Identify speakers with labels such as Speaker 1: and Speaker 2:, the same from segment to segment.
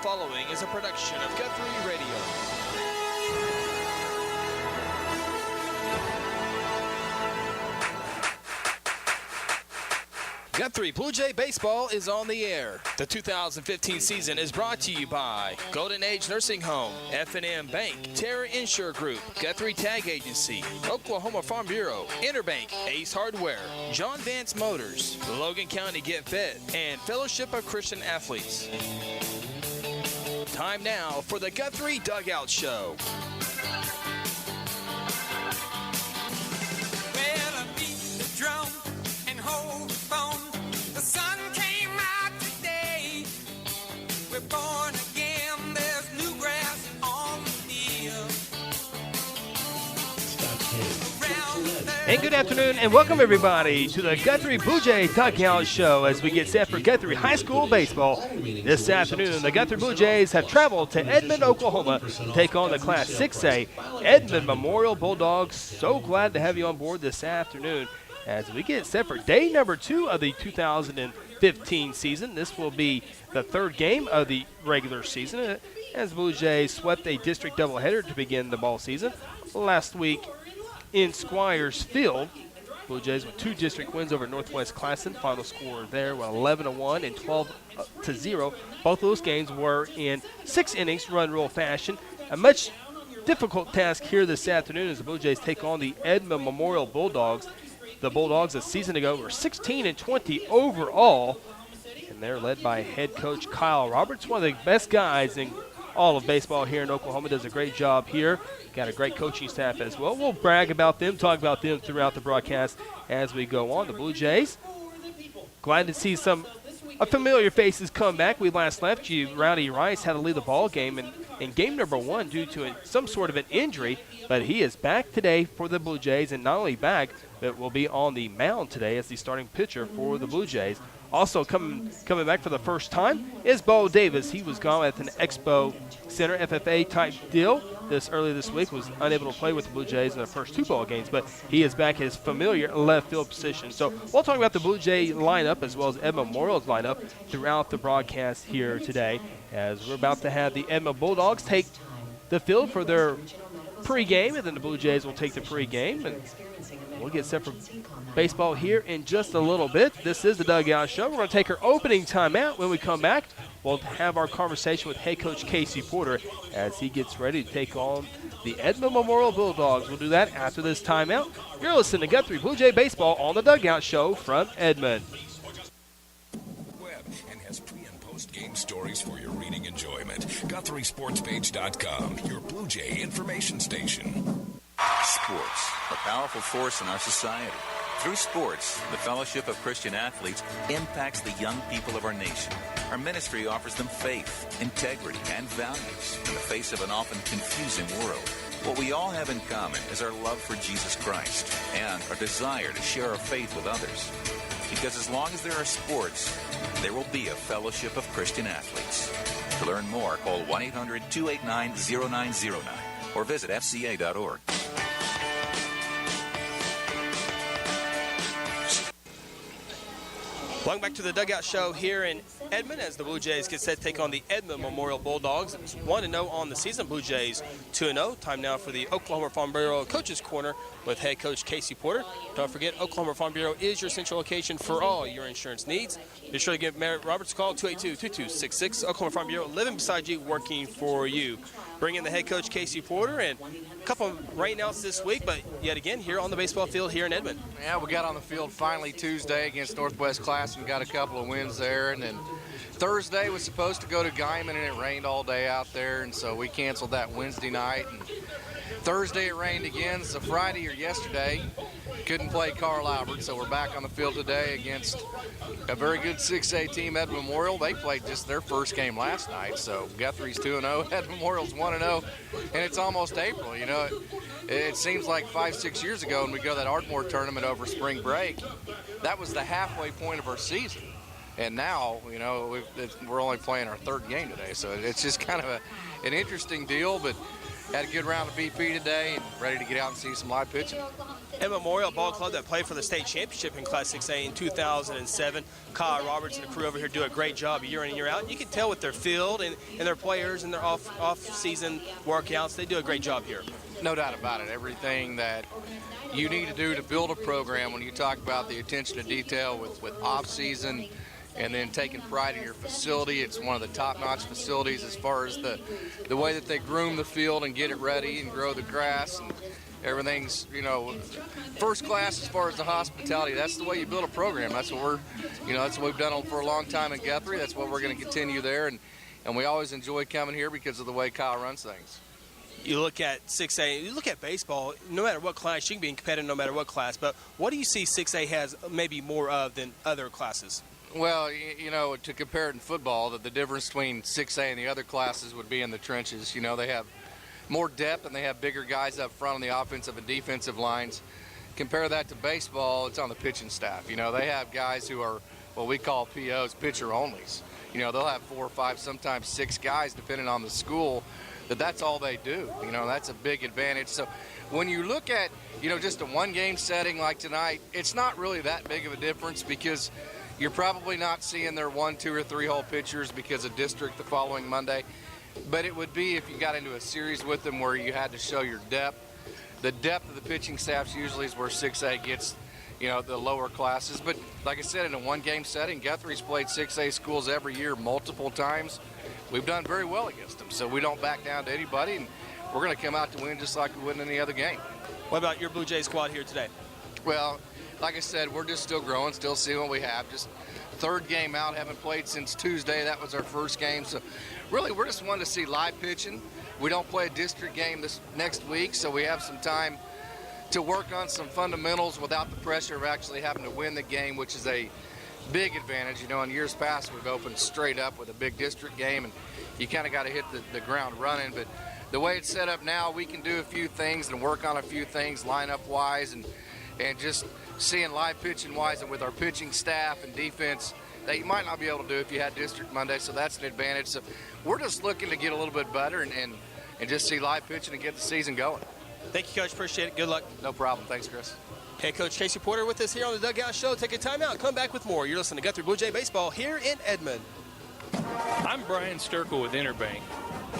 Speaker 1: following is a production of Guthrie Radio. Guthrie Blue Jay Baseball is on the air. The 2015 season is brought to you by Golden Age Nursing Home, F&M Bank, Terra Insure Group, Guthrie Tag Agency, Oklahoma Farm Bureau, Interbank, Ace Hardware, John Vance Motors, Logan County Get Fed, and Fellowship of Christian Athletes. Time now for the Guthrie Dugout Show.
Speaker 2: Well, I beat the drum and hold the phone. The sun came out today. We're born again. There's new grass on the field.
Speaker 3: And good afternoon and welcome everybody to the Guthrie Blue Jay Dugout Show as we get set for Guthrie High School Baseball. This afternoon, the Guthrie Blue Jays have traveled to Edmond, Oklahoma to take on the Class 6A Edmond Memorial Bulldogs. So glad to have you on board this afternoon as we get set for day number 2 of the 2015 season. This will be the third game of the regular season as Blue Jays swept a district doubleheader to begin the ball season. Last week in Squires Field, Blue Jays with 2 district wins over Northwest Classen. Final score there was 11-1 and 12-0. Both of those games were in 6 innings, run rule fashion. A much difficult task here this afternoon as the Blue Jays take on the Edmond Memorial Bulldogs. The Bulldogs a season ago were 16-20 overall, and they're led by head coach Kyle Roberts, one of the best guys in all of baseball here in Oklahoma. Does a great job here. Got a great coaching staff as well. We'll brag about them, talk about them throughout the broadcast as we go on. The Blue Jays, glad to see some familiar faces come back. We last left you. Rowdy Rice had to leave the ball game in game number 1 due to some sort of an injury, but he is back today for the Blue Jays, and not only back, but will be on the mound today as the starting pitcher for the Blue Jays. Also coming back for the first time is Bo Davis. He was gone at an Expo Center FFA type deal early this week, was unable to play with the Blue Jays in the first 2 ball games, but he is back in his familiar left field position. So we'll talk about the Blue Jay lineup as well as Edmond Memorial's lineup throughout the broadcast here today as we're about to have the Edmond Bulldogs take the field for their pregame, and then the Blue Jays will take the pregame, and we'll get set for baseball here in just a little bit. This is the Dugout Show. We're going to take our opening timeout. When we come back, we'll have our conversation with head coach Casey Porter as he gets ready to take on the Edmond Memorial Bulldogs. We'll do that after this timeout. You're listening to Guthrie Blue Jay Baseball on the Dugout Show from Edmond.
Speaker 4: Web and has pre- and post-game stories for your reading enjoyment. GuthrieSportsPage.com, your Blue Jay information station.
Speaker 5: Sports, a powerful force in our society. Through sports, the Fellowship of Christian Athletes impacts the young people of our nation. Our ministry offers them faith, integrity, and values in the face of an often confusing world. What we all have in common is our love for Jesus Christ and our desire to share our faith with others. Because as long as there are sports, there will be a Fellowship of Christian Athletes. To learn more, call 1-800-289-0909 or visit fca.org.
Speaker 1: Welcome back to the Dugout Show here in Edmond as the Blue Jays get set to take on the Edmond Memorial Bulldogs. It's 1-0 on the season. Blue Jays 2-0. Time now for the Oklahoma Farm Bureau Coaches Corner with head coach Casey Porter. Don't forget, Oklahoma Farm Bureau is your central location for all your insurance needs. Be sure to give Merritt Roberts a call, 282-2266. Oklahoma Farm Bureau, living beside you, working for you. Bring in the head coach Casey Porter, and a couple of rainouts this week, but yet again here on the baseball field here in Edmond.
Speaker 6: Yeah, we got on the field finally Tuesday against Northwest Class and got a couple of wins there, and then Thursday was supposed to go to Guyman and it rained all day out there, and so we canceled that Wednesday night. And Thursday it rained again, so Friday or yesterday couldn't play Carl Albert, so we're back on the field today against a very good 6A team, Edmond Memorial. They played just their first game last night, so Guthrie's 2-0, Edmond Memorial's 1-0, and it's almost April. You know, it seems like 5-6 years ago when we go to that Ardmore tournament over spring break, that was the halfway point of our season. And now, you know, we're only playing our third game today, so it's just kind of an interesting deal. But had a good round of BP today and ready to get out and see some live pitching.
Speaker 1: Edmond Memorial Ball Club that played for the state championship in Class 6A in 2007. Kyle Roberts and the crew over here do a great job year in and year out. You can tell with their field and their players and their off-season workouts, they do a great job here.
Speaker 6: No doubt about it. Everything that you need to do to build a program, when you talk about the attention to detail with off-season and then taking pride in your facility, it's one of the top-notch facilities as far as the way that they groom the field and get it ready and grow the grass, and everything's, first class as far as the hospitality. That's the way you build a program. That's what that's what we've done for a long time in Guthrie. That's what we're going to continue there, and we always enjoy coming here because of the way Kyle runs things.
Speaker 1: You look at 6A, you look at baseball, no matter what class, you can be competitive no matter what class, but what do you see 6A has maybe more of than other classes?
Speaker 6: Well, to compare it in football, the difference between 6A and the other classes would be in the trenches. They have more depth and they have bigger guys up front on the offensive and defensive lines. Compare that to baseball, it's on the pitching staff. They have guys who are what we call POs, pitcher onlys. They'll have 4 or 5, sometimes 6 guys, depending on the school, that's all they do. That's a big advantage. So when you look at, just a one-game setting like tonight, it's not really that big of a difference because you're probably not seeing their 1, 2, or 3 hole pitchers because of district the following Monday. But it would be if you got into a series with them where you had to show your depth. The depth of the pitching staffs usually is where 6A gets, the lower classes. But like I said, in a one-game setting, Guthrie's played 6A schools every year multiple times. We've done very well against them, so we don't back down to anybody, and we're going to come out to win just like we would in any other game.
Speaker 1: What about your Blue Jays squad here today?
Speaker 6: Well, like I said, we're just still growing, still seeing what we have. Just third game out, haven't played since Tuesday. That was our first game, so really we're just wanting to see live pitching. We don't play a district game this next week, so we have some time to work on some fundamentals without the pressure of actually having to win the game, which is a big advantage. In years past, we've opened straight up with a big district game, and you kind of got to hit the ground running. But the way it's set up now, we can do a few things and work on a few things lineup-wise and just seeing live pitching-wise and with our pitching staff and defense that you might not be able to do if you had district Monday, so that's an advantage. So we're just looking to get a little bit better and just see live pitching and get the season going.
Speaker 1: Thank you, Coach. Appreciate it. Good luck.
Speaker 6: No problem. Thanks, Chris.
Speaker 1: Head Coach Casey Porter with us here on the Dugout Show. Take a time out. Come back with more. You're listening to Guthrie Blue Jay Baseball here in Edmond.
Speaker 7: I'm Brian Sturkle with Interbank.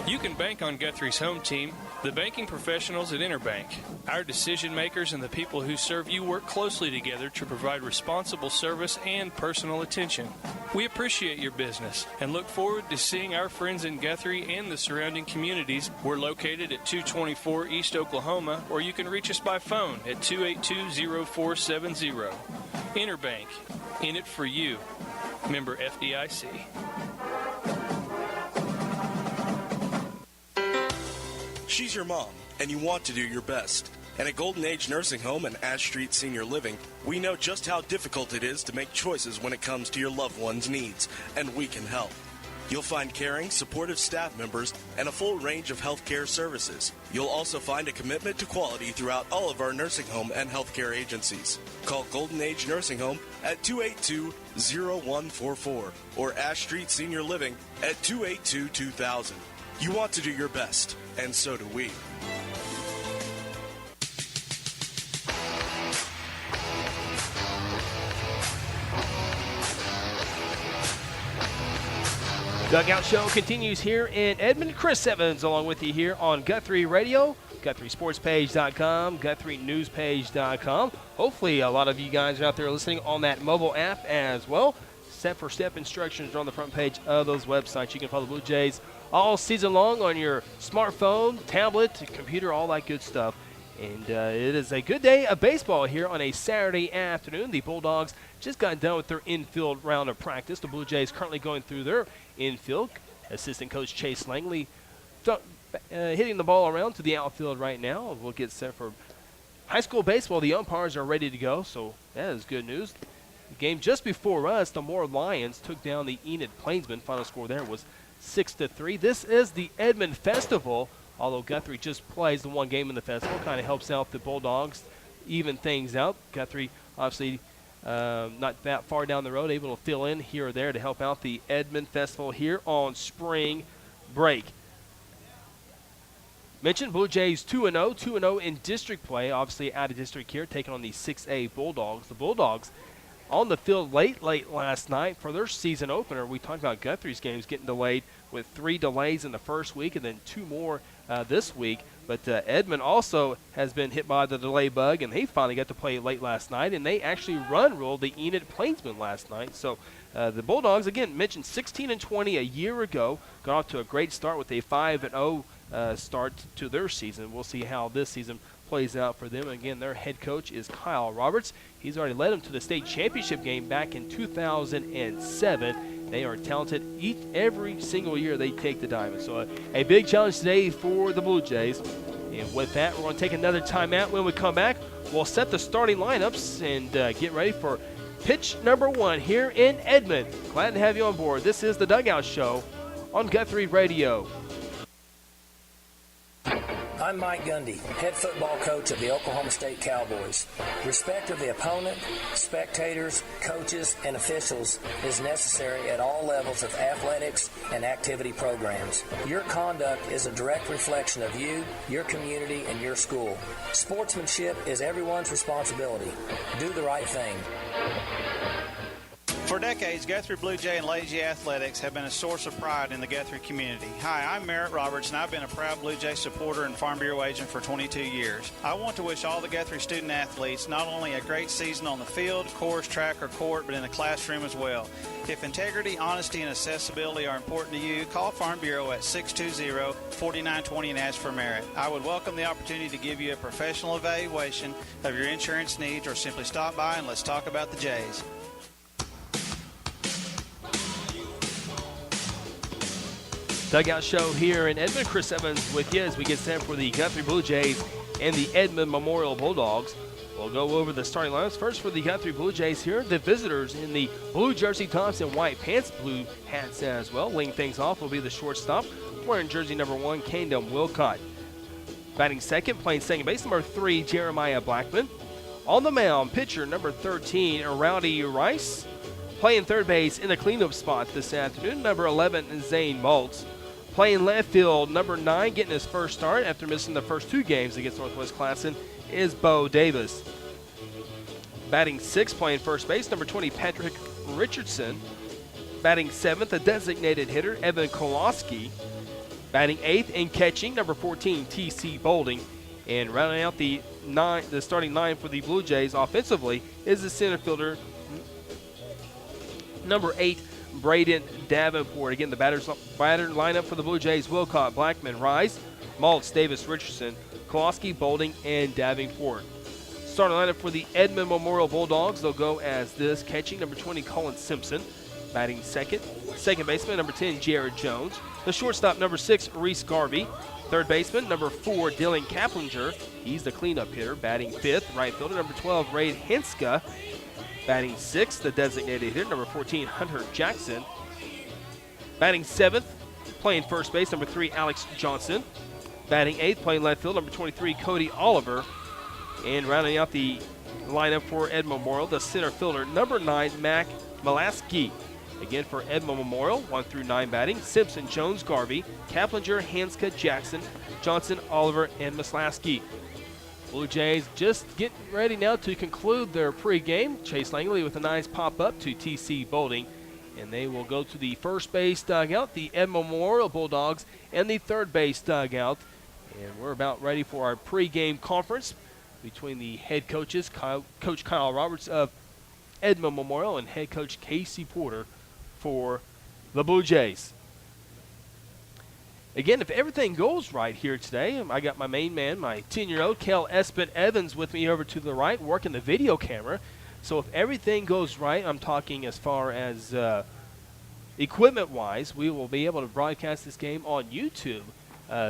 Speaker 7: You can bank on Guthrie's home team, the banking professionals at Interbank. Our decision makers and the people who serve you work closely together to provide responsible service and personal attention. We appreciate your business and look forward to seeing our friends in Guthrie and the surrounding communities. We're located at 224 East Oklahoma, or you can reach us by phone at 282-0470. Interbank, in it for you. Member FDIC.
Speaker 8: She's your mom, and you want to do your best. And at Golden Age Nursing Home and Ash Street Senior Living, we know just how difficult it is to make choices when it comes to your loved one's needs, and we can help. You'll find caring, supportive staff members and a full range of healthcare services. You'll also find a commitment to quality throughout all of our nursing home and healthcare agencies. Call Golden Age Nursing Home at 282-0144 or Ash Street Senior Living at 282-2000. You want to do your best, and so do we.
Speaker 3: Dugout Show continues here in Edmond. Chris Evans along with you here on Guthrie Radio, GuthrieSportsPage.com, GuthrieNewsPage.com. Hopefully a lot of you guys are out there listening on that mobile app as well. Step-for-step instructions are on the front page of those websites. You can follow the Blue Jays all season long on your smartphone, tablet, computer, all that good stuff. And it is a good day of baseball here on a Saturday afternoon. The Bulldogs just got done with their infield round of practice. The Blue Jays currently going through their infield. Assistant coach Chase Langley hitting the ball around to the outfield right now. We'll get set for high school baseball. The umpires are ready to go, so that is good news. The game just before us, the Moore Lions took down the Enid Plainsmen. Final score there was 6-3. This is the Edmond Festival. Although Guthrie just plays the one game in the festival, kind of helps out the Bulldogs, even things out. Guthrie, obviously, not that far down the road, able to fill in here or there to help out the Edmond Festival here on spring break. Mentioned Blue Jays 2-0, 2-0 in district play, obviously out of district here, taking on the 6A Bulldogs. The Bulldogs on the field late last night for their season opener. We talked about Guthrie's games getting delayed with 3 delays in the first week and then 2 more this week. But Edmond also has been hit by the delay bug, and he finally got to play late last night, and they actually run-ruled the Enid Plainsman last night. So the Bulldogs, again, mentioned 16-20 a year ago, got off to a great start with a 5-0 start to their season. We'll see how this season plays out for them. Again, their head coach is Kyle Roberts. He's already led them to the state championship game back in 2007. They are talented every single year they take the diamond. So a big challenge today for the Blue Jays. And with that, we're going to take another timeout. When we come back, we'll set the starting lineups and get ready for pitch number 1 here in Edmond. Glad to have you on board. This is the Dugout Show on Guthrie Radio.
Speaker 9: I'm Mike Gundy, head football coach of the Oklahoma State Cowboys. Respect of the opponent, spectators, coaches, and officials is necessary at all levels of athletics and activity programs. Your conduct is a direct reflection of you, your community, and your school. Sportsmanship is everyone's responsibility. Do the right thing.
Speaker 10: For decades, Guthrie Blue Jay and Lady J Athletics have been a source of pride in the Guthrie community. Hi, I'm Merritt Roberts, and I've been a proud Blue Jay supporter and Farm Bureau agent for 22 years. I want to wish all the Guthrie student athletes not only a great season on the field, course, track, or court, but in the classroom as well. If integrity, honesty, and accessibility are important to you, call Farm Bureau at 620-4920 and ask for Merritt. I would welcome the opportunity to give you a professional evaluation of your insurance needs, or simply stop by and let's talk about the Jays.
Speaker 3: Dugout Show here in Edmond. Chris Evans with you as we get set for the Guthrie Blue Jays and the Edmond Memorial Bulldogs. We'll go over the starting lineups. First for the Guthrie Blue Jays here, the visitors in the blue jersey tops and white pants, blue hats as well. Leading things off will be the shortstop, wearing jersey number 1, Kandom Wilcott. Batting second, playing second base, number 3, Jeremiah Blackman. On the mound, pitcher number 13, Rowdy Rice. Playing third base in the cleanup spot this afternoon, number 11, Zane Maltz. Playing left field, number 9, getting his first start after missing the first 2 games against Northwest Classen, is Bo Davis. Batting 6th, playing first base, number 20, Patrick Richardson. Batting 7th, a designated hitter, Evan Kowalski. Batting 8th and catching, number 14, T.C. Bolding. And rounding out the starting 9 for the Blue Jays offensively is the center fielder, number 8, Braden Davenport. Again, the batter lineup for the Blue Jays: Wilcott, Blackman, Rice, Maltz, Davis, Richardson, Kowalski, Bolding, and Davenport. Starting lineup for the Edmond Memorial Bulldogs, they'll go as this: catching, number 20, Colin Simpson. Batting second baseman, number 10, Jared Jones. The shortstop, number 6, Reese Garvey. Third baseman, number 4, Dylan Kaplinger. He's the cleanup hitter. Batting 5th, right fielder, number 12, Ray Henska. Batting 6th, the designated hitter, number 14, Hunter Jackson. Batting 7th, playing first base, number 3, Alex Johnson. Batting 8th, playing left field, number 23, Cody Oliver. And rounding out the lineup for Edmond Memorial, the center fielder, number 9, Mac Malaski. Again, for Edmond Memorial, 1 through 9 batting: Simpson, Jones, Garvey, Kaplinger, Hanska, Jackson, Johnson, Oliver, and Maslaski. Blue Jays just getting ready now to conclude their pregame. Chase Langley with a nice pop-up to T.C. Bolding. And they will go to the first base dugout, the Edmond Memorial Bulldogs, and the third base dugout. And we're about ready for our pregame conference between the head coaches, Coach Kyle Roberts of Edmond Memorial and head coach Casey Porter for the Blue Jays. Again, if everything goes right here today, I got my main man, my 10-year-old, Kel Espen Evans, with me over to the right, working the video camera. So if everything goes right, I'm talking as far as equipment-wise, we will be able to broadcast this game on YouTube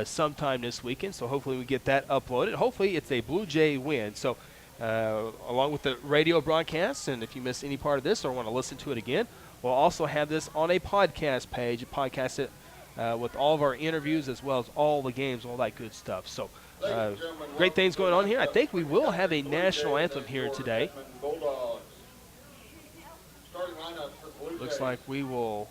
Speaker 3: sometime this weekend. So hopefully we get that uploaded. Hopefully it's a Blue Jay win. So along with the radio broadcast, and if you miss any part of this or want to listen to it again, we'll also have this on a podcast page, podcast it with all of our interviews as well as all the games, all that good stuff. So great things going on here. I think we will have a national anthem here today. Looks like we will.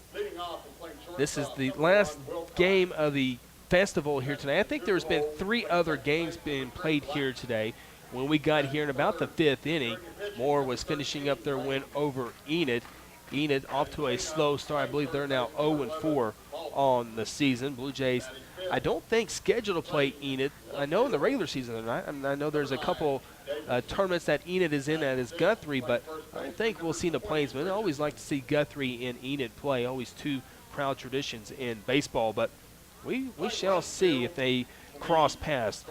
Speaker 3: This is the last game of the festival here today. I think there's been 3 other games being played here today. When we got here in about the 5th inning, Moore was finishing up their win over Enid. Enid off to a slow start. I believe they're now 0-4 on the season. Blue Jays, I don't think scheduled to play Enid. I know in the regular season they're not. I know there's a couple tournaments that Enid is in, that is Guthrie, but I don't think we'll see the Plainsmen. I always like to see Guthrie and Enid play. Always 2 proud traditions in baseball, but we shall see if they cross paths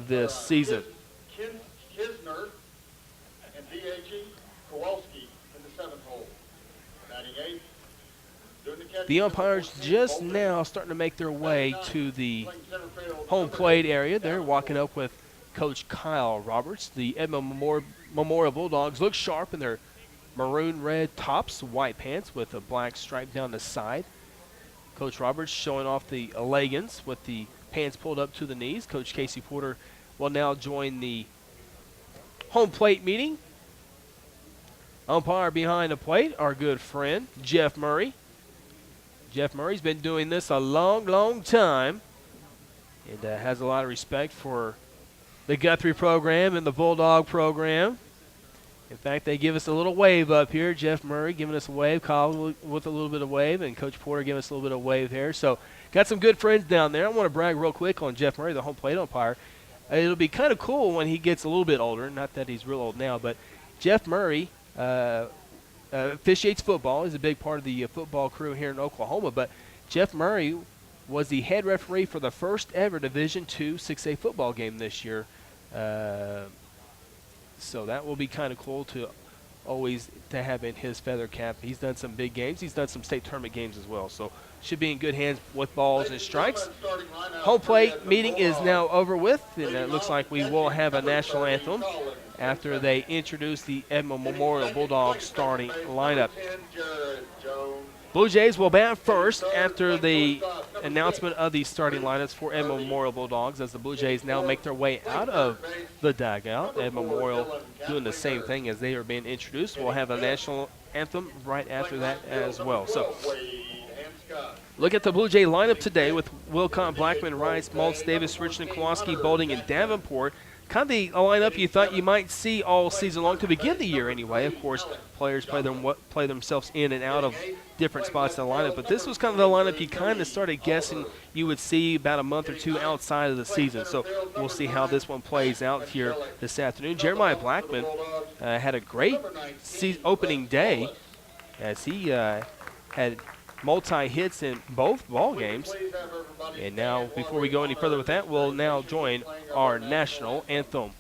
Speaker 3: this season.
Speaker 11: Kisner and DHE Kowalski in the 7th hole. 98.
Speaker 3: The umpires just now starting to make their way to the home plate area. They're walking up with Coach Kyle Roberts. The Edmond Memorial Bulldogs look sharp in their maroon red tops, white pants with a black stripe down the side. Coach Roberts showing off the leggings with the pants pulled up to the knees. Coach Casey Porter will now join the home plate meeting. Umpire behind the plate, our good friend, Jeff Murray. Jeff Murray's been doing this a long, long time and has a lot of respect for the Guthrie program and the Bulldog program. In fact, they give us a little wave up here. Jeff Murray giving us a wave, Kyle with a little bit of wave, and Coach Porter giving us a little bit of wave here. So got some good friends down there. I want to brag real quick on Jeff Murray, the home plate umpire. It'll be kind of cool when he gets a little bit older. Not that he's real old now, but Jeff Murray officiates football. He's a big part of the football crew here in Oklahoma. But Jeff Murray was the head referee for the first ever Division II 6A football game this year. So that will be kind of cool to always to have in his feather cap. He's done some big games. He's done some state tournament games as well. So should be in good hands with balls and strikes. Home plate meeting is now over with, and it looks like we will have a national anthem after they introduce the Edmond Memorial Bulldogs starting lineup. Blue Jays will bat first after the announcement of the starting lineups for Edmond Memorial Bulldogs as the Blue Jays now make their way out of the dugout. Edmond Memorial doing the same thing as they are being introduced. We'll have a national anthem right after that as well. So look at the Blue Jay lineup today with Wilcott, Blackman, Rice, Maltz, Davis, Richland, Kowalski, Bolding, and Davenport. Kind of the lineup you thought you might see all season long to begin the year anyway. Of course, players play themselves in and out of different spots in the lineup, but this was kind of the lineup you kind of started guessing you would see about a month or 2 outside of the season. So we'll see how this one plays out here this afternoon. Jeremiah Blackman had a great opening day as he had multi-hits in both ball games. And now, before we go any further with that, we'll now join our national anthem.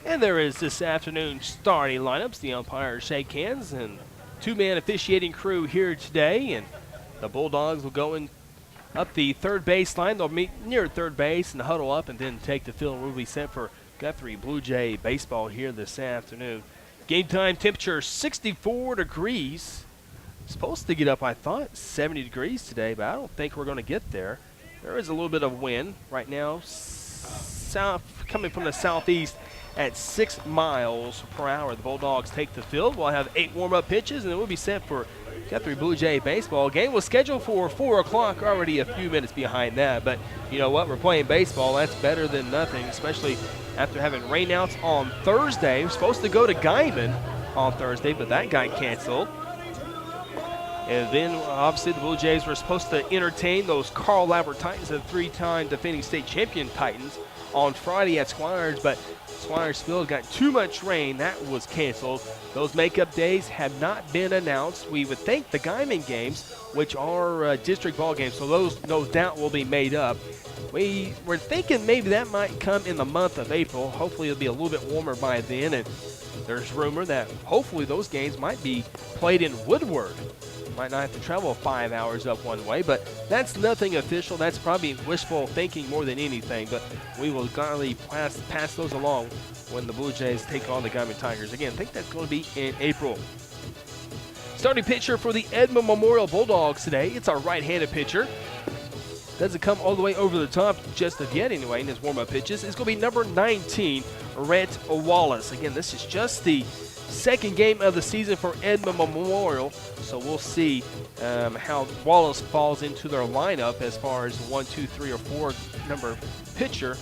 Speaker 3: And there is this afternoon's starting lineups. The umpires shake hands, and 2-man officiating crew here today. And the Bulldogs will go in up the third base line. They'll meet near third base and huddle up and then take the field. We'll be set for Guthrie Blue Jay baseball here this afternoon. Game time temperature 64 degrees. Supposed to get up, I thought, 70 degrees today, but I don't think we're going to get there. There is a little bit of wind right now, coming from the southeast at 6 miles per hour. The Bulldogs take the field. We'll have 8 warm-up pitches, and then we'll be set for Guthrie Blue Jay baseball. Game was scheduled for 4 o'clock, already a few minutes behind that. But you know what? We're playing baseball. That's better than nothing, especially after having rainouts on Thursday. We're supposed to go to Guyman on Thursday, but that got canceled. And then, obviously, the Blue Jays were supposed to entertain those Carl Lambert Titans, the 3-time defending state champion Titans, on Friday at Squires, but Squires Field got too much rain. That was canceled. Those makeup days have not been announced. We would think the Guyman games, which are district ball games, so those no doubt will be made up. We were thinking maybe that might come in the month of April. Hopefully it'll be a little bit warmer by then, and there's rumor that hopefully those games might be played in Woodward. Might not have to travel 5 hours up one way, but that's nothing official. That's probably wishful thinking more than anything, but we will gladly pass those along when the Blue Jays take on the Guyman Tigers. Again, I think that's going to be in April. Starting pitcher for the Edmond Memorial Bulldogs today. It's our right-handed pitcher. Doesn't come all the way over the top just of yet anyway in his warm-up pitches. It's going to be number 19, Rhett Wallace. Again, this is just the second game of the season for Edmond Memorial, so we'll see how Wallace falls into their lineup as far as 1, 2, 3, or 4 number pitcher.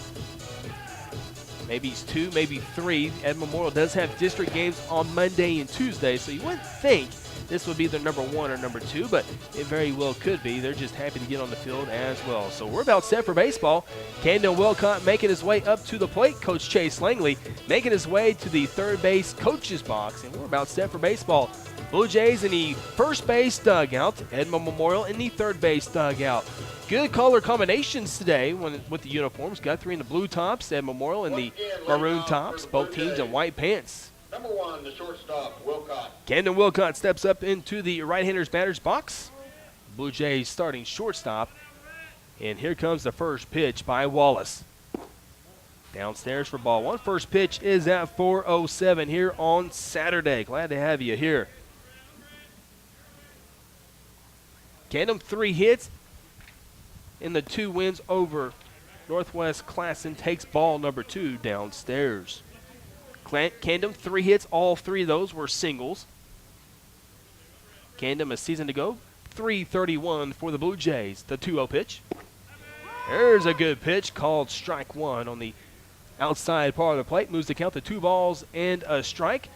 Speaker 3: Maybe he's 2, maybe 3. Edmond Memorial does have district games on Monday and Tuesday, so you wouldn't think this would be their number 1 or number 2, but it very well could be. They're just happy to get on the field as well. So we're about set for baseball. Camden Wilcott making his way up to the plate. Coach Chase Langley making his way to the third base coach's box, and we're about set for baseball. Blue Jays in the first base dugout, Edmond Memorial in the third base dugout. Good color combinations today with the uniforms. Guthrie in the blue tops, Edmond Memorial in the maroon tops, both teams in white pants.
Speaker 11: Number 1, the shortstop, Wilcott.
Speaker 3: Camden Wilcott steps up into the right-hander's batter's box. Blue Jays starting shortstop. And here comes the first pitch by Wallace. Downstairs for ball 1. First pitch is at 4:07 here on Saturday. Glad to have you here. Camden 3 hits in the 2 wins over Northwest Classen. Takes ball number 2 downstairs. Camden 3 hits, all 3 of those were singles. Camden a season to go, 3:31 for the Blue Jays. The 2-0 pitch. There's a good pitch called strike 1 on the outside part of the plate. Moves the count to 2 balls and a strike.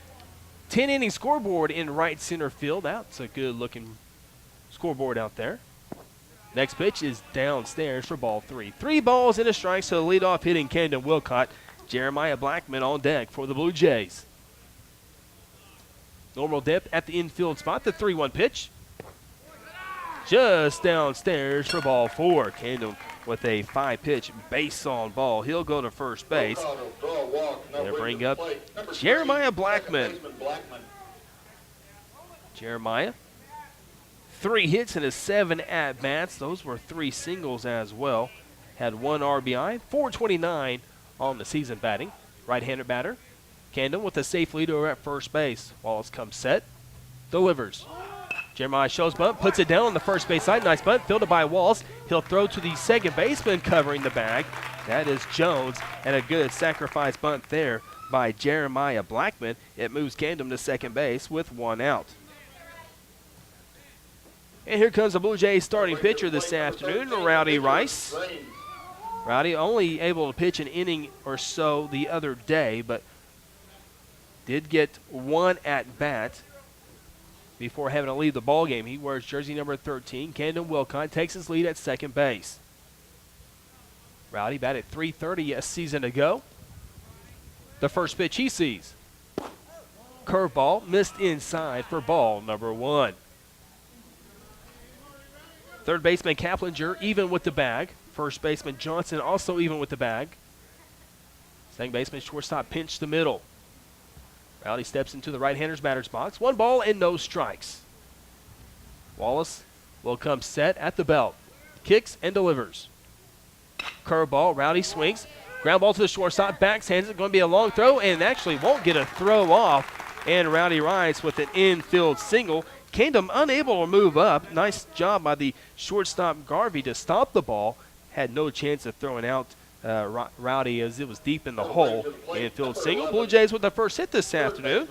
Speaker 3: 10-inning scoreboard in right center field. That's a good looking scoreboard out there. Next pitch is downstairs for ball 3. 3 balls and a strike, so the leadoff hitting Camden Wilcott. Jeremiah Blackman on deck for the Blue Jays. Normal depth at the infield spot. The 3-1 pitch. Just downstairs for ball 4. Camden with a 5-pitch base on ball. He'll go to first base. They'll bring up Jeremiah Blackman. Jeremiah, 3 hits and his 7 at-bats. Those were 3 singles as well. Had 1 RBI, 429 on the season batting. Right-handed batter. Camden with a safe lead over at first base. Wallace comes set. Delivers. Jeremiah shows bunt, puts it down on the first base side. Nice bunt, fielded by Wallace. He'll throw to the second baseman covering the bag. That is Jones, and a good sacrifice bunt there by Jeremiah Blackman. It moves Camden to second base with 1 out. And here comes the Blue Jays starting pitcher this afternoon, Rowdy Rice. Rowdy only able to pitch an inning or so the other day, but did get 1 at-bat before having to leave the ball game. He wears jersey number 13. Camden Wilcott takes his lead at second base. Rowdy batted .330 a season ago. The first pitch he sees. Curveball missed inside for ball number 1. Third baseman Kaplinger even with the bag. First baseman Johnson also even with the bag. Second baseman shortstop pinch the middle. Rowdy steps into the right-hander's batter's box. 1 ball and no strikes. Wallace will come set at the belt. Kicks and delivers. Curveball, Rowdy swings. Ground ball to the shortstop, backhands it. Going to be a long throw and actually won't get a throw off. And Rowdy Rice with an infield single. Camden unable to move up. Nice job by the shortstop Garvey to stop the ball. Had no chance of throwing out Rowdy as it was deep in the hole. Infield single. Blue Jays with the first hit this afternoon.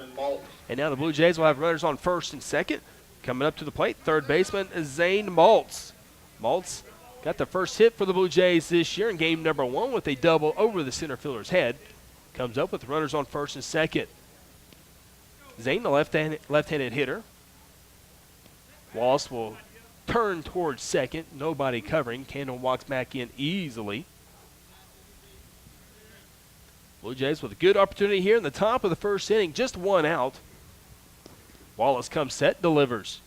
Speaker 3: And now the Blue Jays will have runners on first and second. Coming up to the plate, third baseman is Zane Maltz. Maltz got the first hit for the Blue Jays this year in game number 1 with a double over the center fielder's head. Comes up with runners on first and second. Zane, the left-handed hitter. Wallace will turn towards second. Nobody covering. Candle walks back in easily. Blue Jays with a good opportunity here in the top of the first inning. Just one out. Wallace comes set, delivers.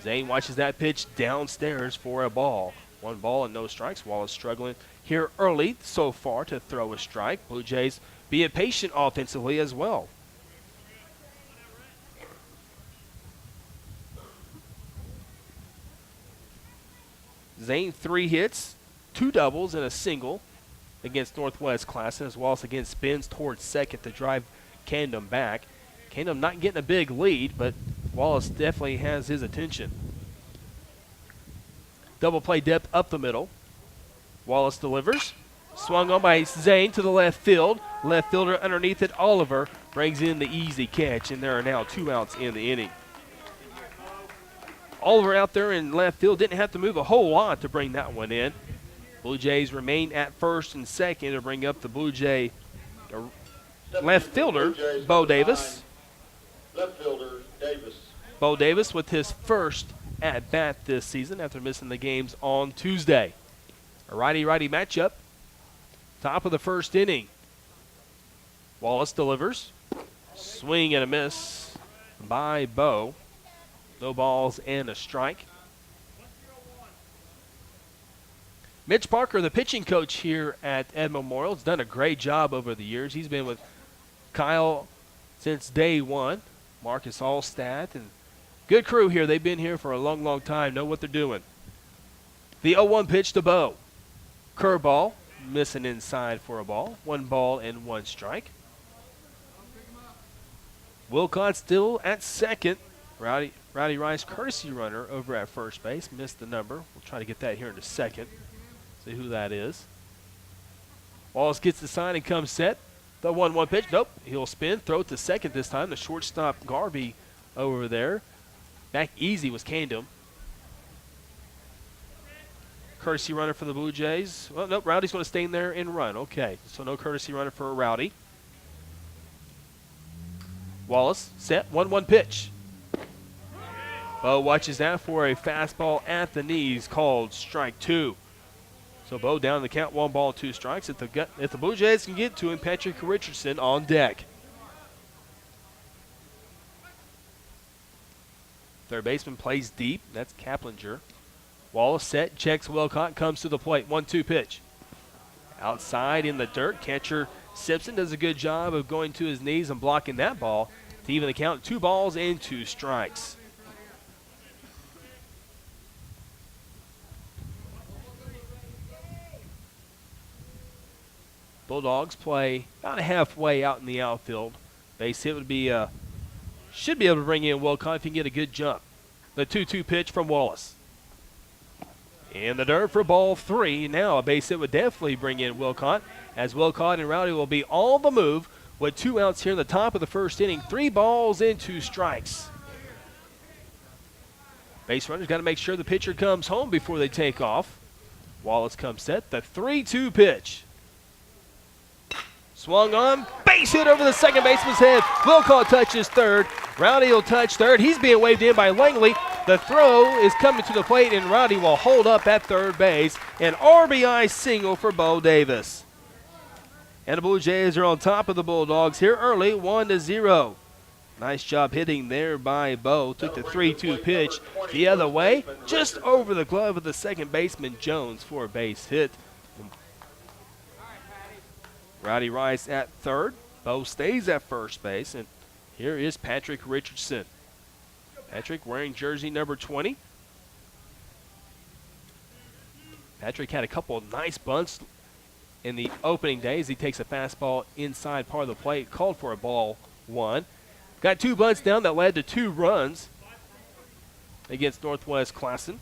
Speaker 3: Zane watches that pitch downstairs for a ball. 1 ball and no strikes. Wallace struggling here early so far to throw a strike. Blue Jays being patient offensively as well. Zane 3 hits, 2 doubles, and a single against Northwest Classen, as Wallace again spins towards second to drive Candom back. Candom not getting a big lead, but Wallace definitely has his attention. Double play depth up the middle. Wallace delivers. Swung on by Zane to the left field. Left fielder underneath it, Oliver, brings in the easy catch, and there are now 2 outs in the inning. Oliver out there in left field didn't have to move a whole lot to bring that one in. Blue Jays remain at first and second to bring up the Blue Jay left fielder, Bo Davis.
Speaker 11: Left fielder, Davis.
Speaker 3: Bo Davis with his first at-bat this season after missing the games on Tuesday. A righty-righty matchup. Top of the first inning. Wallace delivers. Swing and a miss by Bo. No balls and a strike. Mitch Parker, the pitching coach here at Edmond Memorial, has done a great job over the years. He's been with Kyle since day 1. Marcus Allstat, and good crew here. They've been here for a long, long time, know what they're doing. The 0-1 pitch to Bo. Curveball, missing inside for a ball. 1 ball and 1 strike. Wilcott still at second. Rowdy Rice, courtesy runner over at first base. Missed the number. We'll try to get that here in a second. See who that is. Wallace gets the sign and comes set. The 1-1 pitch. Nope. He'll spin. Throw it to second this time. The shortstop Garvey over there. Back easy was Candom. Courtesy runner for the Blue Jays. Well, nope. Rowdy's going to stay in there and run. Okay. So no courtesy runner for Rowdy. Wallace set. 1-1 pitch. Bo watches that for a fastball at the knees called strike 2. So Bo down the count, 1 ball, 2 strikes. If the Blue Jays can get to him, Patrick Richardson on deck. Third baseman plays deep. That's Kaplinger. Wallace set, checks Wilcott, comes to the plate. 1-2 pitch. Outside in the dirt, catcher Simpson does a good job of going to his knees and blocking that ball to even the count. 2 balls and 2 strikes. Bulldogs play about halfway out in the outfield. Base hit would be, should be able to bring in Wilcott if he can get a good jump. The 2-2 pitch from Wallace. In the dirt for ball 3. Now a base hit would definitely bring in Wilcott, as Wilcott and Rowdy will be on the move with 2 outs here in the top of the first inning. 3 balls and 2 strikes. Base runners got to make sure the pitcher comes home before they take off. Wallace comes set. The 3-2 pitch. Swung on, base hit over the second baseman's head. Wilcott touches third. Rowdy will touch third. He's being waved in by Langley. The throw is coming to the plate, and Rowdy will hold up at third base. An RBI single for Bo Davis. And the Blue Jays are on top of the Bulldogs here early, 1-0. Nice job hitting there by Bo. Took the 3-2 pitch the other way, just over the glove of the second baseman Jones for a base hit. Rowdy Rice at third. Bo stays at first base, and here is Patrick Richardson. Patrick wearing jersey number 20. Patrick had a couple of nice bunts in the opening days. He takes a fastball inside part of the plate, called for a ball 1. Got 2 bunts down that led to 2 runs against Northwest Classen.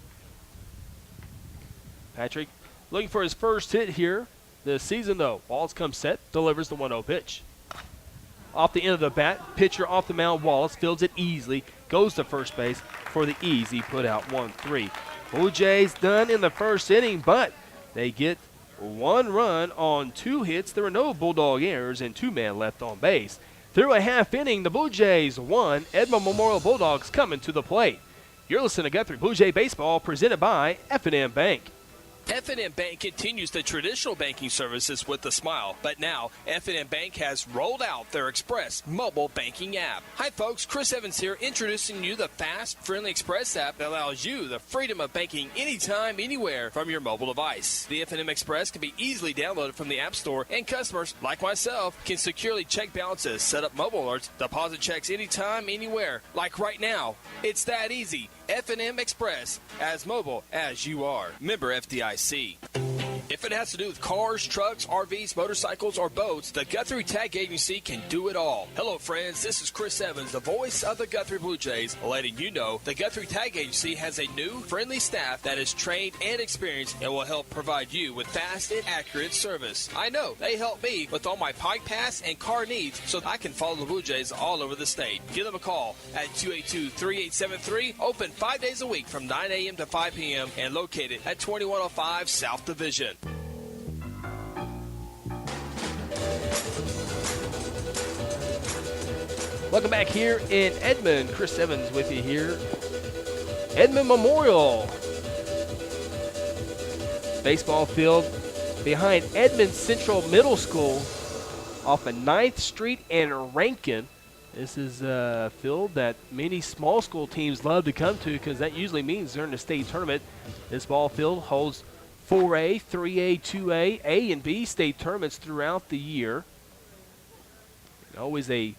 Speaker 3: Patrick looking for his first hit here this season, though. Wallace comes set, delivers the 1-0 pitch. Off the end of the bat, pitcher off the mound, Wallace fields it easily, goes to first base for the easy put out 1-3. Blue Jays done in the first inning, but they get 1 run on 2 hits. There were no Bulldog errors and 2 men left on base. Through a half inning, the Blue Jays won. Edmond Memorial Bulldogs coming to the plate. You're listening to Guthrie Blue Jay Baseball, presented by F&M Bank.
Speaker 1: F&M Bank continues the traditional banking services with a smile, but now F&M Bank has rolled out their Express mobile banking app. Hi folks, Chris Evans here, introducing you the fast, friendly Express app that allows you the freedom of banking anytime, anywhere from your mobile device. The F&M Express can be easily downloaded from the App Store, and customers, like myself, can securely check balances, set up mobile alerts, deposit checks anytime, anywhere. Like right now. It's that easy. F&M Express, as mobile as you are. Member FDIC. If it has to do with cars, trucks, RVs, motorcycles, or boats, the Guthrie Tag Agency can do it all. Hello, friends. This is Chris Evans, the voice of the Guthrie Blue Jays, letting you know the Guthrie Tag Agency has a new, friendly staff that is trained and experienced and will help provide you with fast and accurate service. I know they help me with all my Pike Pass and car needs so I can follow the Blue Jays all over the state. Give them a call at 282-3873, open 5 days a week from 9 a.m. to 5 p.m. and located at 2105 South Division.
Speaker 3: Welcome back here in Edmond. Chris Evans with you here. Edmond Memorial baseball field behind Edmond Central Middle School off of 9th Street and Rankin. This is a field that many small school teams love to come to because that usually means they're in the state tournament. This ball field holds 4A, 3A, 2A, A and B state tournaments throughout the year. Always a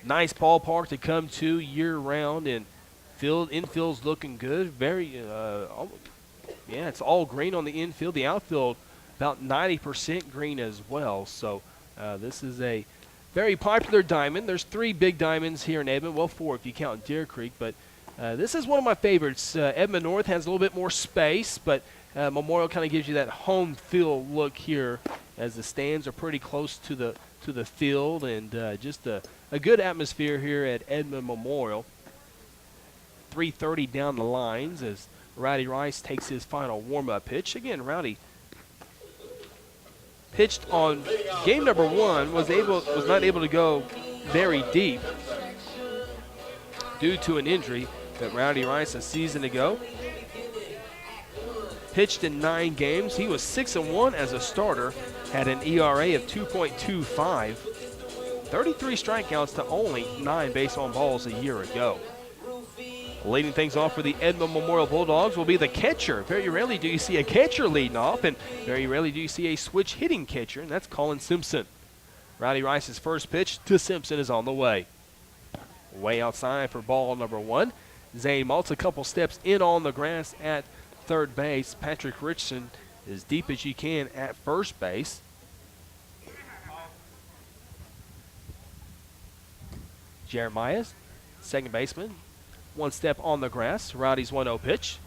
Speaker 3: nice ballpark to come to year-round, and infield's looking good. It's all green on the infield. The outfield about 90% green as well. So this is a very popular diamond. There's 3 big diamonds here in Edmond. Well, 4 if you count Deer Creek, but this is one of my favorites. Edmond North has a little bit more space, but Memorial kind of gives you that home field look here as the stands are pretty close to the field, and just a good atmosphere here at Edmond Memorial. 3:30 down the lines as Rowdy Rice takes his final warm-up pitch. Again, Rowdy pitched on game number 1, was not able to go very deep due to an injury. But Rowdy Rice a season ago pitched in 9 games. He was 6-1 as a starter, had an ERA of 2.25, 33 strikeouts to only 9 base on balls a year ago. Leading things off for the Edmond Memorial Bulldogs will be the catcher. Very rarely do you see a catcher leading off, and very rarely do you see a switch hitting catcher, and that's Colin Simpson. Rowdy Rice's first pitch to Simpson is on the way. Way outside for ball number 1. Zane Maltz a couple steps in on the grass at third base. Patrick Richardson as deep as you can at first base. Jeremiah's second baseman, 1 step on the grass. Rowdy's 1-0 pitch.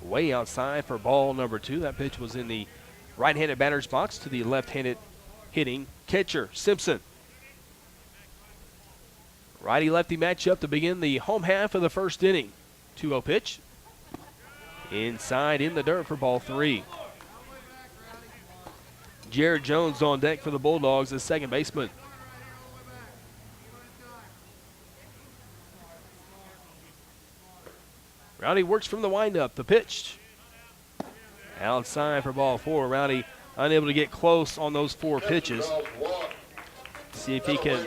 Speaker 3: Way outside for ball number 2. That pitch was in the right-handed batter's box to the left-handed hitting catcher, Simpson. Righty-lefty matchup to begin the home half of the first inning. 2-0 pitch. Inside in the dirt for ball 3. Jared Jones on deck for the Bulldogs as second baseman. Rowdy works from the windup. The pitch. Outside for ball 4. Rowdy unable to get close on those 4 pitches. See if he can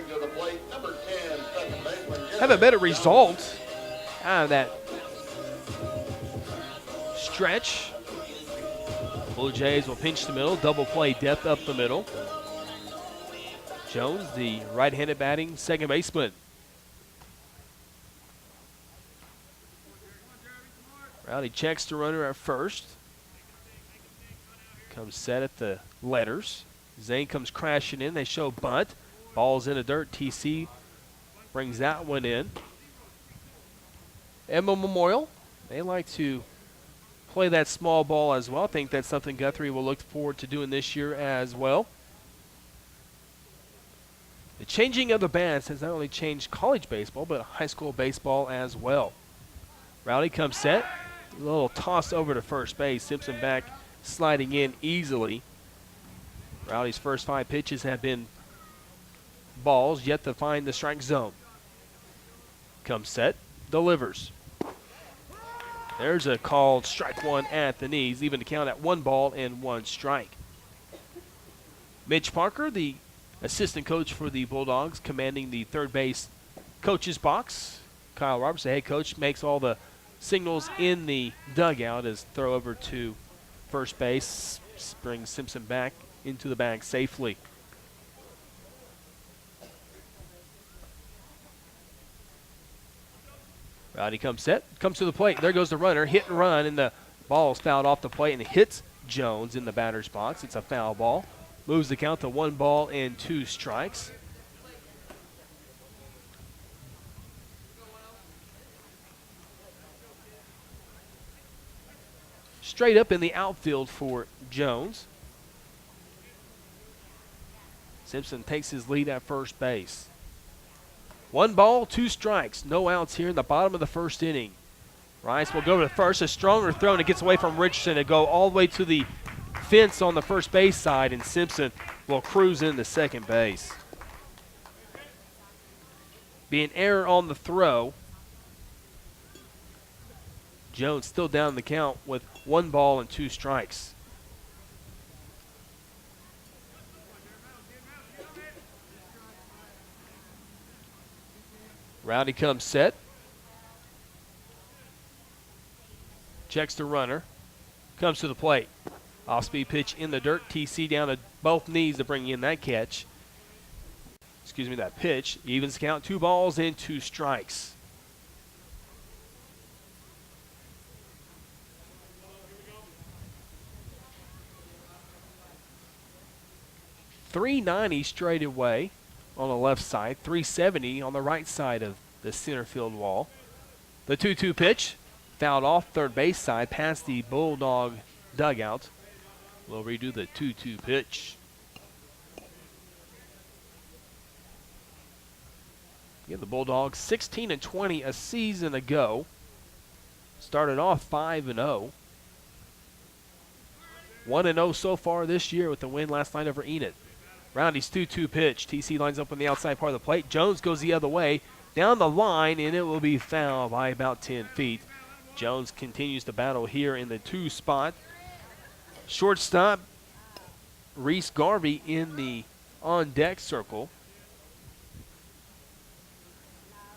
Speaker 3: have a better result out of that stretch. Blue Jays will pinch the middle, double play depth up the middle. Jones, the right-handed batting second baseman. Rowdy checks the runner at first. Comes set at the letters. Zane comes crashing in. They show bunt. Ball's in the dirt. TC brings that one in. Edmond Memorial, they like to play that small ball as well. I think that's something Guthrie will look forward to doing this year as well. The changing of the bats has not only changed college baseball, but high school baseball as well. Rowdy comes set. A little toss over to first base. Simpson back sliding in easily. Rowdy's first 5 pitches have been balls, yet to find the strike zone. Comes set, delivers. There's a called strike 1 at the knees, leaving the count at 1 ball and 1 strike. Mitch Parker, the assistant coach for the Bulldogs, commanding the third base coach's box. Kyle Roberts, the head coach, makes all the signals in the dugout as throw over to first base brings Simpson back into the bag safely. Rowdy comes set, comes to the plate. There goes the runner, hit and run, and the ball's fouled off the plate and hits Jones in the batter's box. It's a foul ball. Moves the count to 1 ball and 2 strikes. Straight up in the outfield for Jones. Simpson takes his lead at first base. 1 ball, 2 strikes. No outs here in the bottom of the first inning. Rice will go to first. A stronger throw, and it gets away from Richardson to go all the way to the fence on the first base side, and Simpson will cruise into second base. Be an error on the throw. Jones still down the count with 1 ball and 2 strikes. Rowdy comes set. Checks the runner. Comes to the plate. Off-speed pitch in the dirt. TC down to both knees to bring in that catch. Excuse me, that pitch. Evens count, 2 balls and 2 strikes. .390 straight away on the left side, 370 on the right side of the center field wall. The 2-2 pitch, fouled off third base side past the Bulldog dugout. We'll redo the 2-2 pitch. Yeah, the Bulldogs 16-20 a season ago. Started off 5-0. 1-0 so far this year with the win last night over Enid. Roundy's 2-2 pitch. TC lines up on the outside part of the plate. Jones goes the other way down the line, and it will be fouled by about 10 feet. Jones continues to battle here in the 2 spot. Shortstop Reese Garvey in the on-deck circle.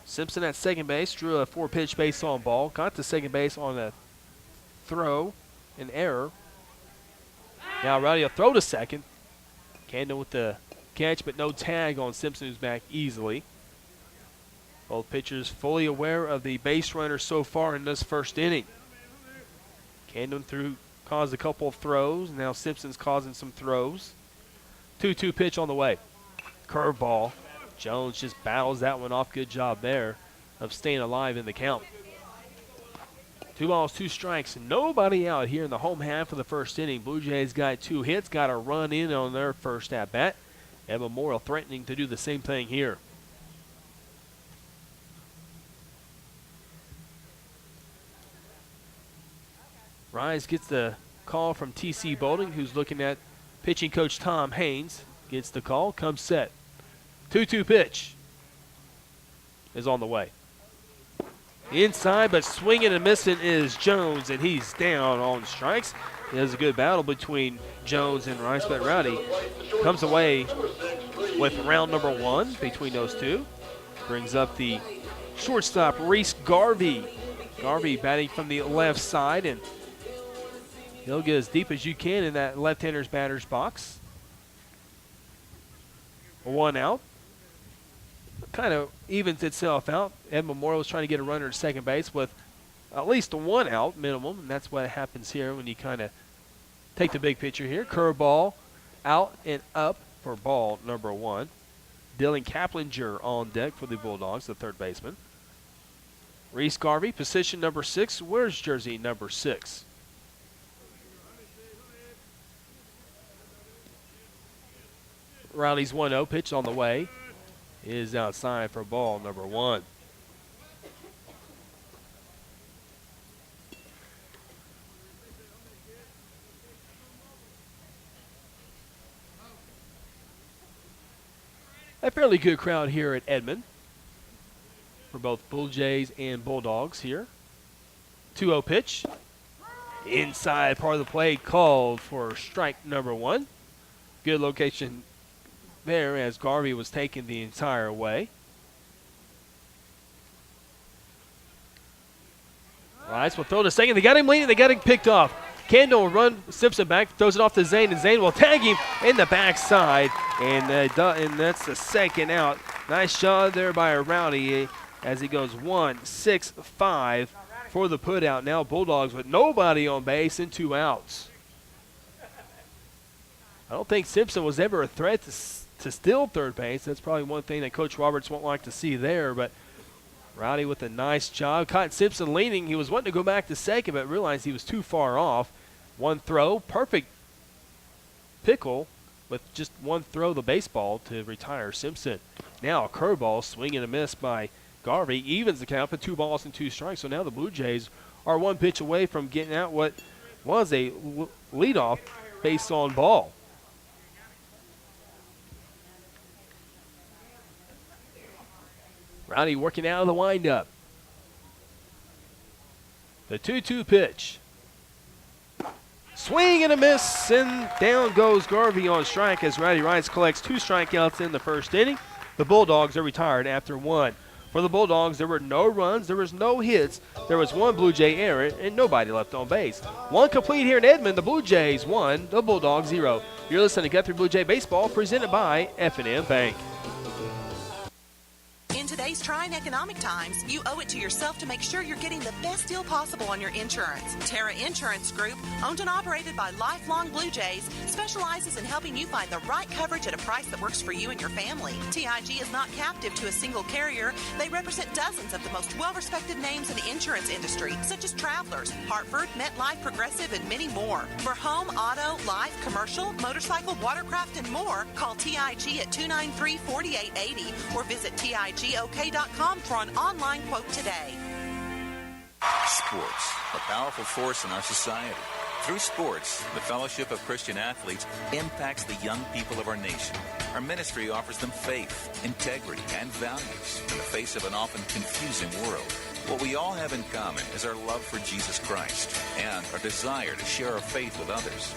Speaker 3: Simpson at second base drew a 4-pitch base on ball. Got to second base on a throw, an error. Now Rowdy will throw to second. Camden with the catch, but no tag on Simpson, who's back easily. Both pitchers fully aware of the base runner so far in this first inning. Camden caused a couple of throws. Now Simpson's causing some throws. 2-2 pitch on the way. Curveball. Jones just battles that one off. Good job there of staying alive in the count. 2 balls, 2 strikes. Nobody out here in the home half of the first inning. Blue Jays got 2 hits, got a run in on their first at-bat. And Memorial threatening to do the same thing here. Rise gets the call from T.C. Boulding, who's looking at pitching coach Tom Haynes. Gets the call, comes set. 2-2 pitch is on the way. Inside, but swinging and missing is Jones, and he's down on strikes. There's a good battle between Jones and Rice, but Rowdy comes away with round number 1 between those two. Brings up the shortstop, Reese Garvey. Garvey batting from the left side, and he'll get as deep as you can in that left-hander's batter's box. 1 out. Kind of evens itself out. Edmond Memorial was trying to get a runner at second base with at least 1 out minimum, and that's what happens here when you kind of take the big picture here. Curveball out and up for ball number 1. Dylan Kaplinger on deck for the Bulldogs, the third baseman. Reese Garvey, position number 6. Where's jersey number 6? Riley's 1-0 pitch on the way is outside for ball number 1. A fairly good crowd here at Edmond for both Bull Jays and Bulldogs here. 2-0 pitch. Inside part of the play called for strike number 1. Good location there as Garvey was taken the entire way. Rice will throw to second. They got him leading. They got him picked off. Kendall will run Simpson back, throws it off to Zane, and Zane will tag him in the backside, and that's the second out. Nice shot there by Rowdy as he goes 1-6-5 for the putout. Now Bulldogs with nobody on base and 2 outs. I don't think Simpson was ever a threat to steal third base. That's probably one thing that Coach Roberts won't like to see there, but Rowdy with a nice job. Caught Simpson leaning. He was wanting to go back to second, but realized he was too far off. One throw, perfect pickle with just one throw of the baseball to retire Simpson. Now a curveball, swing and a miss by Garvey, evens the count for 2 balls and 2 strikes. So now the Blue Jays are 1 pitch away from getting out what was a leadoff base on ball. Rowdy working out of the windup. The 2-2 pitch. Swing and a miss, and down goes Garvey on strike as Rowdy Rice collects 2 strikeouts in the first inning. The Bulldogs are retired after 1. For the Bulldogs, there were no runs, there was no hits, there was 1 Blue Jay errant, and nobody left on base. 1 complete here in Edmond. The Blue Jays 1, the Bulldogs 0. You're listening to Guthrie Blue Jay Baseball, presented by F&M Bank.
Speaker 12: In today's trying economic times, you owe it to yourself to make sure you're getting the best deal possible on your insurance. Terra Insurance Group, owned and operated by lifelong Blue Jays, specializes in helping you find the right coverage at a price that works for you and your family. TIG is not captive to a single carrier. They represent dozens of the most well-respected names in the insurance industry, such as Travelers, Hartford, MetLife, Progressive, and many more. For home, auto, life, commercial, motorcycle, watercraft, and more, call TIG at 293-4880 or visit TIGOK.com for an online quote today.
Speaker 5: Sports, a powerful force in our society. Through sports, the Fellowship of Christian Athletes impacts the young people of our nation. Our ministry offers them faith, integrity, and values in the face of an often confusing world. What we all have in common is our love for Jesus Christ and our desire to share our faith with others.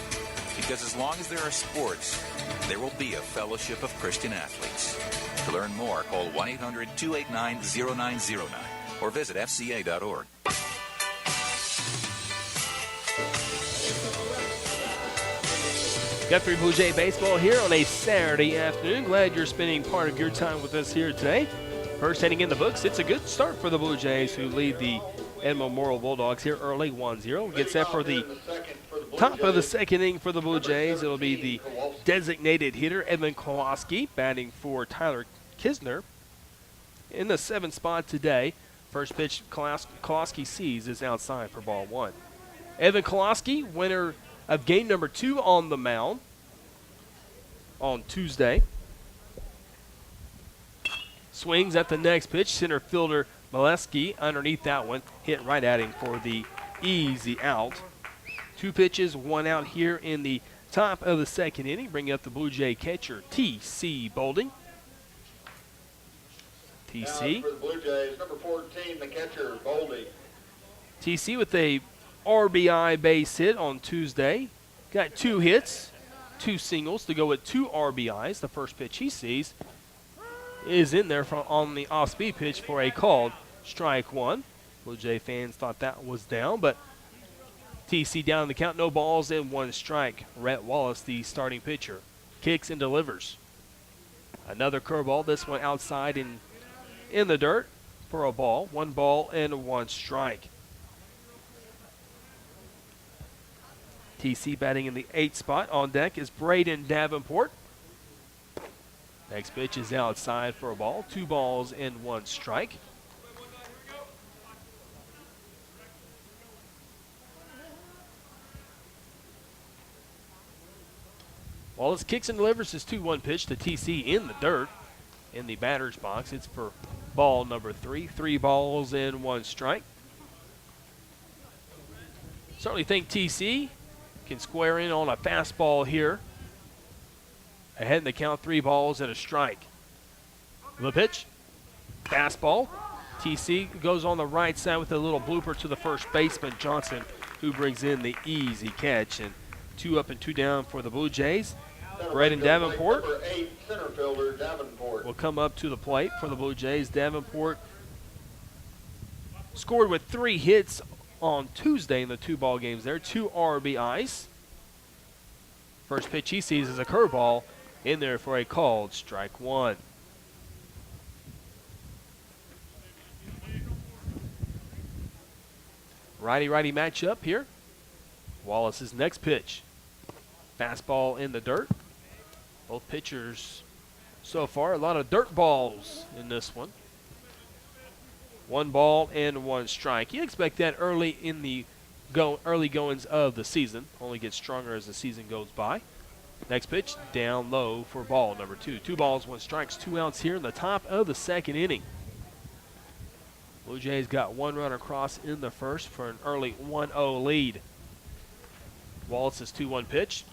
Speaker 5: Because as long as there are sports, there will be a Fellowship of Christian Athletes. To learn more, call 1-800-289-0909 or visit fca.org.
Speaker 3: Guthrie Blue Jay Baseball here on a Saturday afternoon. Glad you're spending part of your time with us here today. First inning in the books. It's a good start for the Blue Jays, who lead the Edmond Memorial Bulldogs here early, 1-0. Get set for the top of the second inning for the Blue Jays. It'll be the designated hitter, Edmond Kowalski, batting for Tyler Kisner. In the 7th spot today, first pitch Kowalski sees is outside for ball 1. Edmond Kowalski, winner of game number 2 on the mound on Tuesday. Swings at the next pitch. Center fielder Molesky underneath that one. Hit right at him for the easy out. 2 pitches, 1 out here in the top of the second inning. Bring up the Blue Jay catcher, T.C. Bolding. T.C.
Speaker 11: For the Blue Jays, number 14, the catcher, Bolding.
Speaker 3: T.C. with a RBI base hit on Tuesday. Got 2 hits, 2 singles to go with 2 RBIs. The first pitch he sees is in there on the off-speed pitch for a called strike 1. Blue Jay fans thought that was down, but TC down in the count, no balls and 1 strike. Rhett Wallace, the starting pitcher, kicks and delivers. Another curveball, this one outside in the dirt for a ball. 1 ball and 1 strike. TC batting in the 8th spot. On deck is Braden Davenport. Next pitch is outside for a ball. 2 balls and 1 strike. Wallace kicks and delivers his 2-1 pitch to TC in the dirt in the batter's box. It's for ball number 3. 3 balls and 1 strike. Certainly think TC can square in on a fastball here. Ahead in the count, 3 balls and a strike. The pitch, fastball. TC goes on the right side with a little blooper to the first baseman, Johnson, who brings in the easy catch. And 2 up and 2 down for the Blue Jays. Braden Davenport
Speaker 11: Number 8, center fielder Davenport.
Speaker 3: will come up to the plate for the Blue Jays. Davenport scored with 3 hits on Tuesday in the 2 ball games there, 2 RBIs. First pitch he sees is a curveball in there for a called strike 1. Righty-righty matchup here. Wallace's next pitch. Fastball in the dirt. Both pitchers so far, a lot of dirt balls in this one. 1 ball and 1 strike. You expect that early in the early goings of the season. Only gets stronger as the season goes by. Next pitch, down low for ball number 2. 2 balls, 1 strike, 2 outs here in the top of the 2nd inning. Blue Jays got 1 run across in the first for an early 1-0 lead. Wallace's 2-1 pitch.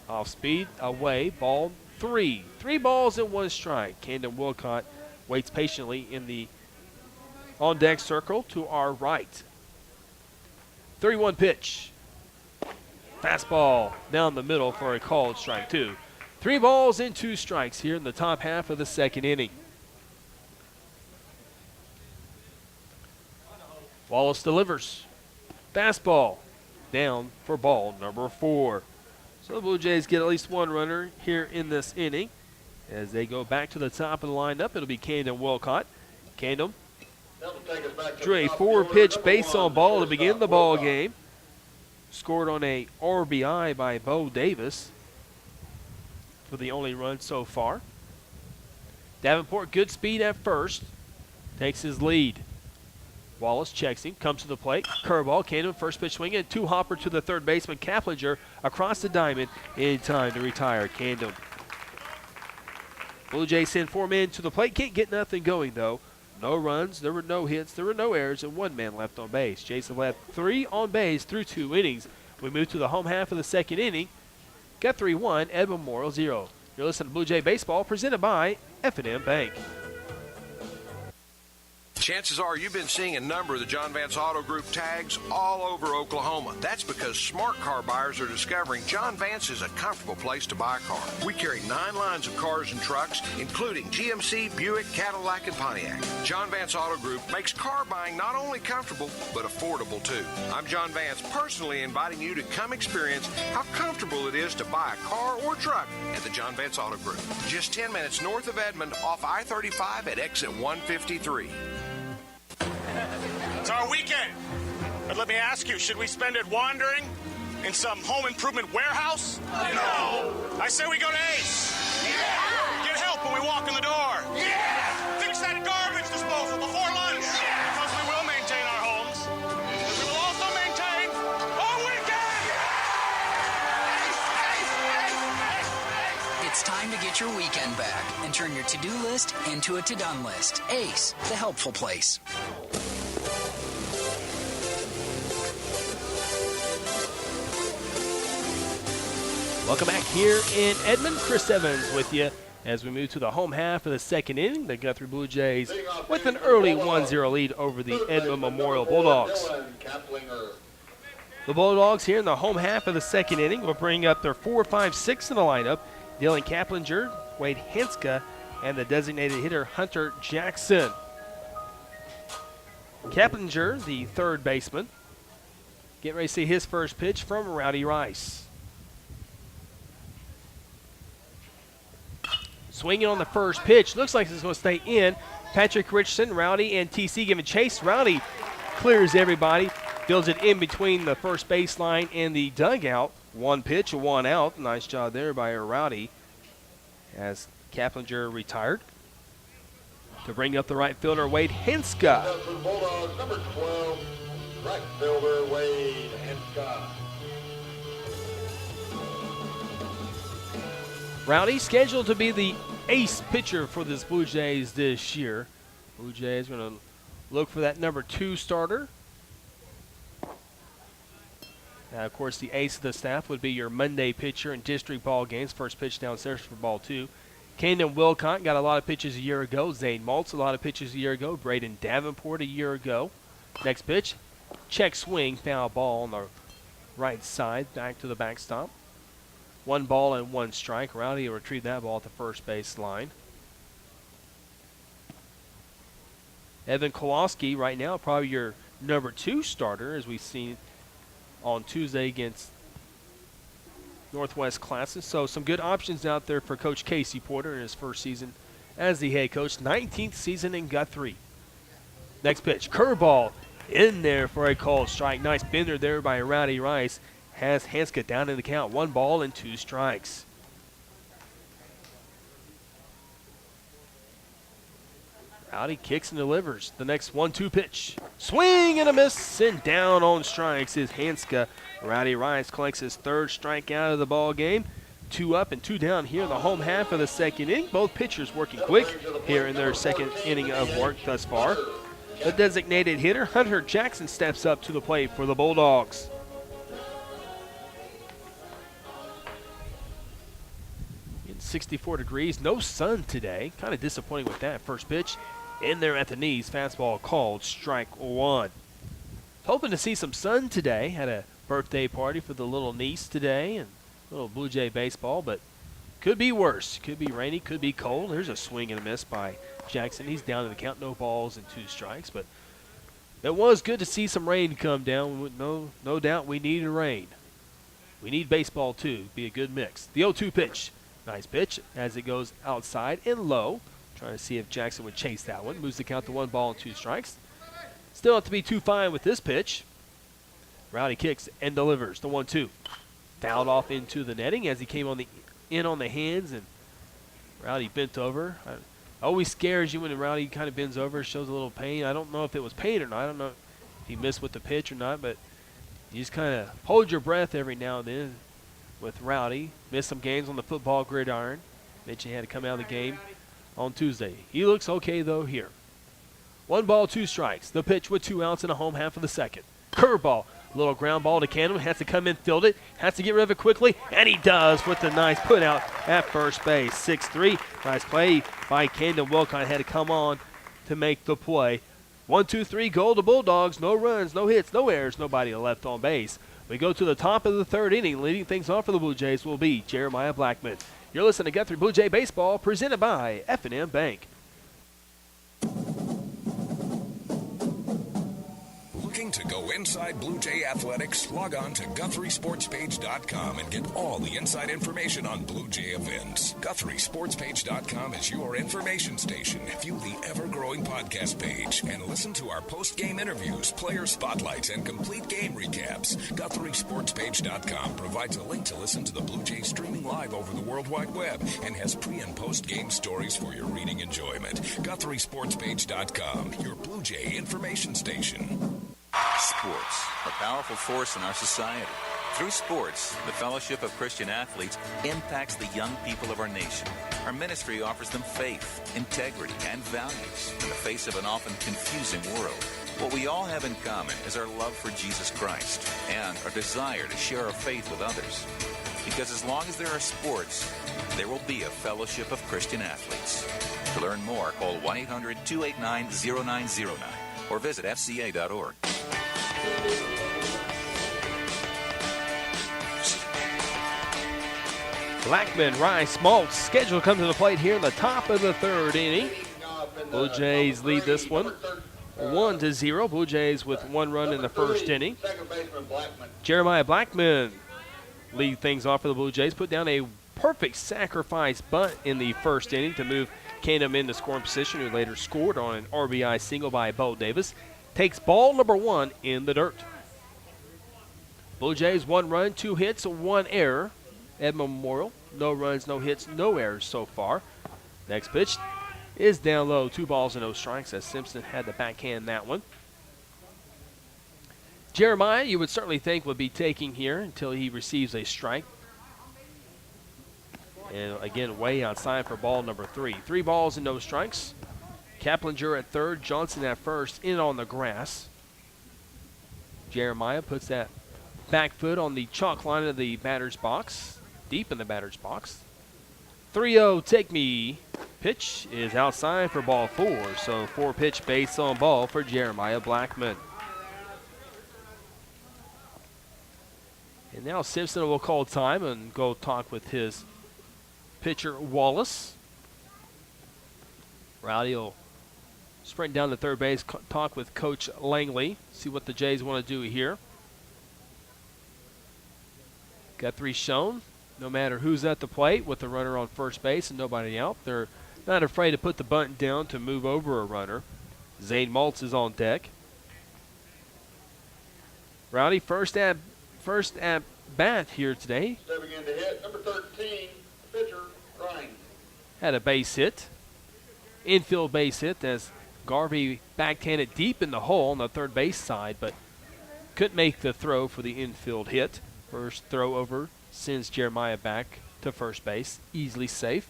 Speaker 3: Off speed, away, ball 3. 3 balls and 1 strike. Camden Wilcott waits patiently in the on-deck circle to our right. 31 pitch. Fastball down the middle for a called strike 2. 3 balls and 2 strikes here in the top half of the 2nd inning. Wallace delivers. Fastball down for ball number 4. So the Blue Jays get at least 1 runner here in this inning. As they go back to the top of the lineup, it'll be Camden Wilcott. Camden drew a 4-pitch base on ball to begin the ball game. Scored on a RBI by Bo Davis for the only run so far. Davenport, good speed at first, takes his lead. Wallace checks him, comes to the plate, curveball, Camden first pitch swing, and 2-hopper to the third baseman, Kaplinger, across the diamond in time to retire Camden. Blue Jays send 4 men to the plate, can't get nothing going though. No runs, there were no hits, there were no errors, and 1 man left on base. Jason left 3 on base through 2 innings. We move to the home half of the 2nd inning. Guthrie 1, Edmond Memorial 0. You're listening to Blue Jay Baseball, presented by F&M Bank.
Speaker 13: Chances are you've been seeing a number of the John Vance Auto Group tags all over Oklahoma. That's because smart car buyers are discovering John Vance is a comfortable place to buy a car. We carry 9 lines of cars and trucks, including GMC, Buick, Cadillac, and Pontiac. John Vance Auto Group makes car buying not only comfortable, but affordable too. I'm John Vance, personally inviting you to come experience how comfortable it is to buy a car or truck at the John Vance Auto Group. Just 10 minutes north of Edmond off I-35 at exit 153.
Speaker 14: It's our weekend. But let me ask you, should we spend it wandering in some home improvement warehouse? No. I say we go to Ace. Yeah. Get help when we walk in the door. Yeah. Fix that garbage disposal before lunch. Yeah. Because we will maintain our homes. We will also maintain our weekend.
Speaker 15: It's time to get your weekend back and turn your to-do list into a to-done list. Ace, the helpful place.
Speaker 3: Welcome back here in Edmond. Chris Evans with you as we move to the home half of the 2nd inning. The Guthrie Blue Jays with an early 1-0 lead over the Edmond Memorial Bulldogs. The Bulldogs here in the home half of the 2nd inning will bring up their 4, 5, 6 in the lineup. Dylan Kaplinger, Wade Henska, and the designated hitter Hunter Jackson. Kaplinger, the third baseman, getting ready to see his first pitch from Rowdy Rice. Swinging on the first pitch. Looks like it's going to stay in. Patrick Richardson, Rowdy, and TC giving chase. Rowdy clears everybody. Builds it in between the first baseline and the dugout. 1 pitch, 1 out. Nice job there by Rowdy as Kaplinger retired. To bring up the right fielder, Wade Henska.
Speaker 11: Bulldogs, number 12, right fielder Wade Henska.
Speaker 3: Rowdy scheduled to be the ace pitcher for this Blue Jays this year. Blue Jays going to look for that number 2 starter. Now, of course, the ace of the staff would be your Monday pitcher in district ball games. First pitch downstairs for ball 2. Camden Wilcott got a lot of pitches a year ago. Zane Maltz a lot of pitches a year ago. Braden Davenport a year ago. Next pitch, check swing, foul ball on the right side, back to the backstop. 1 ball and 1 strike. Rowdy will retrieve that ball at the first base line. Evan Kowalski right now probably your number 2 starter, as we've seen on Tuesday against Northwest Classes. So some good options out there for Coach Casey Porter in his first season as the head coach. 19th season in Guthrie. Next pitch, curveball in there for a called strike. Nice bender there by Rowdy Rice. Has Hanska down in the count. 1 ball and 2 strikes. Rowdy kicks and delivers. The next 1-2 pitch. Swing and a miss, and down on strikes is Hanska. Rowdy Rice collects his 3rd strikeout of the ball game. 2 up and 2 down here in the home half of the second inning. Both pitchers working quick here in their second inning of work thus far. The designated hitter, Hunter Jackson, steps up to the plate for the Bulldogs. In 64 degrees, no sun today. Kind of disappointing with that. First pitch in there at the knees. Fastball called strike 1. Hoping to see some sun today. Had a birthday party for the little niece today and a little Blue Jay baseball, but could be worse. Could be rainy, could be cold. There's a swing and a miss by Jackson. He's down in the count, no balls and 2 strikes, but it was good to see some rain come down. No doubt we needed rain. We need baseball too. Be a good mix. The 0-2 pitch. Nice pitch as it goes outside and low. Trying to see if Jackson would chase that one. Moves the count to 1 ball and 2 strikes. Still have to be too fine with this pitch. Rowdy kicks and delivers the 1-2. Fouled off into the netting as he came on the hands, and Rowdy bent over. Always scares you when Rowdy kind of bends over, shows a little pain. I don't know if it was pain or not. I don't know if he missed with the pitch or not, but you just kind of hold your breath every now and then with Rowdy. Missed some games on the football gridiron. Mentioned he had to come out of the game on Tuesday. He looks okay, though, here. 1 ball, 2 strikes. The pitch with 2 outs in the home half of the second. Curveball. Little ground ball to Cannon. Has to come in, field it. Has to get rid of it quickly, and he does with the nice put out at first base. 6-3. Nice play by Camden Wilcott. Had to come on to make the play. 1-2-3 goal to Bulldogs. No runs, no hits, no errors, nobody left on base. We go to the top of the 3rd inning. Leading things off for the Blue Jays will be Jeremiah Blackman. You're listening to Guthrie Blue Jay Baseball, presented by F&M Bank.
Speaker 4: Looking to go inside Blue Jay athletics? Log on to GuthrieSportsPage.com and get all the inside information on Blue Jay events. GuthrieSportsPage.com is your information station. View the ever-growing podcast page and listen to our post-game interviews, player spotlights, and complete game recaps. GuthrieSportsPage.com provides a link to listen to the Blue Jays streaming live over the World Wide Web and has pre- and post-game stories for your reading enjoyment. GuthrieSportsPage.com, your Blue Jay information station.
Speaker 5: Sports, a powerful force in our society. Through sports, the Fellowship of Christian Athletes impacts the young people of our nation. Our ministry offers them faith, integrity, and values in the face of an often confusing world. What we all have in common is our love for Jesus Christ and our desire to share our faith with others. Because as long as there are sports, there will be a Fellowship of Christian Athletes. To learn more, call 1-800-289-0909 or visit fca.org.
Speaker 3: Blackman, Rice, Maltz scheduled to come to the plate here in the top of the 3rd inning. Blue Jays lead this one 1-0. Blue Jays with 1 run in the 1st inning. Jeremiah Blackman lead things off for the Blue Jays. Put down a perfect sacrifice bunt in the 1st inning to move Canham into scoring position, who later scored on an RBI single by Bo Davis. Takes ball number 1 in the dirt. Blue Jays 1 run, 2 hits, 1 error. Edmond Memorial, no runs, no hits, no errors so far. Next pitch is down low, 2 balls and no strikes, as Simpson had to backhand that one. Jeremiah, you would certainly think, would be taking here until he receives a strike. And again, way outside for ball number 3. 3 balls and no strikes. Kaplinger at third, Johnson at first, in on the grass. Jeremiah puts that back foot on the chalk line of the batter's box, deep in the batter's box. 3-0, take me. Pitch is outside for ball 4, so 4-pitch base on ball for Jeremiah Blackman. And now Simpson will call time and go talk with his pitcher, Wallace. Rowdy will sprint down to third base, talk with Coach Langley, see what the Jays want to do here. Guthrie shown, no matter who's at the plate, with the runner on first base and nobody out. They're not afraid to put the bunt down to move over a runner. Zane Maltz is on deck. Rowdy, first at bat here today.
Speaker 11: Stepping in to hit, number 13, pitcher, Ryan.
Speaker 3: Had a base hit. Infield base hit as Garvey backhanded deep in the hole on the third base side, but couldn't make the throw for the infield hit. First throw over sends Jeremiah back to first base, easily safe.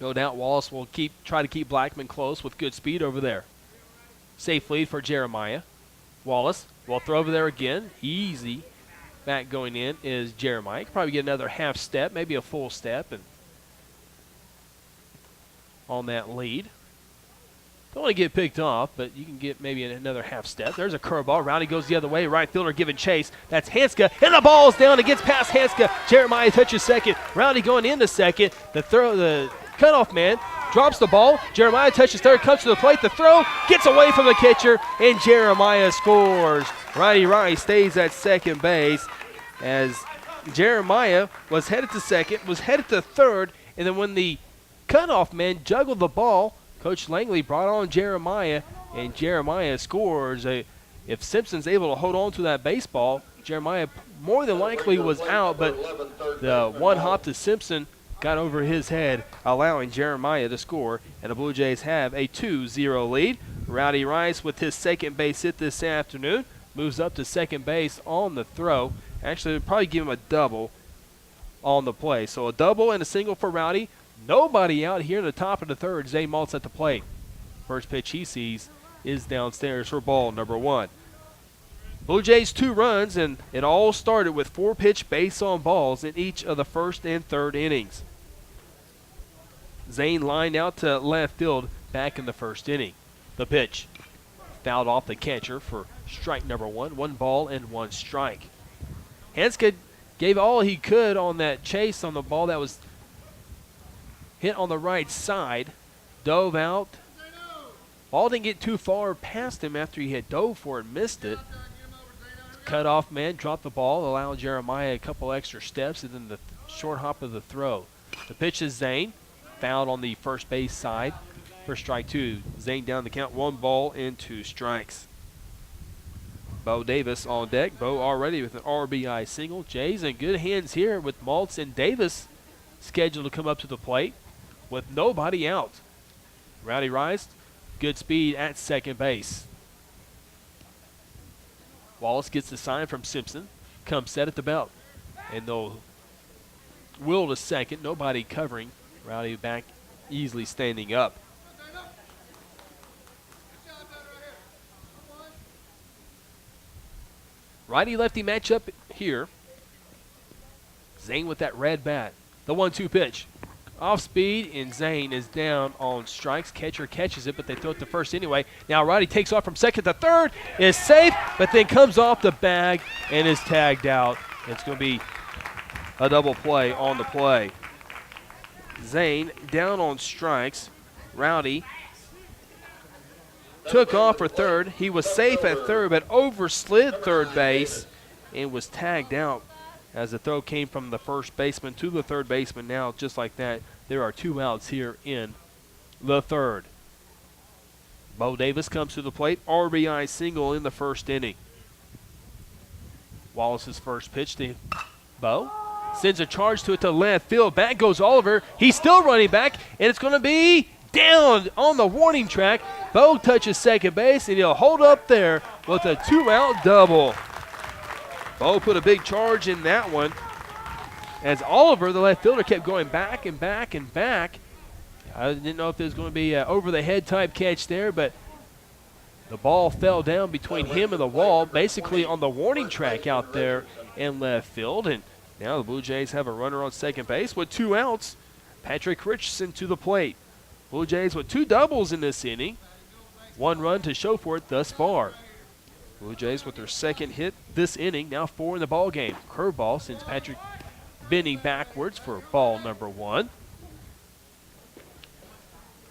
Speaker 3: No doubt Wallace will try to keep Blackman close with good speed over there. Safe lead for Jeremiah. Wallace will throw over there again. Easy. Back going in is Jeremiah. Could probably get another half step, maybe a full step, and on that lead. Don't want to get picked off, but you can get maybe another half step. There's a curveball. Rowdy goes the other way. Right fielder giving chase. That's Hanska, and the ball's down. It gets past Hanska. Jeremiah touches second. Rowdy going into second. The cutoff man drops the ball. Jeremiah touches third, comes to the plate. The throw gets away from the catcher, and Jeremiah scores. Rowdy Rice stays at second base as Jeremiah was headed to second, was headed to third, and then when the cutoff man juggled the ball, Coach Langley brought on Jeremiah, and Jeremiah scores. If Simpson's able to hold on to that baseball, Jeremiah more than likely was out, but the one hop to Simpson got over his head, allowing Jeremiah to score, and the Blue Jays have a 2-0 lead. Rowdy Rice with his second base hit this afternoon moves up to second base on the throw. Actually, they'll probably give him a double on the play. So a double and a single for Rowdy. Nobody out here in the top of the third. Zay Maltz at the plate. First pitch he sees is downstairs for ball number 1. Blue Jays 2 runs, and it all started with 4-pitch base on balls in each of the first and third innings. Zane lined out to left field back in the first inning. The pitch fouled off the catcher for strike number 1. 1 ball and 1 strike. Hanska gave all he could on that chase on the ball that was hit on the right side. Dove out. Ball didn't get too far past him after he had dove for it, missed it. Cutoff man dropped the ball, allowed Jeremiah a couple extra steps, and then the short hop of the throw. The pitch is Zane, fouled on the first base side for strike 2. Zane down the count, 1 ball and 2 strikes. Bo Davis on deck. Bo already with an RBI single. Jays in good hands here with Maltz and Davis scheduled to come up to the plate with nobody out. Rowdy Rice, good speed at second base. Wallace gets the sign from Simpson. Comes set at the belt. And they'll will to second. Nobody covering. Rowdy back easily standing up. Righty-lefty matchup here. Zane with that red bat. The 1-2 pitch. Off speed, and Zane is down on strikes. Catcher catches it, but they throw it to first anyway. Now Roddy takes off from second to third, is safe, but then comes off the bag and is tagged out. It's going to be a double play on the play. Zane down on strikes. Rowdy took off for third. He was safe at third, but overslid third base and was tagged out as the throw came from the first baseman to the third baseman. Now, just like that, there are 2 outs here in the third. Bo Davis comes to the plate. RBI single in the first inning. Wallace's first pitch to Bo. Sends a charge to it to left field. Back goes Oliver. He's still running back, and it's going to be down on the warning track. Bo touches second base, and he'll hold up there with a 2-out double. Bo put a big charge in that one. as Oliver, the left fielder, kept going back and back and back. I didn't know if there was going to be an over-the-head type catch there, but the ball fell down between him and the wall, basically on the warning track out there in left field. And now the Blue Jays have a runner on second base with 2 outs. Patrick Richardson to the plate. Blue Jays with 2 doubles in this inning. 1 run to show for it thus far. Blue Jays with their second hit this inning, now 4 in the ball game. Curveball sends Patrick bending backwards for ball number 1.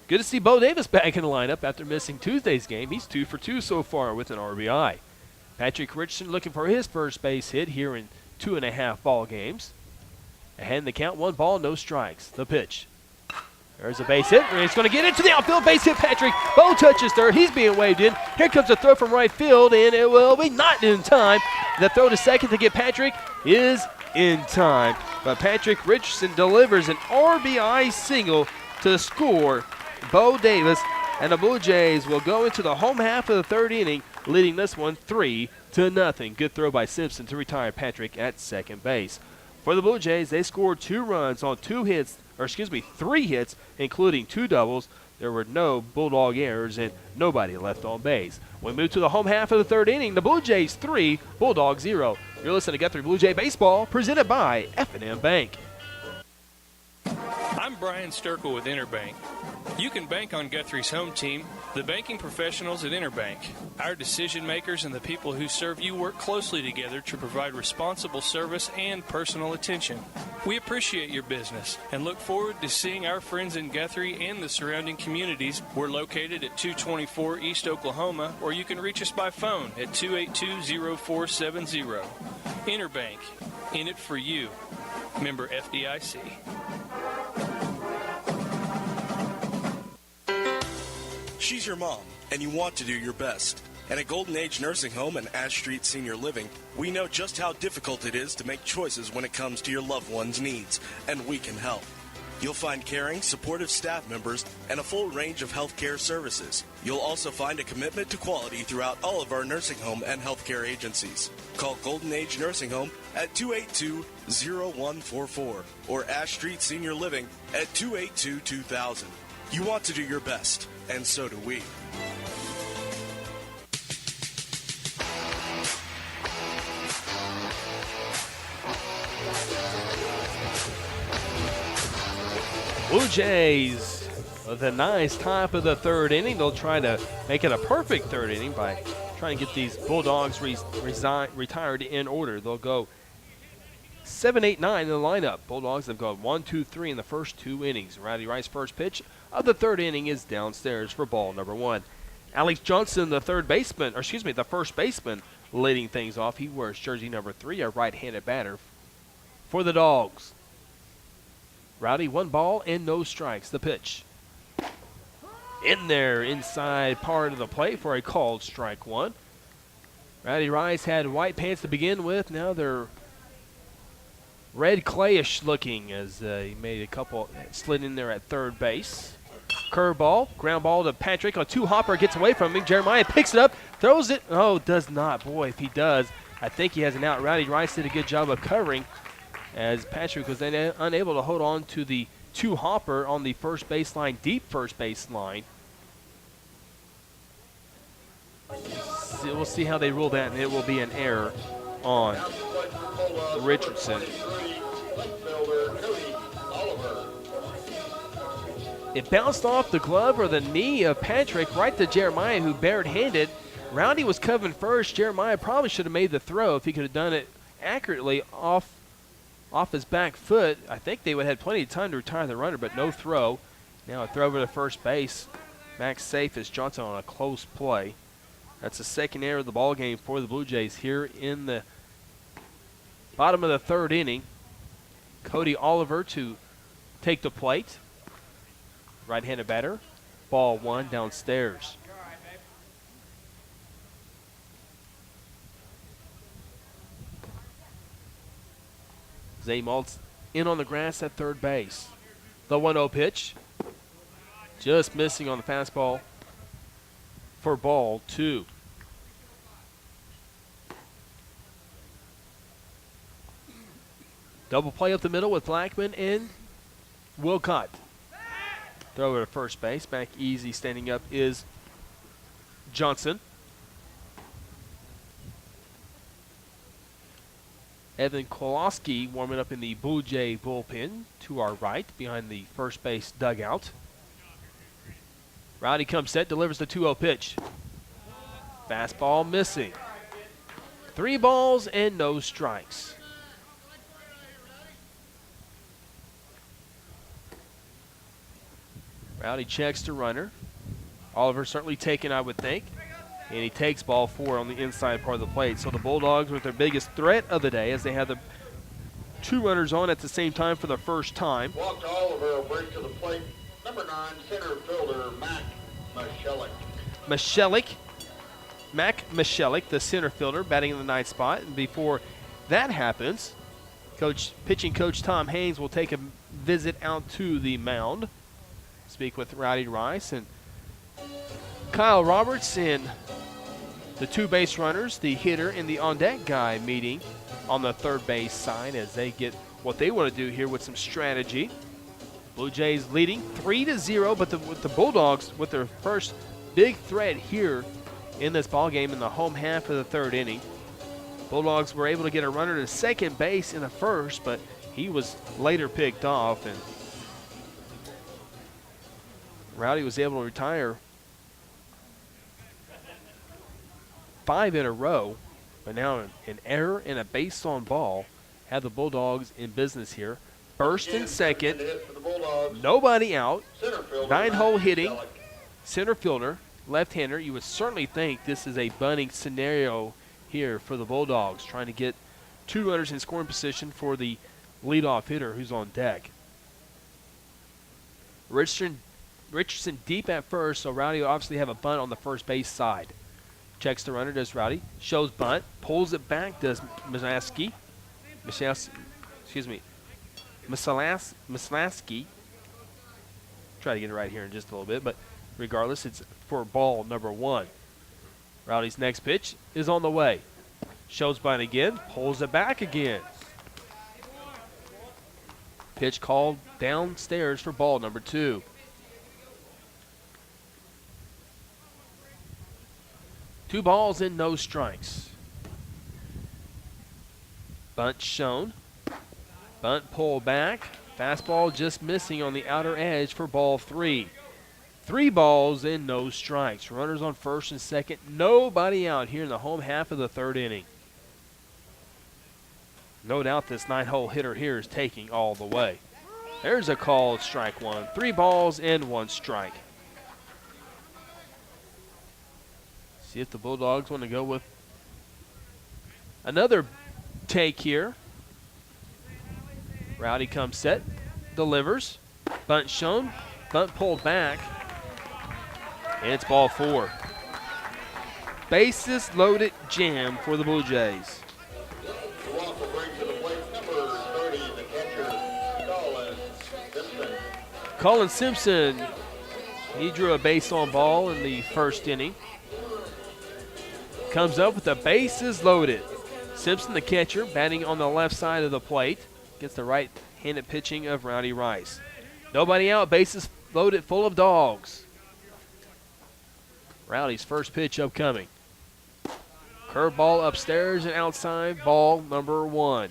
Speaker 3: Good to see Bo Davis back in the lineup after missing Tuesday's game. He's 2 for 2 so far with an RBI. Patrick Richardson looking for his first base hit here in 2.5 ball games. Ahead in the count, 1 ball, no strikes. The pitch. There's a base hit. He's going to get into the outfield. Base hit, Patrick. Bo touches third. He's being waved in. Here comes a throw from right field, and it will be not in time. The throw to second to get Patrick is in time. But Patrick Richardson delivers an RBI single to score Bo Davis, and the Blue Jays will go into the home half of the 3rd inning, leading this one 3-0. Good throw by Simpson to retire Patrick at second base. For the Blue Jays, they scored 2 runs on 3 hits, including 2 doubles. There were no Bulldog errors and nobody left on base. We move to the home half of the 3rd inning. The Blue Jays 3, Bulldogs 0. You're listening to Guthrie Blue Jay Baseball, presented by F&M Bank.
Speaker 7: I'm Brian Sturkle with Interbank. You can bank on Guthrie's home team, the banking professionals at Interbank. Our decision makers and the people who serve you work closely together to provide responsible service and personal attention. We appreciate your business and look forward to seeing our friends in Guthrie and the surrounding communities. We're located at 224 East Oklahoma, or you can reach us by phone at 282-0470. Interbank, in it for you. Member FDIC.
Speaker 8: She's your mom, and you want to do your best. And at Golden Age Nursing Home and Ash Street Senior Living, we know just how difficult it is to make choices when it comes to your loved one's needs, and we can help. You'll find caring, supportive staff members and a full range of healthcare services. You'll also find a commitment to quality throughout all of our nursing home and healthcare agencies. Call Golden Age Nursing Home at 282-0144 or Ash Street Senior Living at 282-2000. You want to do your best, and so do we.
Speaker 3: Blue Jays with a nice top of the 3rd inning. They'll try to make it a perfect 3rd inning by trying to get these Bulldogs retired in order. They'll go 7, 8, 9 in the lineup. Bulldogs have gone 1, 2, 3 in the first 2 innings. Rowdy Rice's first pitch of the 3rd inning is downstairs for ball number 1. Alex Johnson, the first baseman, leading things off. He wears jersey number 3, a right-handed batter for the Dogs. Rowdy, 1 ball and no strikes. The pitch. In there, inside part of the plate for a called strike 1. Rowdy Rice had white pants to begin with. Now they're red clayish looking as he made a couple, slid in there at 3rd base. Curveball, ground ball to Patrick. A 2-hopper gets away from him. Jeremiah picks it up, throws it. Oh, does not. Boy, if he does, I think he has an out. Rowdy Rice did a good job of covering as Patrick was then unable to hold on to the 2-hopper on the first baseline, deep first baseline. We'll see how they rule that, and it will be an error on Richardson. It bounced off the glove or the knee of Patrick right to Jeremiah, who barehanded. Rowdy was covering first. Jeremiah probably should have made the throw if he could have done it accurately off his back foot. I think they would have had plenty of time to retire the runner, but no throw. Now a throw over to first base. Back safe is Johnson on a close play. That's the second error of the ball game for the Blue Jays here in the bottom of the 3rd inning. Cody Oliver to take the plate. Right-handed batter. Ball 1 downstairs. Zay Maltz in on the grass at 3rd base. The 1-0 pitch. Just missing on the fastball for ball 2. Double play up the middle with Blackman and Wilcott. Throw it to first base. Back easy, standing up is Johnson. Evan Kowalski warming up in the Blue Jay bullpen to our right behind the first base dugout. Rowdy comes set, delivers the 2-0 pitch. Fastball missing. 3 balls and no strikes. Rowdy checks the runner. Oliver certainly taken, I would think. And he takes ball 4 on the inside part of the plate. So the Bulldogs with their biggest threat of the day as they have the 2 runners on at the same time for the first time.
Speaker 11: Walk to Oliver, break to the plate. Number 9, center fielder, Mac Michelik.
Speaker 3: Mac Michelik, the center fielder, batting in the 9th spot. And before that happens, pitching coach Tom Haynes will take a visit out to the mound. Speak with Rowdy Rice and Kyle Roberts and the 2 base runners, the hitter and the on-deck guy meeting on the third base side as they get what they want to do here with some strategy. Blue Jays leading 3-0, but with the Bulldogs with their first big threat here in this ball game in the home half of the 3rd inning. Bulldogs were able to get a runner to second base in the first, but he was later picked off, and Rowdy was able to retire 5 in a row, but now an error and a base on ball have the Bulldogs in business here. First and second, nobody out, 9-hole hitting, center fielder, left-hander. You would certainly think this is a bunting scenario here for the Bulldogs, trying to get 2 runners in scoring position for the leadoff hitter who's on deck. Richardson deep at first, so Rowdy will obviously have a bunt on the first base side. Checks the runner, does Rowdy. Shows bunt, pulls it back, does Mislaski. Try to get it right here in just a little bit, but regardless, it's for ball number 1. Rowdy's next pitch is on the way. Shows bunt again, pulls it back again. Pitch called downstairs for ball number 2. Two balls and no strikes. Bunt shown. Bunt pulled back. Fastball just missing on the outer edge for ball 3. 3 balls and no strikes. Runners on first and second. Nobody out here in the home half of the 3rd inning. No doubt this 9-hole hitter here is taking all the way. There's a call, strike 1. 3 balls and 1 strike. See if the Bulldogs want to go with another take here. Rowdy comes set, delivers, bunt shown, bunt pulled back, and it's ball 4. Bases loaded jam for the Blue Jays. Colin Simpson, he drew a base on ball in the 1st inning. Comes up with the bases loaded. Simpson, the catcher, batting on the left side of the plate. Gets the right-handed pitching of Rowdy Rice. Nobody out, bases loaded, full of dogs. Rowdy's first pitch upcoming. Curveball upstairs and outside, ball number 1.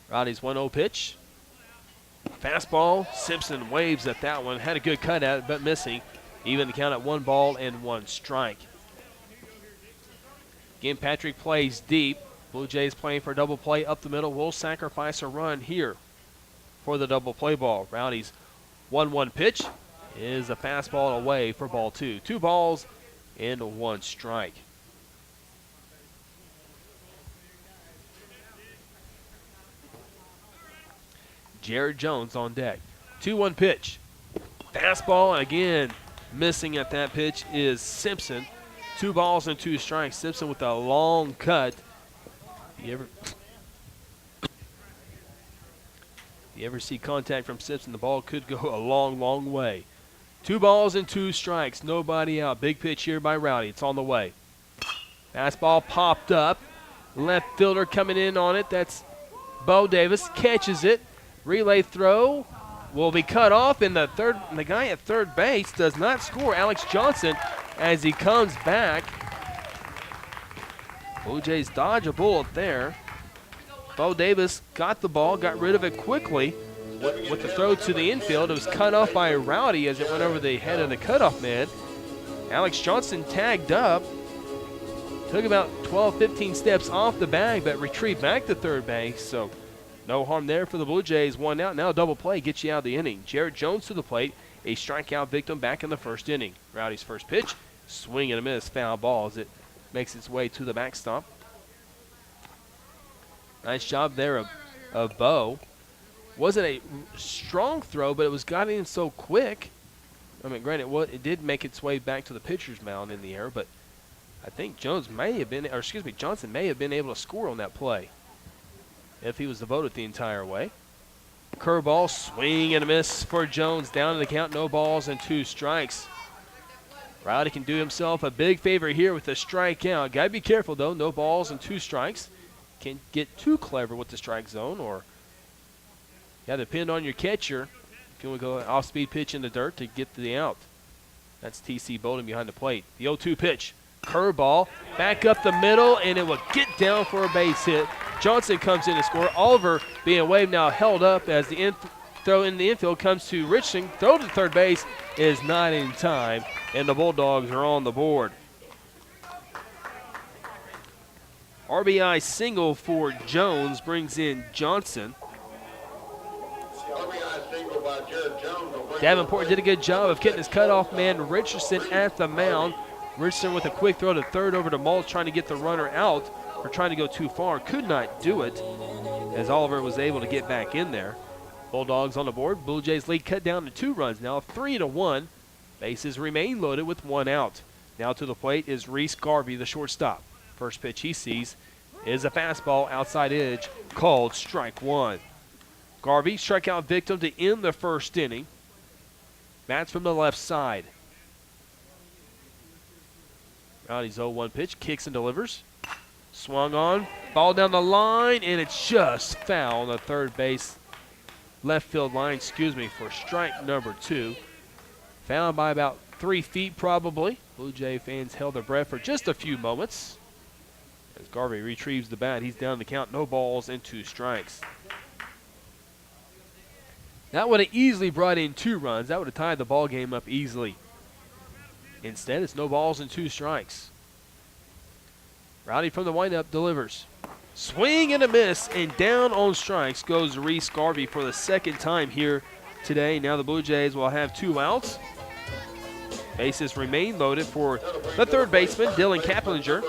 Speaker 3: Rowdy's 1-0 pitch. Fastball, Simpson waves at that one. Had a good cut at it, but missing. Even the count at 1 ball and 1 strike. Again, Patrick plays deep. Blue Jays playing for a double play up the middle. Will sacrifice a run here for the double play ball. Rowdy's 1-1 pitch is a fastball away for ball 2. 2 balls and 1 strike. Jared Jones on deck. 2-1 pitch. Fastball, and again, missing at that pitch is Simpson. 2 balls and 2 strikes. Simpson with a long cut. You ever see contact from Simpson, the ball could go a long, long way. 2 balls and 2 strikes. Nobody out. Big pitch here by Rowdy. It's on the way. Fastball popped up. Left fielder coming in on it. That's Bo Davis. Catches it. Relay throw will be cut off, and the guy at third base does not score. Alex Johnson, as he comes back. Blue Jays dodge a bullet there. Bo Davis got the ball, got rid of it quickly. With the throw to the infield, it was cut off by Rowdy as it went over the head of the cutoff man. Alex Johnson tagged up. Took about 12, 15 steps off the bag, but retrieved back to third base. So no harm there for the Blue Jays. 1 out. Now a double play gets you out of the inning. Jared Jones to the plate, a strikeout victim back in the first inning. Rowdy's first pitch, swing and a miss, foul ball as it makes its way to the backstop. Nice job there of Bo. Wasn't a strong throw, but it was got in so quick. I mean, granted, it did make its way back to the pitcher's mound in the air, but I think Johnson may have been able to score on that play if he was devoted the entire way. Curveball, swing and a miss for Jones. Down to the count, no balls and 2 strikes. Rowdy can do himself a big favor here with a strikeout. Got to be careful, though. No balls and 2 strikes. Can't get too clever with the strike zone, or you got to depend on your catcher if you want to go off-speed pitch in the dirt to get the out. That's T.C. Bolden behind the plate. The 0-2 pitch. Curveball, back up the middle, and it will get down for a base hit. Johnson comes in to score. Oliver being waved now, held up as the throw in the infield comes to Richardson. Throw to third base is not in time, and the Bulldogs are on the board. RBI single for Jones brings in Johnson. Davenport did a good job of getting his cutoff man Richardson at the mound. Richardson with a quick throw to third over to Maltz, trying to get the runner out, or trying to go too far. Could not do it as Oliver was able to get back in there. Bulldogs on the board. Blue Jays lead cut down to 2 runs now, 3-1. Bases remain loaded with 1 out. Now to the plate is Reese Garvey, the shortstop. First pitch he sees is a fastball outside edge, called strike 1. Garvey, strikeout victim to end the first inning. Bats from the left side. Rowdy's 0-1 pitch, kicks and delivers. Swung on, ball down the line, and it's just foul on the third base, left field line, for strike number 2. Fouled by about 3 feet probably. Blue Jay fans held their breath for just a few moments. As Garvey retrieves the bat, he's down the count, no balls and 2 strikes. That would have easily brought in 2 runs. That would have tied the ball game up easily. Instead, it's no balls and 2 strikes. Rowdy from the windup delivers. Swing and a miss, and down on strikes goes Reese Garvey for the second time here today. Now the Blue Jays will have 2 outs. Bases remain loaded for the third baseman, Dylan Kaplinger.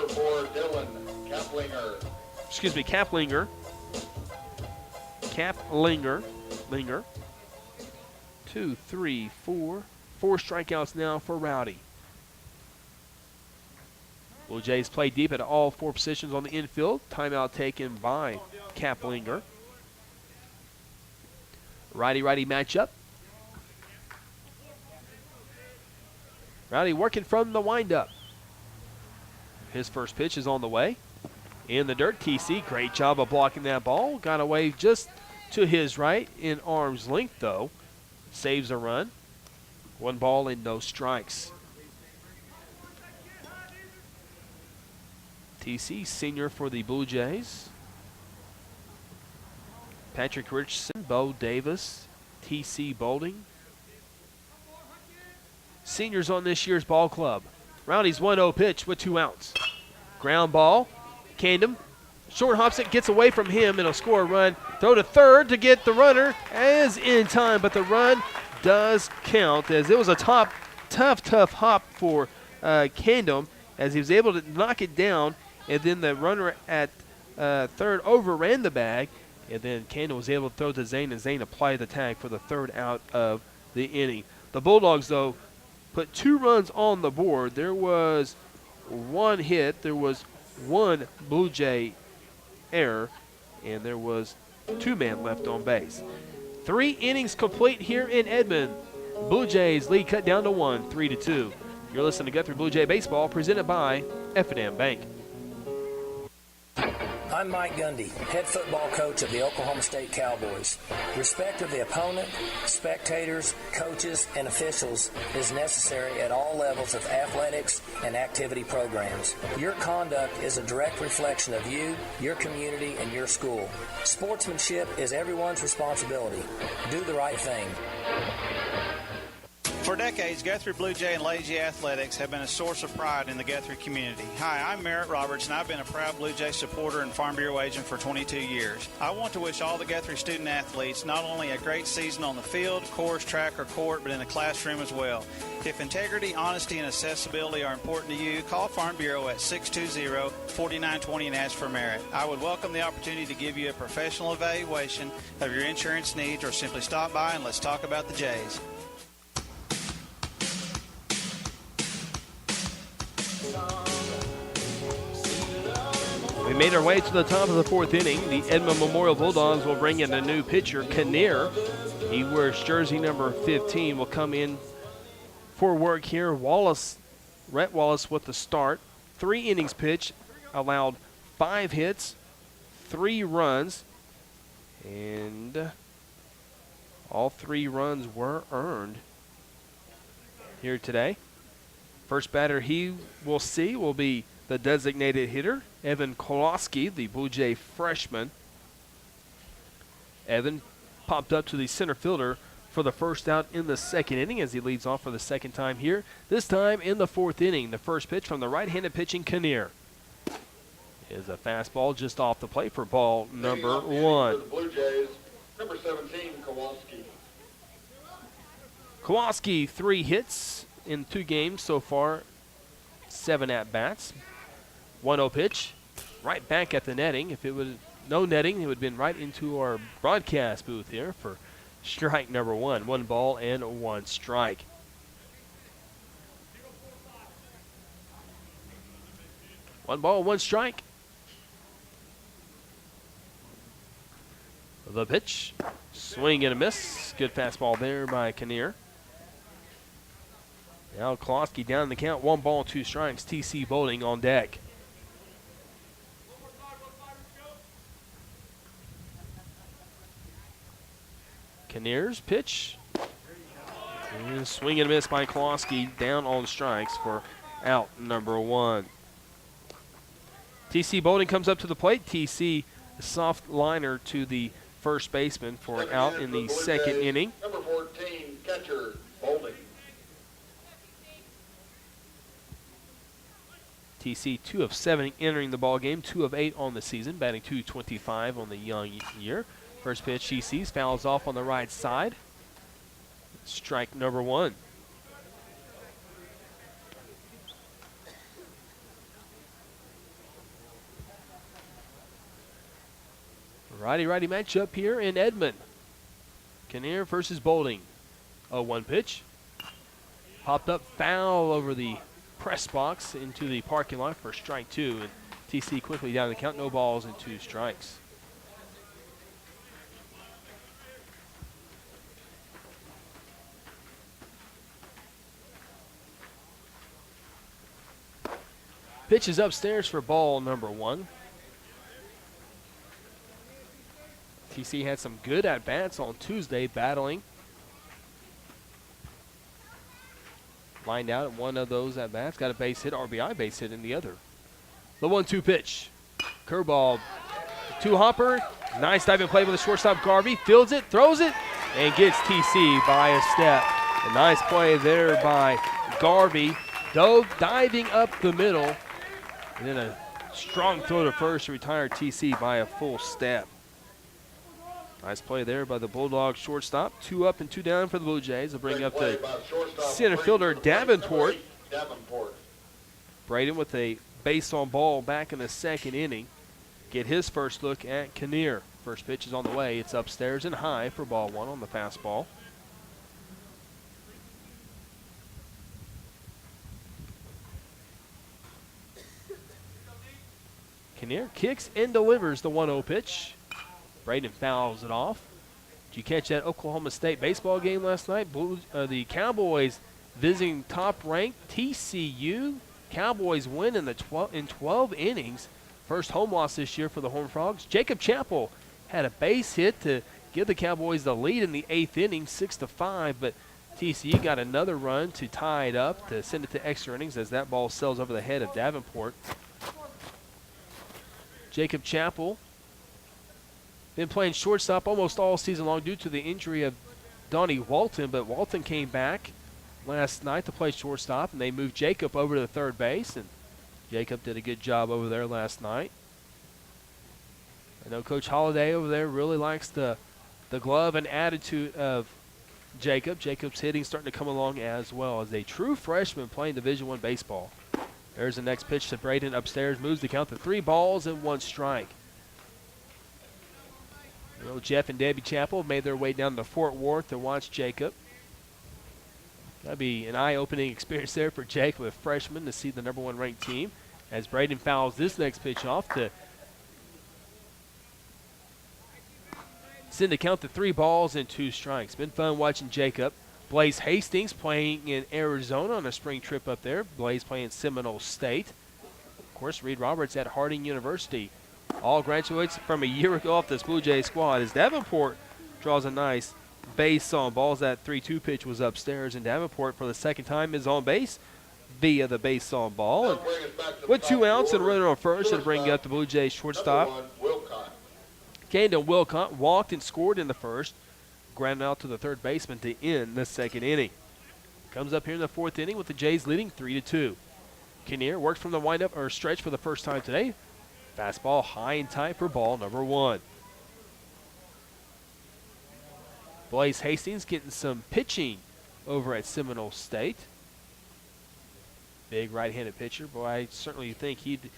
Speaker 3: Kaplinger. 2, 3, 4. 4 strikeouts now for Rowdy. Blue Jays play deep at all 4 positions on the infield. Timeout taken by Kaplinger. Righty-righty matchup. Rowdy working from the windup. His first pitch is on the way. In the dirt, TC, great job of blocking that ball. Got away just to his right in arm's length, though. Saves a run. 1 ball and no strikes. TC, senior for the Blue Jays. Patrick Richardson, Bo Davis, TC Bolding. Seniors on this year's ball club. Rowdy's 1-0 pitch with 2 outs. Ground ball. Candom short hops it, gets away from him, and he'll score a run. Throw to third to get the runner as in time, but the run does count as it was a tough hop for Candom as he was able to knock it down, and then the runner at third overran the bag, and then Candom was able to throw to Zane, and Zane applied the tag for the 3rd out of the inning. The Bulldogs, though, put 2 runs on the board. There was 1 hit. There was 1 Blue Jay error, and there was 2 men left on base. 3 innings complete here in Edmond. Blue Jays lead cut down to 1, 3-2. You're listening to Guthrie Blue Jay Baseball, presented by F&M Bank.
Speaker 9: I'm Mike Gundy, head football coach of the Oklahoma State Cowboys. Respect of the opponent, spectators, coaches, and officials is necessary at all levels of athletics and activity programs. Your conduct is a direct reflection of you, your community, and your school. Sportsmanship is everyone's responsibility. Do the right thing.
Speaker 10: For decades, Guthrie Blue Jay and Lady G Athletics have been a source of pride in the Guthrie community. Hi, I'm Merritt Roberts, and I've been a proud Blue Jay supporter and Farm Bureau agent for 22 years. I want to wish all the Guthrie student athletes not only a great season on the field, course, track, or court, but in the classroom as well. If integrity, honesty, and accessibility are important to you, call Farm Bureau at 620-4920 and ask for Merritt. I would welcome the opportunity to give you a professional evaluation of your insurance needs, or simply stop by and let's talk about the Jays.
Speaker 3: We made our way to the top of the fourth inning. The Edmond Memorial Bulldogs will bring in a new pitcher, Kinnear. He wears jersey number 15, will come in for work here. Rhett Wallace with the start. 3 innings pitched, allowed 5 hits, 3 runs, and all 3 runs were earned here today. First batter he will see will be the designated hitter, Evan Kowalski, the Blue Jay freshman. Evan popped up to the center fielder for the first out in the second inning as he leads off for the second time here. This time in the fourth inning, the first pitch from the right-handed pitching Kinnear is a fastball just off the plate for ball number 1.
Speaker 11: For the Blue Jays, number 17, Kowalski.
Speaker 3: Kowalski, 3 hits in 2 games so far, 7 at-bats. 1-0 pitch, right back at the netting. If it was no netting, it would have been right into our broadcast booth here for strike number 1. 1 ball and 1 strike. One ball, 1 strike. The pitch, swing and a miss. Good fastball there by Kinnear. Now Kowalski down in the count, 1 ball, 2 strikes. TC Bolding on deck. Kinnear's pitch. And swing and a miss by Kowalski, down on strikes for out number 1. TC Bolding comes up to the plate. TC, a soft liner to the first baseman for an out in the second inning.
Speaker 11: Number 14, catcher, Bolding.
Speaker 3: TC 2 of 7 entering the ball game, 2 of 8 on the season, batting .225 on the young year. First pitch he sees, fouls off on the right side. Strike number 1. Righty-righty matchup here in Edmond. Kinnear versus Bolding. 0-1 pitch. Popped up foul over the press box into the parking lot for strike 2. And TC quickly down the count, no balls and 2 strikes. Pitch is upstairs for ball number 1. TC had some good at-bats on Tuesday, battling. Lined out at one of those at-bats. Got a base hit, RBI base hit in the other. The 1-2 pitch. Curveball. 2-hopper. Nice diving play with the shortstop, Garvey. Fields it, throws it, and gets TC by a step. A nice play there by Garvey. Diving up the middle. And then a strong throw to first to retire TC by a full step. Nice play there by the Bulldogs shortstop. 2 up and 2 down for the Blue Jays. They'll bring up the center fielder Davenport. Braden with a base on ball back in the second inning. Get his first look at Kinnear. First pitch is on the way. It's upstairs and high for ball 1 on the fastball. Kinnear kicks and delivers the 1-0 pitch. Braden fouls it off. Did you catch that Oklahoma State baseball game last night? The Cowboys visiting top-ranked TCU. Cowboys win in 12 innings. First home loss this year for the Horned Frogs. Jacob Chappell had a base hit to give the Cowboys the lead in the 8th inning, 6-5, but TCU got another run to tie it up to send it to extra innings as that ball sails over the head of Davenport. Jacob Chappell been playing shortstop almost all season long due to the injury of Donnie Walton, but Walton came back last night to play shortstop, and they moved Jacob over to third base, and Jacob did a good job over there last night. I know Coach Holliday over there really likes the glove and attitude of Jacob. Jacob's hitting starting to come along as well as a true freshman playing Division I baseball. There's the next pitch to Braden upstairs, moves the count to 3 balls and 1 strike. You know, Jeff and Debbie Chappell made their way down to Fort Worth to watch Jacob. That'd be an eye-opening experience there for Jacob, a freshman, to see the number 1 ranked team. As Braden fouls this next pitch off to send the count to 3 balls and 2 strikes. Been fun watching Jacob. Blaze Hastings playing in Arizona on a spring trip up there. Blaze playing Seminole State. Of course, Reed Roberts at Harding University. All graduates from a year ago off this Blue Jay squad as Davenport draws a nice base on balls. That 3-2 pitch was upstairs, and Davenport for the second time is on base via the base on ball. And with 2 outs and running on first, it'll bring up the Blue Jays shortstop. Camden Wilcott walked and scored in the first, grounded out to the third baseman to end the second inning. Comes up here in the 4th inning with the Jays leading 3-2. Kinnear worked from the windup or stretch for the first time today. Fastball high and tight for ball number 1. Blaze Hastings getting some pitching over at Seminole State. Big right-handed pitcher. Boy, I certainly think he'd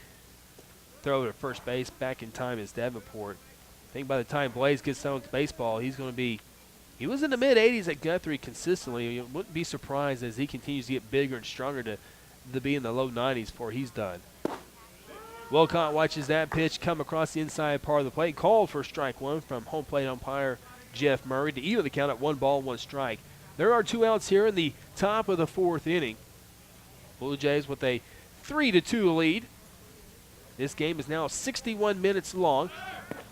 Speaker 3: throw to first base back in time as Davenport. I think by the time Blaze gets done with baseball, he's going to be – he was in the mid-80s at Guthrie consistently. You wouldn't be surprised as he continues to get bigger and stronger to be in the low 90s before he's done. Wilcott watches that pitch come across the inside part of the plate. Called for strike 1 from home plate umpire Jeff Murray to even the count at 1 ball, 1 strike. There are 2 outs here in the top of the 4th inning. Blue Jays with a 3-2 lead. This game is now 61 minutes long.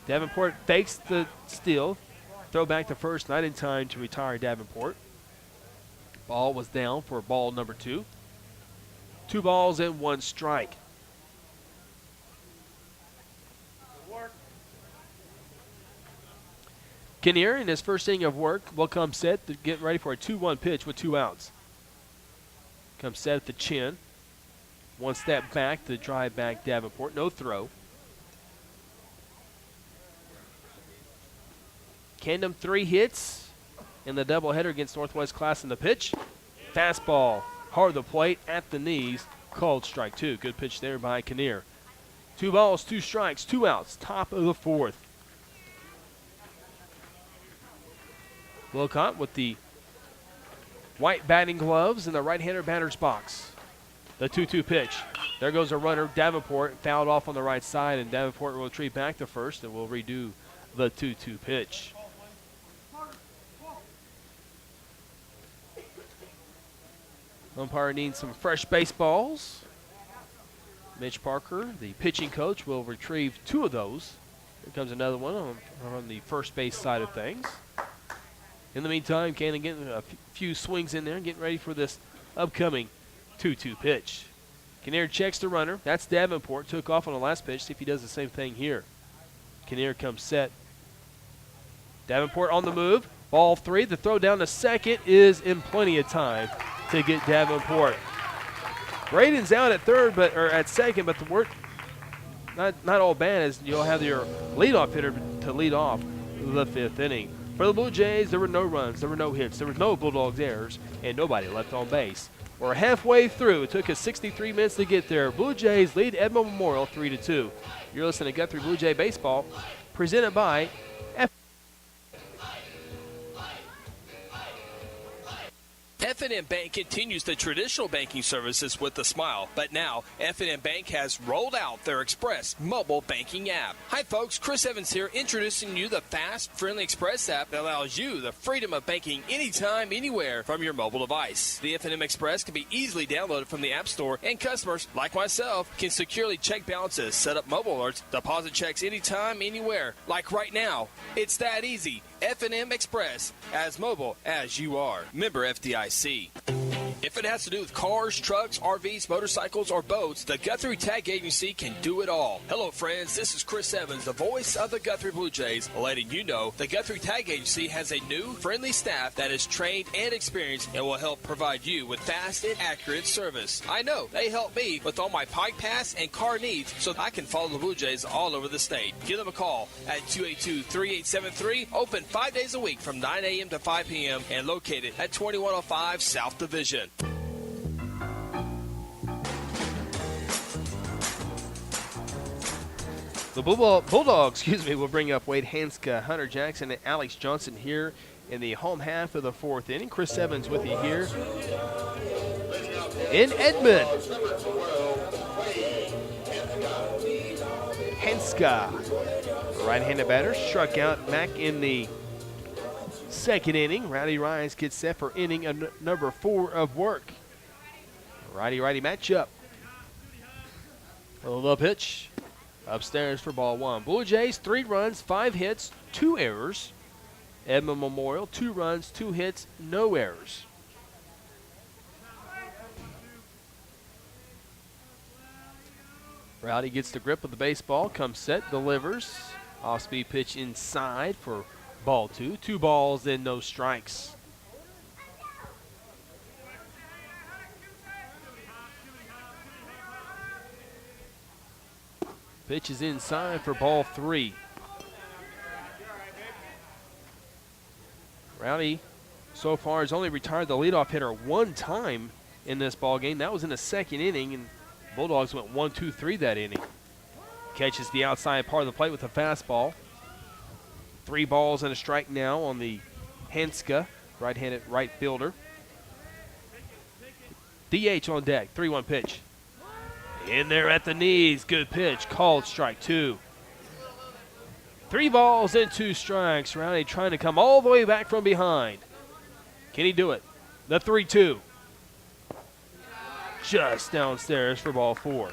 Speaker 3: Davenport fakes the steal. Throw back to first, not in time to retire Davenport. Ball was down for ball number 2. 2 balls and 1 strike. Kinnear in his first inning of work will come set to get ready for a 2-1 pitch with 2 outs. Comes set at the chin. 1 step back to drive back Davenport. No throw. Camden 3 hits in the doubleheader against Northwest Class in the pitch. Fastball, hard to the plate, at the knees, called strike 2. Good pitch there by Kinnear. 2 balls, 2 strikes, 2 outs, top of the 4th. Wilcott with the white batting gloves in the right-hander batter's box. The 2-2 pitch. There goes a runner. Davenport fouled off on the right side, and Davenport will retreat back to first and will redo the 2-2 pitch. Umpire needs some fresh baseballs. Mitch Parker, the pitching coach, will retrieve 2 of those. Here comes another one on the first base side of things. In the meantime, Cannon getting a few swings in there, getting ready for this upcoming 2-2 pitch. Kinnear checks the runner. That's Davenport. Took off on the last pitch. See if he does the same thing here. Kinnear comes set. Davenport on the move. Ball 3. The throw down to second is in plenty of time to get Davenport. Braden's out at at second, but the work not all bad as you'll have your leadoff hitter to lead off the 5th inning. For the Blue Jays, there were no runs, there were no hits, there was no Bulldogs errors, and nobody left on base. We're halfway through. It took us 63 minutes to get there. Blue Jays lead Edmond Memorial 3-2. You're listening to Guthrie Blue Jay Baseball, presented by
Speaker 16: F&N
Speaker 1: F&M Bank continues the traditional banking services with a smile, but now F&M Bank has rolled out their Express mobile banking app. Hi folks, Chris Evans here, introducing you the fast, friendly Express app that allows you the freedom of banking anytime, anywhere from your mobile device. The F&M Express can be easily downloaded from the App Store, and customers, like myself, can securely check balances, set up mobile alerts, deposit checks anytime, anywhere. Like right now. It's that easy. F&M Express, as mobile as you are. Member FDIC. If it has to do with cars, trucks, RVs, motorcycles, or boats, the Guthrie Tag Agency can do it all. Hello, friends. This is Chris Evans, the voice of the Guthrie Blue Jays, letting you know the Guthrie Tag Agency has a new, friendly staff that is trained and experienced and will help provide you with fast and accurate service. I know they help me with all my Pike Pass and car needs so I can follow the Blue Jays all over the state. Give them a call at 282-3873, open 5 days a week from 9 a.m. to 5 p.m. and located at 2105 South Division.
Speaker 3: The Bulldogs, will bring up Wade Hanska, Hunter Jackson, and Alex Johnson here in the home half of the fourth inning. Chris Evans with you here in Edmond. Hanska, right-handed batter, struck out back in the second inning. Rowdy Rice gets set for inning number 4 of work. Righty-righty matchup. A little pitch. Upstairs for ball 1. Blue Jays, 3 runs, 5 hits, 2 errors. Edmond Memorial, 2 runs, 2 hits, no errors. Rowdy gets the grip of the baseball, comes set, delivers. Off-speed pitch inside for ball 2. 2 balls and no strikes. Pitch is inside for ball 3. Rowdy so far has only retired the leadoff hitter 1 time in this ball game. That was in the second inning, and Bulldogs went 1-2-3 that inning. Catches the outside part of the plate with a fastball. 3 balls and a strike now on the Hanska, right-handed right fielder. DH on deck, 3-1 pitch. In there at the knees, good pitch, called strike 2. 3 balls and 2 strikes. Rowdy trying to come all the way back from behind. Can he do it? The 3-2. Just downstairs for ball 4.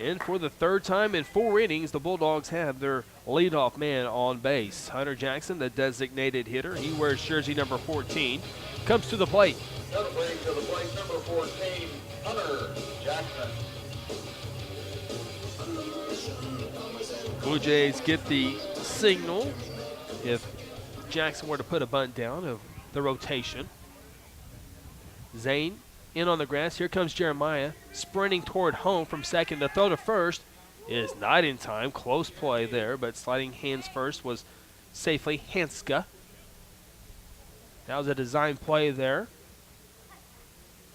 Speaker 3: And for the 3rd time in 4 innings, the Bulldogs have their leadoff man on base. Hunter Jackson, the designated hitter. He wears jersey number 14. Comes to the plate.
Speaker 11: Guthrie to the plate, number 14, Hunter Jackson.
Speaker 3: Blue Jays get the signal if Jackson were to put a bunt down of the rotation. Zane in on the grass. Here comes Jeremiah sprinting toward home from second. The throw to first is not in time. Close play there, but sliding hands first was safely Hanska. That was a design play there.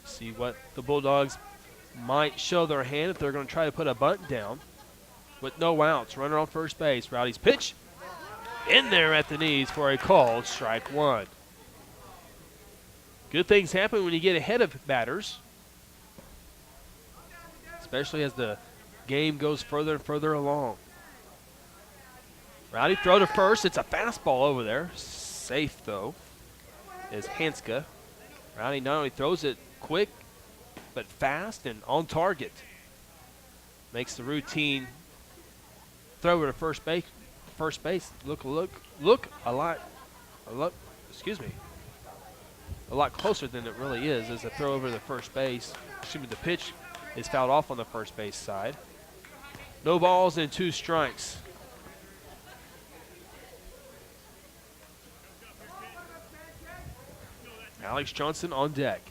Speaker 3: See what the Bulldogs might show their hand if they're going to try to put a bunt down. With no outs, runner on first base. Rowdy's pitch in there at the knees for a called strike 1. Good things happen when you get ahead of batters, especially as the game goes further and further along. Rowdy throw to first. It's a fastball over there. Safe, though, is Hanska. Rowdy not only throws it quick, but fast and on target. Makes the routine throw to first base look a lot closer than it really is as a throw over the first base. The pitch is fouled off on the first base side. No balls and 2 strikes. Alex Johnson on deck.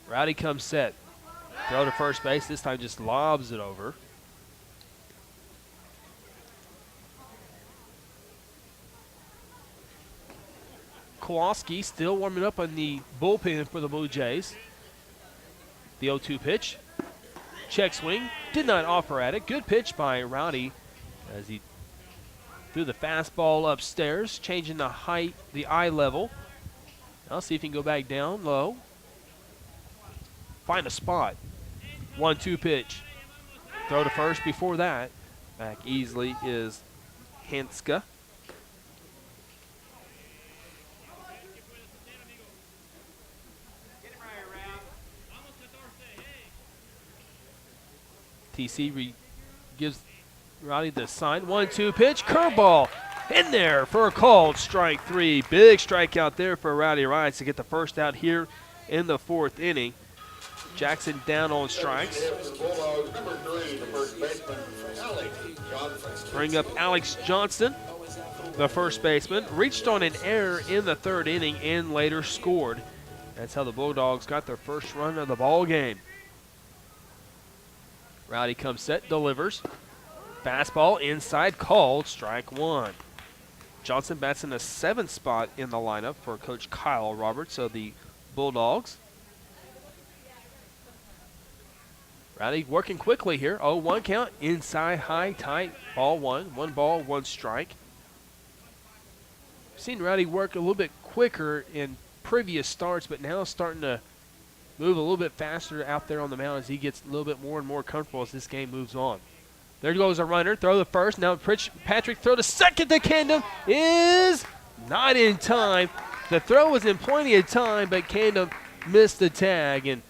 Speaker 3: Rowdy comes set. Throw to first base. This time just lobs it over. Kowalski still warming up on the bullpen for the Blue Jays. The 0-2 pitch. Check swing. Did not offer at it. Good pitch by Rowdy as he threw the fastball upstairs, changing the height, the eye level I'll see if he can go back down low. Find a spot. 1-2 pitch. Throw to first before that. Back easily is Hanska. TC gives Rowdy the sign. 1-2 pitch. Curveball in there for a called strike 3. Big strikeout there for Rowdy Rice to get the first out here in the 4th inning. Jackson down on strikes. Bring up Alex Johnson, the first baseman. Reached on an error in the 3rd inning and later scored. That's how the Bulldogs got their first run of the ball game. Rowdy comes set, delivers. Fastball inside, called strike 1. Johnson bats in the 7th spot in the lineup for Coach Kyle Roberts of the Bulldogs. Rowdy working quickly here. 0-1 count, inside, high, tight, ball 1. 1 ball, 1 strike. Seen Rowdy work a little bit quicker in previous starts, but now starting to move a little bit faster out there on the mound as he gets a little bit more and more comfortable as this game moves on. There goes a runner. Throw the first. Now Patrick throw to second to Candom is not in time. The throw was in plenty of time, but Candom missed the tag. And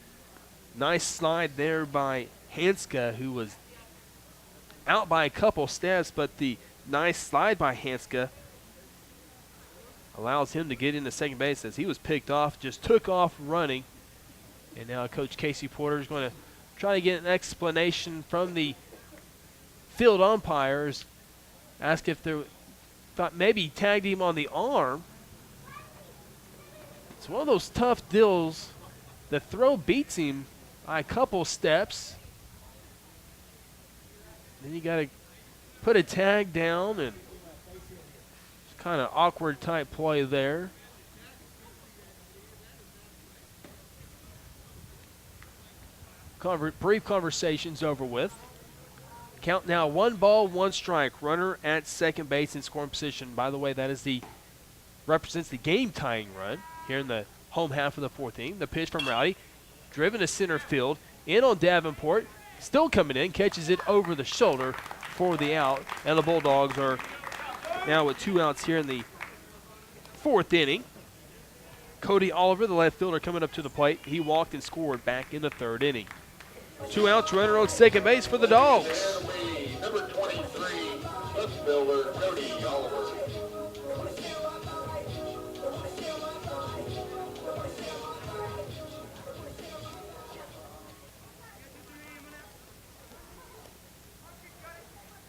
Speaker 3: nice slide there by Hanska, who was out by a couple steps, but the nice slide by Hanska allows him to get into second base as he was picked off, just took off running. And now Coach Casey Porter is going to try to get an explanation from the field umpires. Ask if they thought maybe he tagged him on the arm. It's one of those tough deals. The throw beats him by a couple steps. Then you got to put a tag down, and it's kind of awkward type play there. Brief conversations over with. Count now 1 ball, 1 strike. Runner at second base in scoring position. By the way, that is represents the game-tying run here in the home half of the 4th inning. The pitch from Rowdy, driven to center field, in on Davenport, still coming in, catches it over the shoulder for the out, and the Bulldogs are now with 2 outs here in the 4th inning. Cody Oliver, the left fielder, coming up to the plate. He walked and scored back in the 3rd inning. 2 outs, runner on second base for the Dogs.
Speaker 11: Number 23, left fielder Cody Oliver.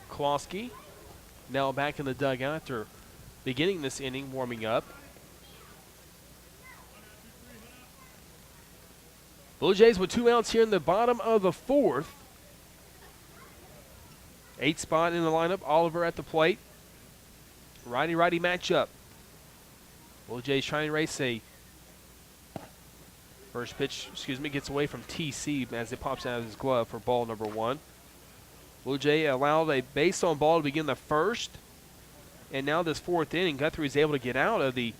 Speaker 3: Kowalski now back in the dugout after beginning this inning, warming up. Blue Jays with 2 outs here in the bottom of the 4th. 8th spot in the lineup. Oliver at the plate. Righty-righty matchup. Blue Jays trying to race a first pitch, gets away from TC as it pops out of his glove for ball number 1. Blue Jay allowed a base on ball to begin the 1st. And now this 4th inning, Guthrie is able to get out of the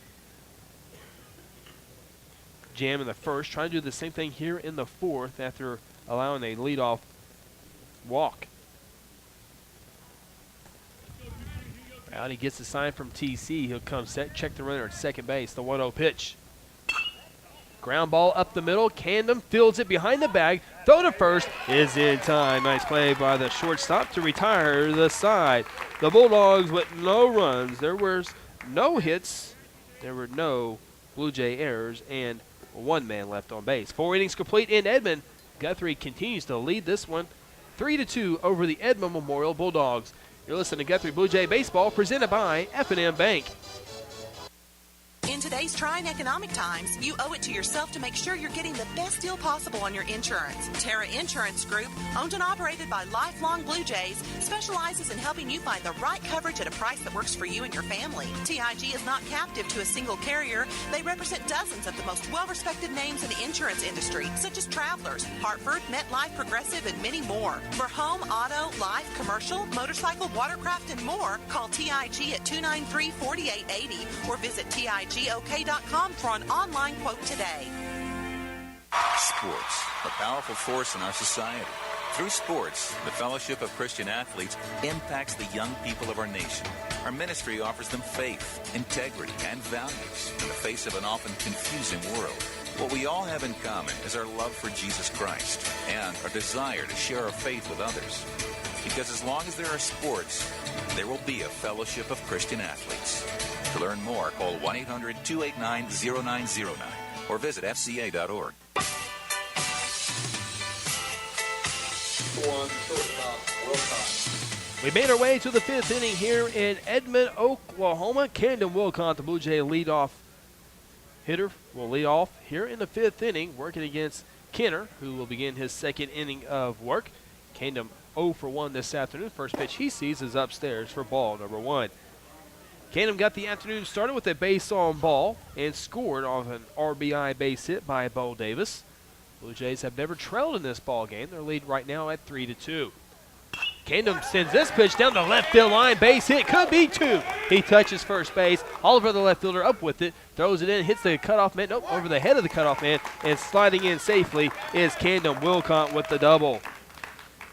Speaker 3: jam in the 1st, trying to do the same thing here in the 4th after allowing a leadoff walk. Out he gets the sign from TC. He'll come set, check the runner at second base. The 1-0 pitch. Ground ball up the middle. Candom fields it behind the bag. Throw to first is in time. Nice play by the shortstop to retire the side. The Bulldogs with no runs. There was no hits. There were no Blue Jay errors, and 1 man left on base. 4 innings complete in Edmond. Guthrie continues to lead this one 3-2 over the Edmond Memorial Bulldogs. You're listening to Guthrie Blue Jay Baseball, presented by F&M Bank.
Speaker 12: In today's trying economic times, you owe it to yourself to make sure you're getting the best deal possible on your insurance. Terra Insurance Group, owned and operated by lifelong Blue Jays, specializes in helping you find the right coverage at a price that works for you and your family. TIG is not captive to a single carrier. They represent dozens of the most well-respected names in the insurance industry, such as Travelers, Hartford, MetLife, Progressive, and many more. For home, auto, life, commercial, motorcycle, watercraft, and more, call TIG at 293-4880 or visit TIG GOK.com for an online quote today.
Speaker 5: Sports, a powerful force in our society. Through sports, the Fellowship of Christian Athletes impacts the young people of our nation. Our ministry offers them faith, integrity, and values in the face of an often confusing world. What we all have in common is our love for Jesus Christ and our desire to share our faith with others. Because as long as there are sports, there will be a Fellowship of Christian Athletes. To learn more, call 1-800-289-0909 or visit fca.org.
Speaker 3: We made our way to the 5th inning here in Edmond, Oklahoma. Camden Wilcott, the Blue Jay leadoff hitter, will lead off here in the 5th inning, working against Kenner, who will begin his 2nd inning of work. Camden 0 for 1 this afternoon. First pitch he sees is upstairs for ball number 1. Camden got the afternoon started with a base on ball and scored off an RBI base hit by Bo Davis. Blue Jays have never trailed in this ball game. Their lead right now at 3-2. Camden sends this pitch down the left field line. Base hit, could be 2. He touches first base. Oliver, the left fielder, up with it. Throws it in, hits the cutoff man. Nope, over the head of the cutoff man. And sliding in safely is Camden Wilcott with the double.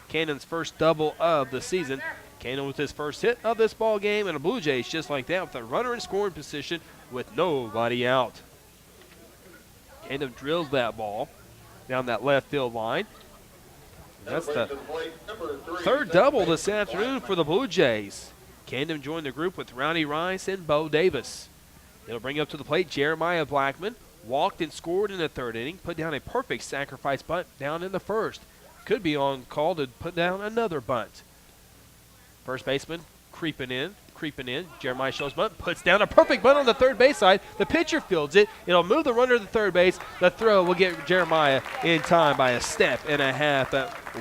Speaker 3: Camden's first double of the season. Camden with his first hit of this ball game. And the Blue Jays just like that with a runner in scoring position with nobody out. Camden drills that ball down that left field line. That's the 3rd double this afternoon for the Blue Jays. Camden joined the group with Rowdy Rice and Bo Davis. It'll bring up to the plate Jeremiah Blackman. Walked and scored in the 3rd inning. Put down a perfect sacrifice bunt down in the 1st. Could be on call to put down another bunt. First baseman creeping in. Jeremiah shows bunt, puts down a perfect bunt on the 3rd base side. The pitcher fields it. It'll move the runner to the 3rd base. The throw will get Jeremiah in time by a step and a half.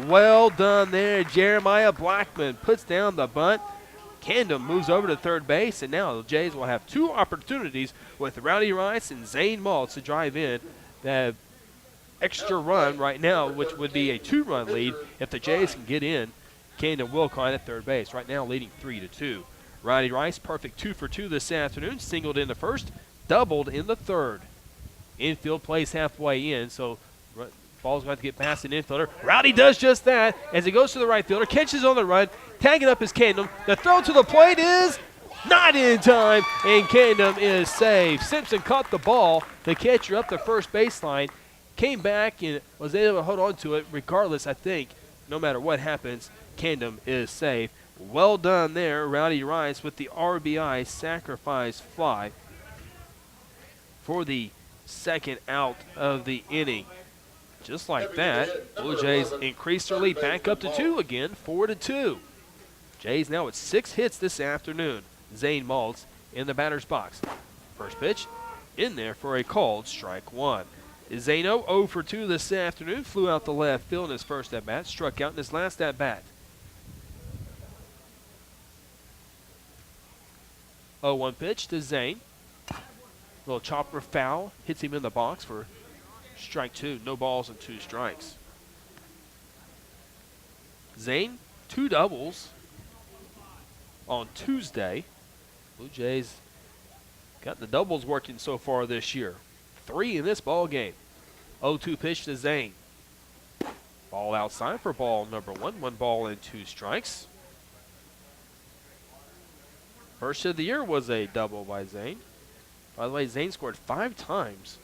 Speaker 3: Well done there. Jeremiah Blackman puts down the bunt. Camden moves over to 3rd base, and now the Jays will have 2 opportunities with Rowdy Rice and Zane Maltz to drive in that extra run right now, which would be a 2-run lead if the Jays can get in. Camden Wilcott at 3rd base, right now leading 3-2. Rowdy Rice, perfect 2 for 2 this afternoon. Singled in the 1st, doubled in the 3rd. Infield plays halfway in, so ball's going to get past an infielder. Rowdy does just that as he goes to the right fielder, catches on the run, tagging up his Camden. The throw to the plate is not in time, and Camden is safe. Simpson caught the ball. The catcher up the first baseline, came back and was able to hold on to it. Regardless, I think, no matter what happens, Camden is safe. Well done there, Rowdy Rice with the RBI sacrifice fly for the 2nd out of the inning. Just like that, Blue Jays increased their lead back up to 2 again, 4-2. Jays now with 6 hits this afternoon. Zane Maltz in the batter's box. First pitch in there for a called strike 1. Zano 0 for 2 this afternoon, flew out the left field in his first at-bat, struck out in his last at-bat. 0-1 pitch to Zane. Little chopper foul, hits him in the box for strike 2. No balls and 2 strikes. Zane, 2 doubles on Tuesday. Blue Jays got the doubles working so far this year. 3 in this ball game. 0-2 pitch to Zane. Ball outside for ball number 1. 1 ball and 2 strikes. First of the year was a double by Zane. By the way, Zane scored 5 times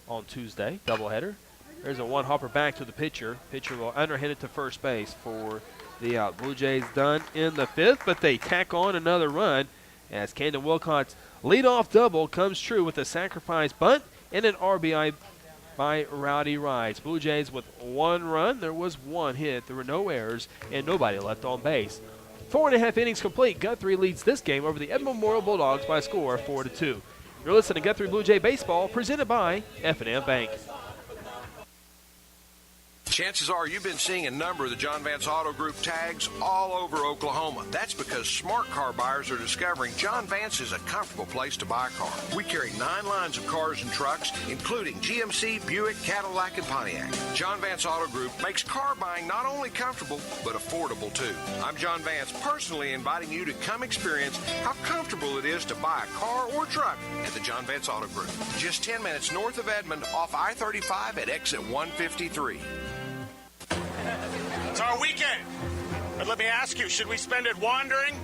Speaker 3: on Tuesday, doubleheader. There's a 1-hopper back to the pitcher. Pitcher will underhand it to first base for the out. Blue Jays done in the 5th, but they tack on another run as Camden Wilcott's leadoff double comes true with a sacrifice bunt and an RBI by Rowdy Rice. Blue Jays with 1 run. There was 1 hit. There were no errors and nobody left on base. 4.5 innings complete. Guthrie leads this game over the Edmond Memorial Bulldogs by a score of 4-2. You're listening to Guthrie Blue Jay Baseball, presented by F&M Bank.
Speaker 13: Chances are you've been seeing a number of the John Vance Auto Group tags all over Oklahoma. That's because smart car buyers are discovering John Vance is a comfortable place to buy a car. We carry 9 lines of cars and trucks, including GMC, Buick, Cadillac, and Pontiac. John Vance Auto Group makes car buying not only comfortable, but affordable too. I'm John Vance, personally inviting you to come experience how comfortable it is to buy a car or truck at the John Vance Auto Group. Just 10 minutes north of Edmond off I-35 at exit 153.
Speaker 14: It's our weekend. But let me ask you, should we spend it wandering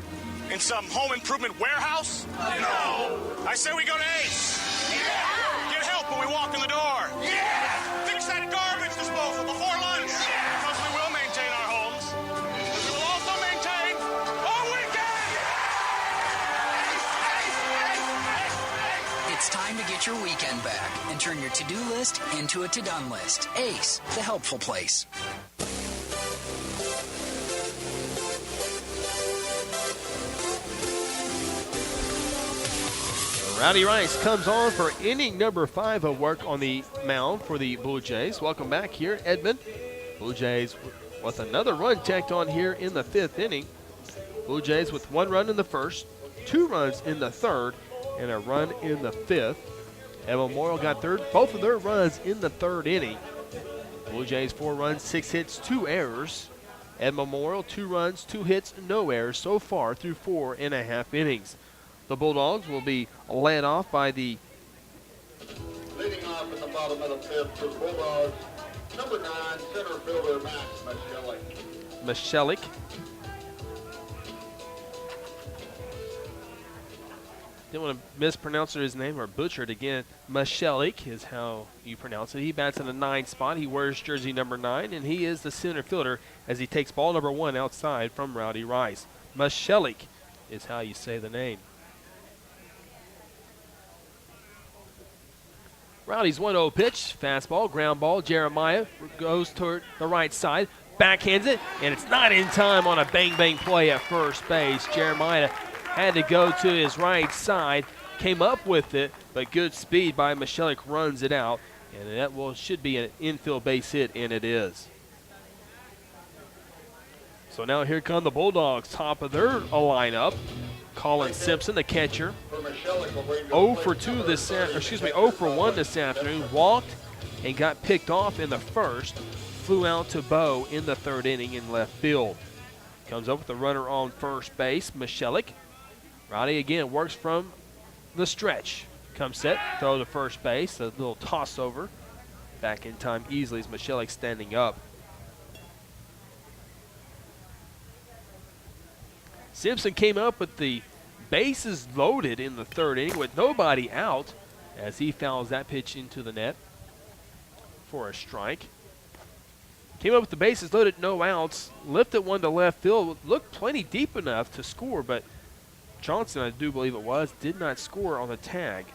Speaker 14: in some home improvement warehouse? No. I say we go to Ace. Yeah. Get help when we walk in the door. Yeah. Fix that garbage disposal before lunch. Yeah. Because we will maintain our homes. But we will also maintain our weekend.
Speaker 15: It's time to get your weekend back and turn your to-do list into a to-done list. Ace, the helpful place.
Speaker 3: Rowdy Rice comes on for inning number 5 of work on the mound for the Blue Jays. Welcome back here, Edmond. Blue Jays with another run tacked on here in the 5th inning. Blue Jays with 1 run in the 1st, 2 runs in the 3rd, and a run in the 5th. Edmond Memorial got both of their runs in the 3rd inning. Blue Jays 4 runs, 6 hits, 2 errors. Edmond Memorial 2 runs, 2 hits, no errors so far through 4.5 innings. The Bulldogs will be led off by the
Speaker 11: Leading off in the bottom of the 5th for the Bulldogs, number 9, center fielder Max
Speaker 3: Michelik. Didn't want to mispronounce his name or butcher it again. Michelik is how you pronounce it. He bats in the 9 spot. He wears jersey number 9, and he is the center fielder as he takes ball number 1 outside from Rowdy Rice. Michelik is how you say the name. Rowdy's 1-0 pitch, fastball, ground ball. Jeremiah goes toward the right side, backhands it, and it's not in time on a bang-bang play at first base. Jeremiah had to go to his right side, came up with it, but good speed by Michelik runs it out, and that should be an infield base hit, and it is. So now here come the Bulldogs, top of their lineup. Colin Simpson, the catcher, 0 for 1 this afternoon. Walked and got picked off in the 1st. Flew out to Bo in the 3rd inning in left field. Comes up with the runner on first base, Michelik. Rowdy again works from the stretch. Comes set, throw to first base, a little toss over. Back in time easily as Michelik standing up. Simpson came up with the bases loaded in the 3rd inning with nobody out as he fouls that pitch into the net for a strike. Came up with the bases loaded, no outs, lifted one to left field, looked plenty deep enough to score, but Johnson, I do believe it was, did not score on the tag.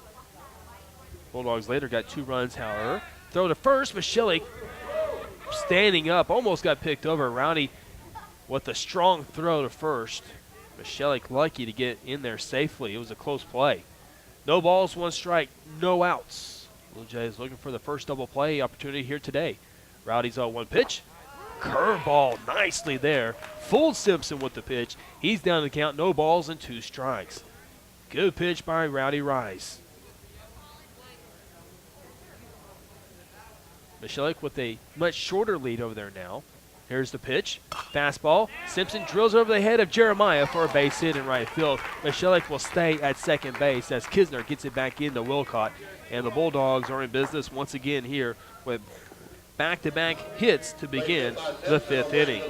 Speaker 3: Bulldogs later got 2 runs, however. Throw to first, Michelik standing up, almost got picked over. Rowdy with a strong throw to first. Michelik lucky to get in there safely. It was a close play. No balls, 1 strike, no outs. Blue Jays looking for the first double play opportunity here today. Rowdy's 0-1 pitch. Curveball nicely there. Fooled Simpson with the pitch. He's down to the count. No balls and 2 strikes. Good pitch by Rowdy Rice. Michelik with a much shorter lead over there now. Here's the pitch. Fastball. Simpson drills over the head of Jeremiah for a base hit in right field. Michelik will stay at second base as Kisner gets it back into Wilcott. And the Bulldogs are in business once again here with back-to-back hits to begin the 5th inning.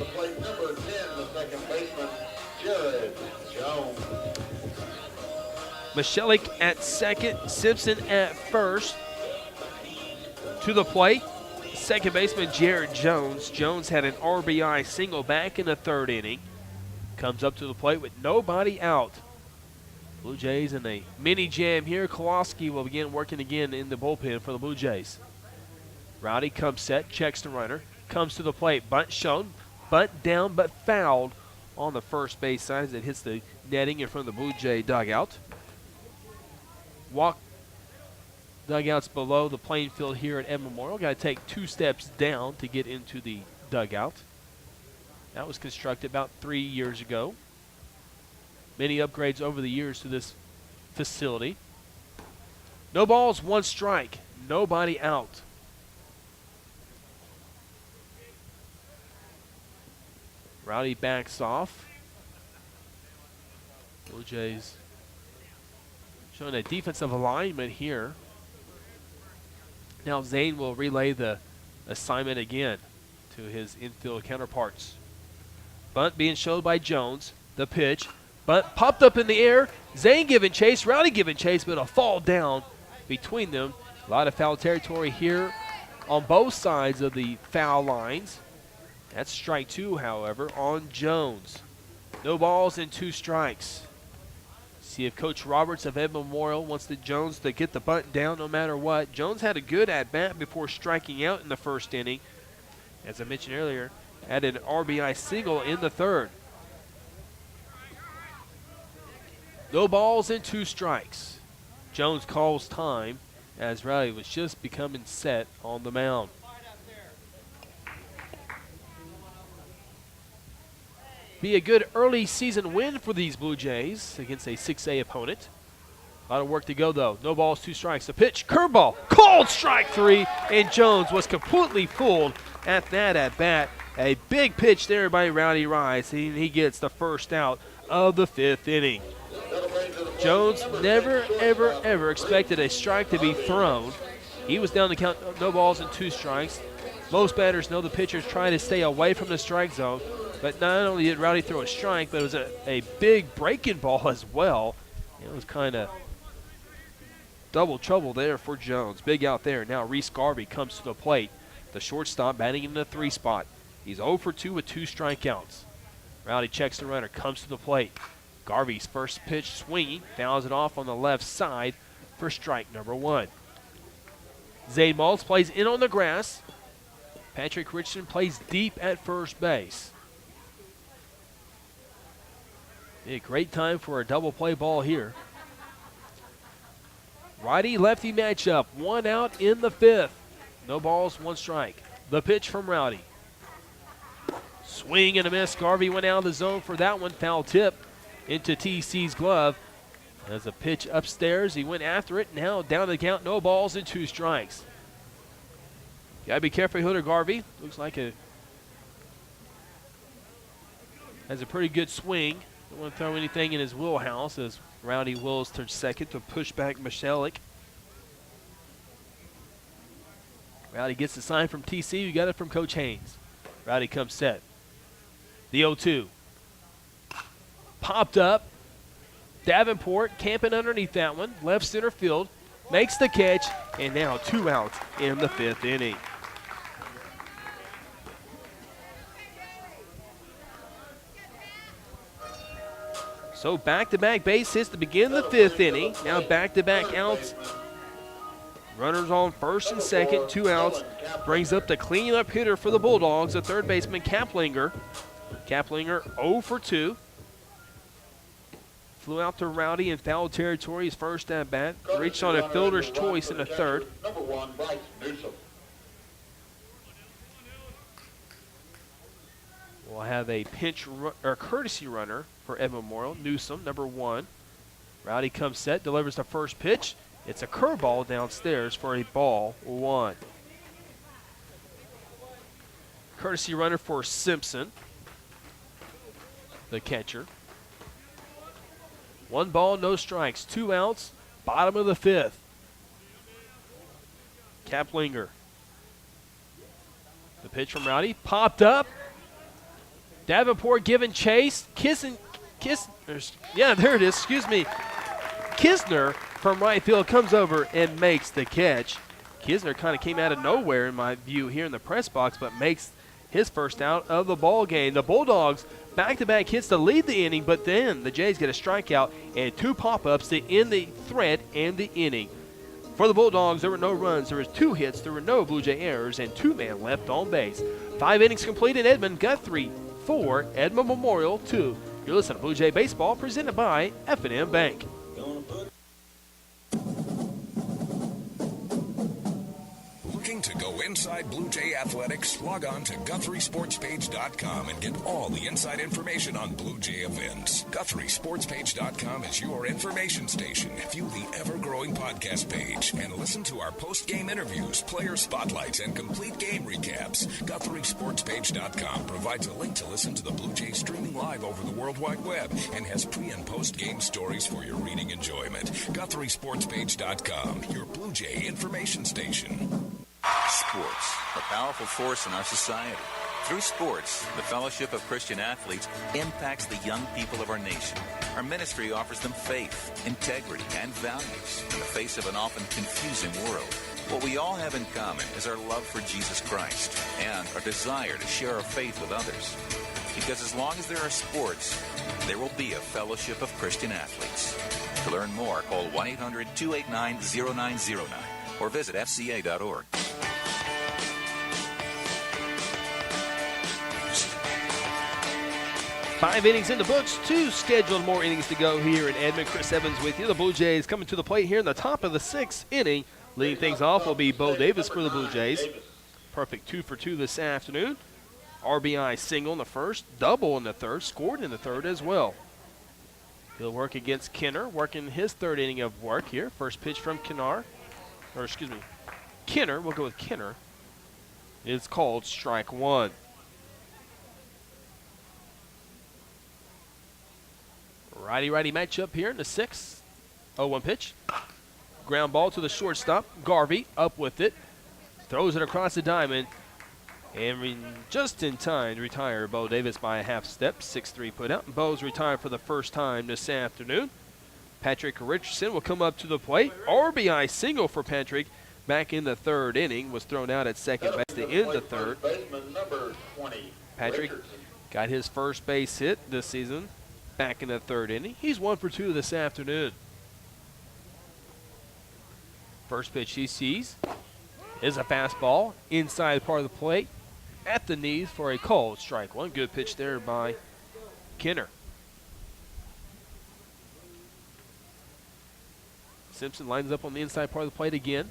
Speaker 3: Michelik at second, Simpson at first. To the plate, second baseman Jared Jones. Jones had an RBI single back in the 3rd inning. Comes up to the plate with nobody out. Blue Jays in a mini jam here. Kowalski will begin working again in the bullpen for the Blue Jays. Rowdy comes set, checks the runner, comes to the plate, bunt shown, bunt down but fouled on the first base side as it hits the netting in front of the Blue Jay dugout. Walk Dugouts below the playing field here at Edmond Memorial. Got to take 2 steps down to get into the dugout. That was constructed about 3 years ago. Many upgrades over the years to this facility. No balls, 1 strike. Nobody out. Rowdy backs off. Blue Jays showing a defensive alignment here. Now Zane will relay the assignment again to his infield counterparts. Bunt being showed by Jones. The pitch. Bunt popped up in the air. Zane giving chase. Rowdy giving chase, but a fall down between them. A lot of foul territory here on both sides of the foul lines. That's strike 2, however, on Jones. No balls and 2 strikes. See if Coach Roberts of Edmond Memorial wants Jones to get the bunt down no matter what. Jones had a good at-bat before striking out in the first inning. As I mentioned earlier, had an RBI single in the 3rd. No balls and 2 strikes. Jones calls time as Rowdy was just becoming set on the mound. Be a good early season win for these Blue Jays against a 6A opponent. A lot of work to go, though. No balls, 2 strikes. The pitch, curveball, called strike 3, and Jones was completely fooled at that at-bat. A big pitch there by Rowdy Rice, and he gets the first out of the 5th inning. Jones never, ever, ever expected a strike to be thrown. He was down to count no balls and 2 strikes. Most batters know the pitcher's trying to stay away from the strike zone. But not only did Rowdy throw a strike, but it was a big breaking ball as well. It was kind of double trouble there for Jones. Big out there. Now Reese Garvey comes to the plate. The shortstop batting in the 3 spot. He's 0 for 2 with 2 strikeouts. Rowdy checks the runner, comes to the plate. Garvey's first pitch swinging, fouls it off on the left side for strike number 1. Zane Maltz plays in on the grass. Patrick Richardson plays deep at first base. Be a great time for a double play ball here. Righty-lefty matchup. 1 out in the 5th. No balls, 1 strike. The pitch from Rowdy. Swing and a miss. Garvey went out of the zone for that one. Foul tip into TC's glove. As a pitch upstairs, he went after it. Now down to the count. No balls and 2 strikes. Got to be careful, Hunter Garvey. Looks like has a pretty good swing. Don't want to throw anything in his wheelhouse as Rowdy wills to second to push back Michalik. Rowdy gets the sign from TC. We got it from Coach Haynes. Rowdy comes set. The 0-2. Popped up. Davenport camping underneath that one. Left center field. Makes the catch. And now 2 outs in the 5th inning. So back-to-back base hits to begin the 5th inning. Now back-to-back outs. Runners on first and second, 2 outs. Brings up the cleanup hitter for the Bulldogs, the 3rd baseman Kaplinger. Kaplinger 0 for 2. Flew out to Rowdy in foul territory his first at-bat. Reached on a fielder's choice in the 3rd.
Speaker 11: Number 1, Bryce Newsom.
Speaker 3: We'll have a courtesy runner for Edmond Memorial. Newsom, number 1. Rowdy comes set, delivers the first pitch. It's a curveball downstairs for a ball 1. Courtesy runner for Simpson, the catcher. 1 ball, no strikes, 2 outs, bottom of the 5th. Kaplinger. The pitch from Rowdy, popped up. Davenport giving chase. Yeah, there it is. Excuse me. Kisner from right field comes over and makes the catch. Kisner kind of came out of nowhere in my view here in the press box, but makes his first out of the ball game. The Bulldogs back-to-back hits to lead the inning, but then the Jays get a strikeout and 2 pop-ups to end the threat and the inning. For the Bulldogs, there were no runs, there was 2 hits, there were no Blue Jay errors, and 2 men left on base. 5 innings complete in Edmond. Guthrie 4, Edmond Memorial 2. You're listening to Blue Jay Baseball, presented by F&M Bank.
Speaker 4: inside Blue Jay Athletics, log on to GuthrieSportsPage.com and get all the inside information on Blue Jay events. GuthrieSportsPage.com is your information station. View the ever-growing podcast page and listen to our post-game interviews, player spotlights, and complete game recaps. GuthrieSportsPage.com provides a link to listen to the Blue Jays streaming live over the World Wide Web and has pre- and post-game stories for your reading enjoyment. GuthrieSportsPage.com, your Blue Jay information station.
Speaker 5: Sports, a powerful force in our society. Through sports, the Fellowship of Christian Athletes impacts the young people of our nation. Our ministry offers them faith, integrity, and values in the face of an often confusing world. What we all have in common is our love for Jesus Christ and our desire to share our faith with others. Because as long as there are sports, there will be a Fellowship of Christian Athletes. To learn more, call 1-800-289-0909 or visit fca.org.
Speaker 3: Five innings in the books, 2 scheduled more innings to go here in Edmond. Chris Evans with you. The Blue Jays coming to the plate here in the top of the 6th inning. Leading things off will be Bo Davis for the Blue Jays. Perfect 2 for 2 this afternoon. RBI single in the first, double in the third, scored in the third as well. He'll work against Kenner, working his 3rd inning of work here. First pitch from Kenner. We'll go with Kenner. It's called strike 1. Righty-righty matchup here in the 6th. 0-1 pitch. Ground ball to the shortstop. Garvey up with it. Throws it across the diamond. And just in time to retire Bo Davis by a half step. 6-3 put out. Bo's retired for the first time this afternoon. Patrick Richardson will come up to the plate. RBI single for Patrick back in the 3rd inning. Was thrown out at second base to end the 3rd. Patrick got his first base hit this season back in the 3rd inning. He's 1 for 2 this afternoon. First pitch he sees is a fastball inside part of the plate at the knees for a called strike 1. Good pitch there by Kenner. Simpson lines up on the inside part of the plate again.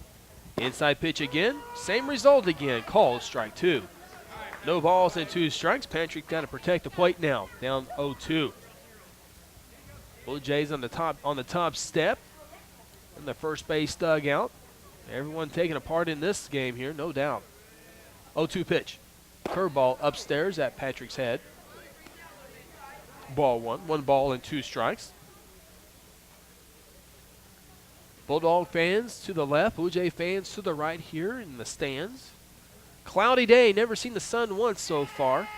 Speaker 3: Inside pitch again. Same result again. Called strike 2. No balls and 2 strikes. Patrick got to protect the plate now. Down 0-2. Blue Jays on the top step in the first base dugout. Everyone taking a part in this game here, no doubt. 0-2 pitch. Curveball upstairs at Patrick's head. Ball 1. 1 ball and 2 strikes. Bulldog fans to the left. Blue Jay fans to the right here in the stands. Cloudy day. Never seen the sun once so far.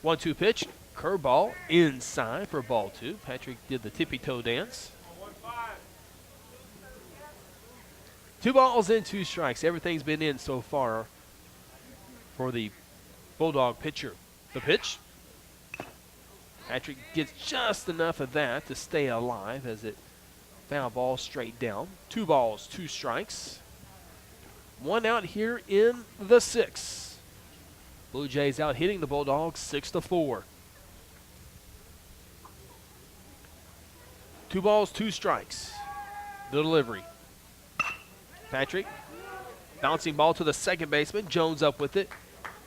Speaker 3: 1-2 pitch. Curveball inside for ball 2. Patrick did the tippy-toe dance. 2 balls and 2 strikes. Everything's been in so far for the Bulldog pitcher. The pitch. Patrick gets just enough of that to stay alive as it foul ball straight down. 2 balls, 2 strikes. 1 out here in the 6th. Blue Jays out hitting the Bulldogs 6-4. 2 balls, 2 strikes. The delivery. Patrick, bouncing ball to the second baseman. Jones up with it.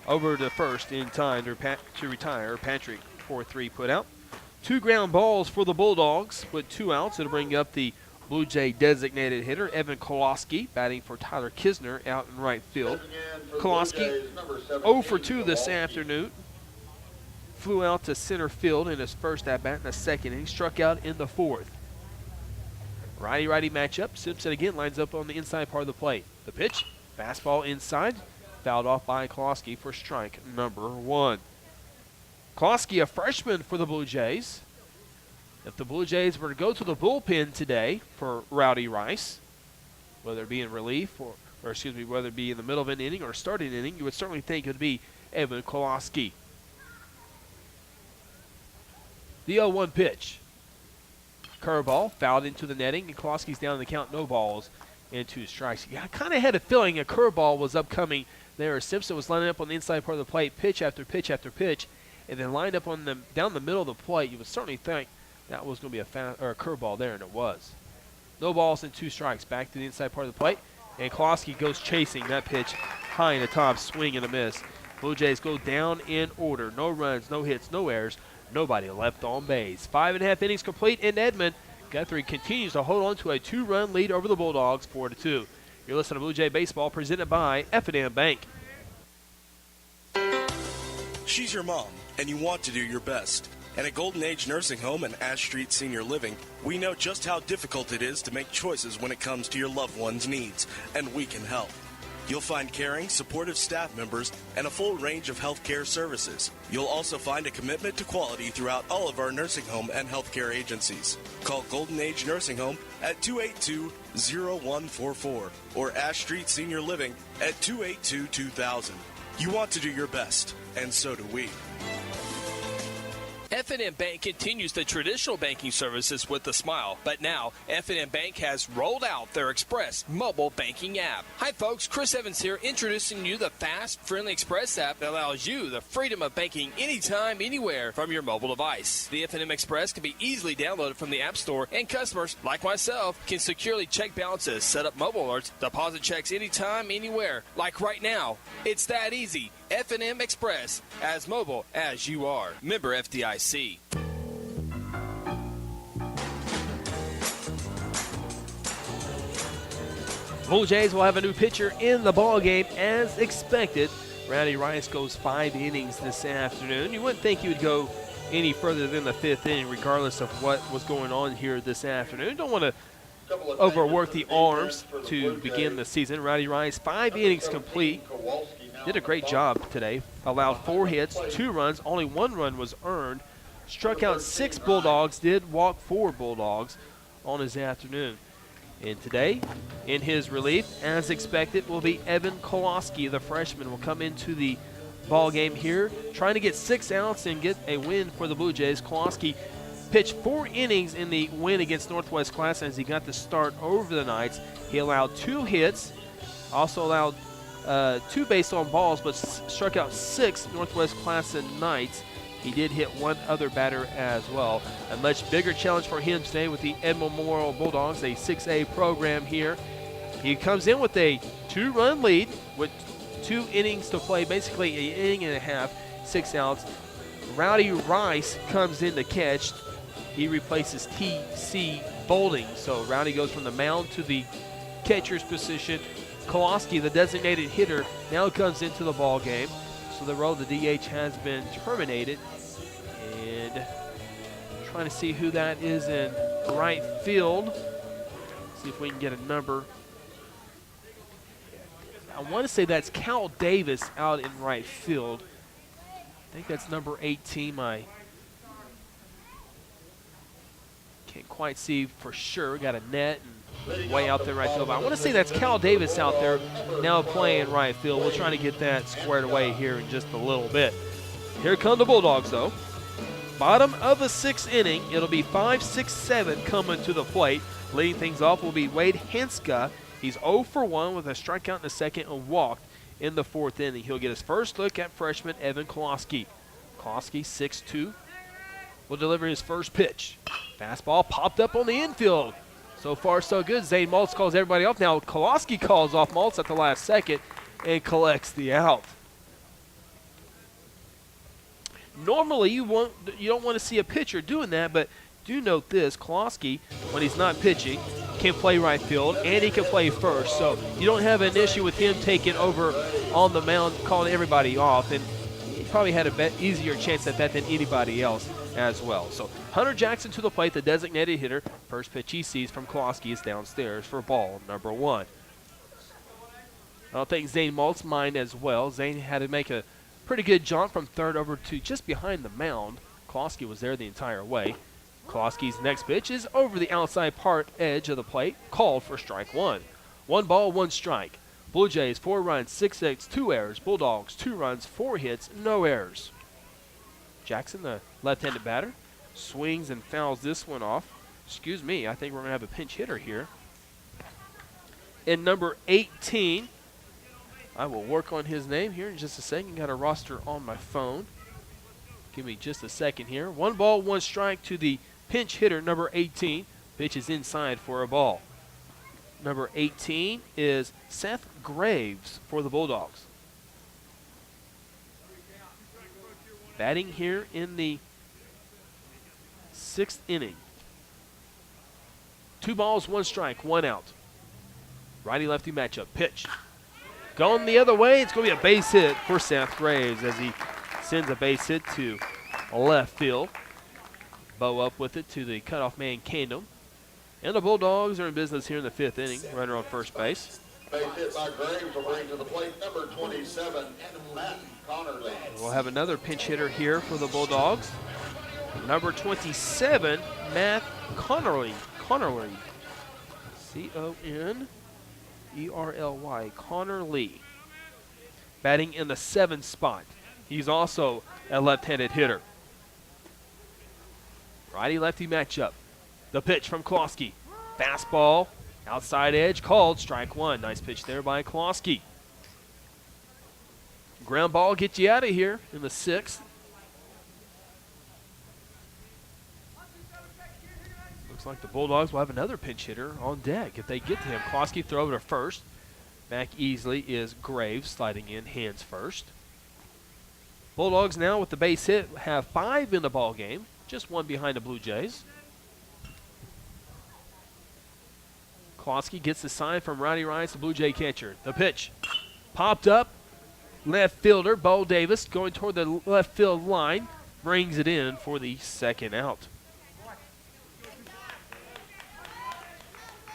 Speaker 3: Over to first in time to retire. Patrick, 4-3 put out. 2 ground balls for the Bulldogs with 2 outs. It'll bring up the Blue Jay designated hitter, Evan Koloski, batting for Tyler Kisner out in right field. Koloski, 0 for 2 this afternoon. Flew out to center field in his first at-bat in the 2nd inning. Struck out in the 4th. Righty-righty matchup. Simpson again lines up on the inside part of the plate. The pitch, fastball inside, fouled off by Koloski for strike number 1. Koloski, a freshman for the Blue Jays. If the Blue Jays were to go to the bullpen today for Rowdy Rice, whether it be in relief or whether it be in the middle of an inning or starting inning, you would certainly think it would be Evan Koloski. The 0-1 pitch. Curveball fouled into the netting, and Koloski's down in the count, no balls and 2 strikes. Yeah, I kind of had a feeling a curveball was upcoming there. Simpson was lining up on the inside part of the plate, pitch after pitch after pitch, and then lined up on down the middle of the plate. You would certainly think that was going to be a curveball there, and it was. No balls and 2 strikes. Back to the inside part of the plate, and Koloski goes chasing that pitch high in the top, swing and a miss. Blue Jays go down in order. No runs, no hits, no errors. Nobody left on base. 5.5 innings complete in Edmond. Guthrie continues to hold on to a 2-run lead over the Bulldogs, 4-2. You're listening to Blue Jay Baseball, presented by F&M Bank.
Speaker 8: She's your mom, and you want to do your best. And at Golden Age Nursing Home and Ash Street Senior Living, we know just how difficult it is to make choices when it comes to your loved one's needs, and we can help. You'll find caring, supportive staff members and a full range of healthcare services. You'll also find a commitment to quality throughout all of our nursing home and healthcare agencies. Call Golden Age Nursing Home at 282-0144 or Ash Street Senior Living at 282-2000. You want to do your best, and so do we.
Speaker 1: F&M Bank continues the traditional banking services with a smile, but now F&M Bank has rolled out their Express mobile banking app. Hi folks, Chris Evans here, introducing you the fast, friendly Express app that allows you the freedom of banking anytime, anywhere from your mobile device. The F&M Express can be easily downloaded from the App Store, and customers, like myself, can securely check balances, set up mobile alerts, deposit checks anytime, anywhere, like right now. It's that easy. F&M Express, as mobile as you are. Member FDIC.
Speaker 3: Blue Jays will have a new pitcher in the ball game as expected. Rowdy Rice goes 5 innings this afternoon. You wouldn't think he would go any further than the 5th inning, regardless of what was going on here this afternoon. Don't want to overwork the arms to begin the season. Rowdy Rice, 5 innings complete. Did a great job today. Allowed 4 hits, 2 runs. Only 1 run was earned. Struck out 6 Bulldogs. Did walk 4 Bulldogs on his afternoon. And today, in his relief, as expected, will be Evan Kowalski. The freshman will come into the ball game here, trying to get 6 outs and get a win for the Blue Jays. Kowalski pitched 4 innings in the win against Northwest Class as he got the start over the Knights. He allowed 2 hits, also allowed 2 base on balls, but struck out 6 Northwest Class and Knights. He did hit 1 other batter as well. A much bigger challenge for him today with the Edmond Memorial Bulldogs, a 6A program here. He comes in with a 2-run lead with 2 innings to play, basically an inning and a half, 6 outs. Rowdy Rice comes in to catch. He replaces T.C. Bolding. So Rowdy goes from the mound to the catcher's position. Kowalski, the designated hitter, now comes into the ball game. So the role of the DH has been terminated. And trying to see who that is in right field. See if we can get a number. I want to say that's Cal Davis out in right field. I think that's number 18. I can't quite see for sure. Got a net and way out there right field. But I want to say that's Cal Davis out there now playing right field. We'll try to get that squared away here in just a little bit. Here come the Bulldogs, though. Bottom of the 6th inning. It'll be 5, 6, 7 coming to the plate. Leading things off will be Wade Henska. He's 0 for 1 with a strikeout in the second and walked in the 4th inning. He'll get his first look at freshman Evan Kowalski. Kowalski, 6'2", will deliver his first pitch. Fastball popped up on the infield. So far, so good. Zane Maltz calls everybody off. Now Kowalski calls off Maltz at the last second and collects the out. Normally, you don't want to see a pitcher doing that, but do note this. Kowalski, when he's not pitching, can play right field, and he can play first. So you don't have an issue with him taking over on the mound, calling everybody off. And he probably had a easier chance at that than anybody else as well. So Hunter Jackson to the plate, the designated hitter. First pitch he sees from Kowalski is downstairs for ball number 1. I don't think Zane Maltz mind as well. Zane had to make a pretty good jaunt from third over to just behind the mound. Kowalski was there the entire way. Kowalski's next pitch is over the outside part edge of the plate, called for strike 1. 1 ball, 1 strike. Blue Jays 4 runs, 6 hits, 2 errors. Bulldogs 2 runs, 4 hits, no errors. Jackson, the left-handed batter, swings and fouls this one off. Excuse me, I think we're going to have a pinch hitter here. And number 18, I will work on his name here in just a second. Got a roster on my phone. Give me just a second here. 1 ball, 1 strike to the pinch hitter, number 18. Pitch is inside for a ball. Number 18 is Seth Graves for the Bulldogs. Batting here in the 6th inning. 2 balls, 1 strike, 1 out. Righty-lefty matchup. Pitch. Going the other way. It's going to be a base hit for Seth Graves as he sends a base hit to left field. Bow up with it to the cutoff man, Kingdom. And the Bulldogs are in business here in the 5th inning. Runner on first base.
Speaker 11: Base hit by Graves will bring to the plate number 27, Matt Connerly.
Speaker 3: We'll have another pinch hitter here for the Bulldogs. Number 27, Matt Connerly. C-O-N-E-R-L-Y. Connerly. Batting in the 7th spot. He's also a left-handed hitter. Righty-lefty matchup. The pitch from Klosky. Fastball, outside edge, called, strike 1. Nice pitch there by Klosky. Ground ball gets you out of here in the 6th. Looks like the Bulldogs will have another pinch hitter on deck if they get to him. Klosky throw over to first. Back easily is Graves sliding in, hands first. Bulldogs now with the base hit have 5 in the ball game, just 1 behind the Blue Jays. Klosky gets the sign from Rowdy Rice, the Blue Jay catcher. The pitch popped up. Left fielder, Bo Davis, going toward the left field line, brings it in for the 2nd out.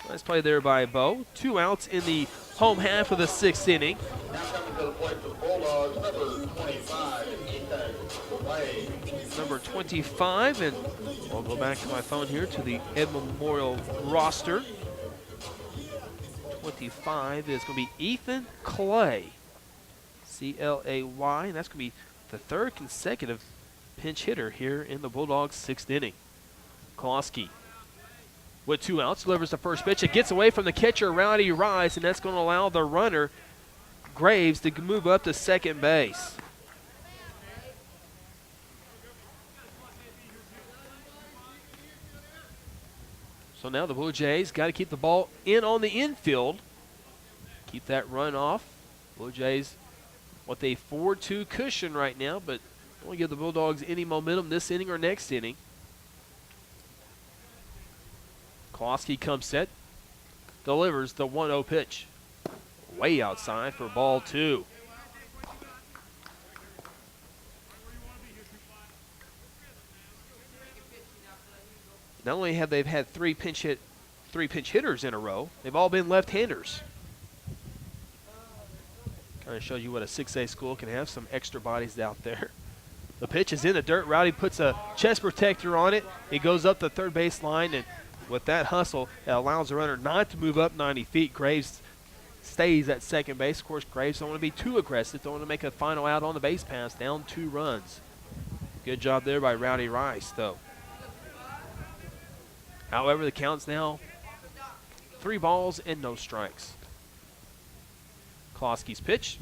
Speaker 3: Nice play there by Bo. 2 outs in the home half of the 6th inning.
Speaker 11: Now coming to the plate for the Bulldogs, number 25, Ethan Lay.
Speaker 3: Number 25, and I'll go back to my phone here to the Edmond Memorial roster. 25 is going to be Ethan Clay. C-L-A-Y, and that's going to be the 3rd consecutive pinch hitter here in the Bulldogs' 6th inning. Klosky with 2 outs, delivers the first pitch. It gets away from the catcher, Rowdy Rice, and that's going to allow the runner, Graves, to move up to second base. So now the Blue Jays got to keep the ball in on the infield. Keep that run off. Blue Jays with a 4-2 cushion right now, but don't want to give the Bulldogs any momentum this inning or next inning. Klosky comes set, delivers the 1-0 pitch. Way outside for ball 2. Not only have they had 3 pinch hitters in a row, they've all been left-handers. Kind of shows you what a 6A school can have, some extra bodies out there. The pitch is in the dirt. Rowdy puts a chest protector on it. It goes up the third base line, and with that hustle, it allows the runner not to move up 90 feet. Graves stays at second base. Of course, Graves don't want to be too aggressive. Don't want to make a final out on the base pass, down 2 runs. Good job there by Rowdy Rice, though. However, the count's now 3 balls and no strikes. Klosky's pitch.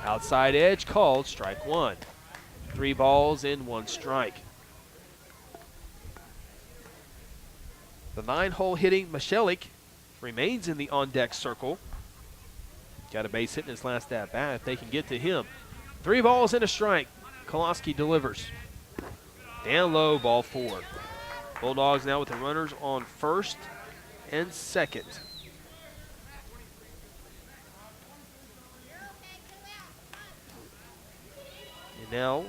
Speaker 3: Outside edge called, strike 1. 3 balls and 1 strike. The 9-hole hitting Michelik remains in the on-deck circle. Got a base hit in his last at-bat if they can get to him. 3 balls and a strike. Klosky delivers. Down low, ball 4. Bulldogs now with the runners on first and second. And now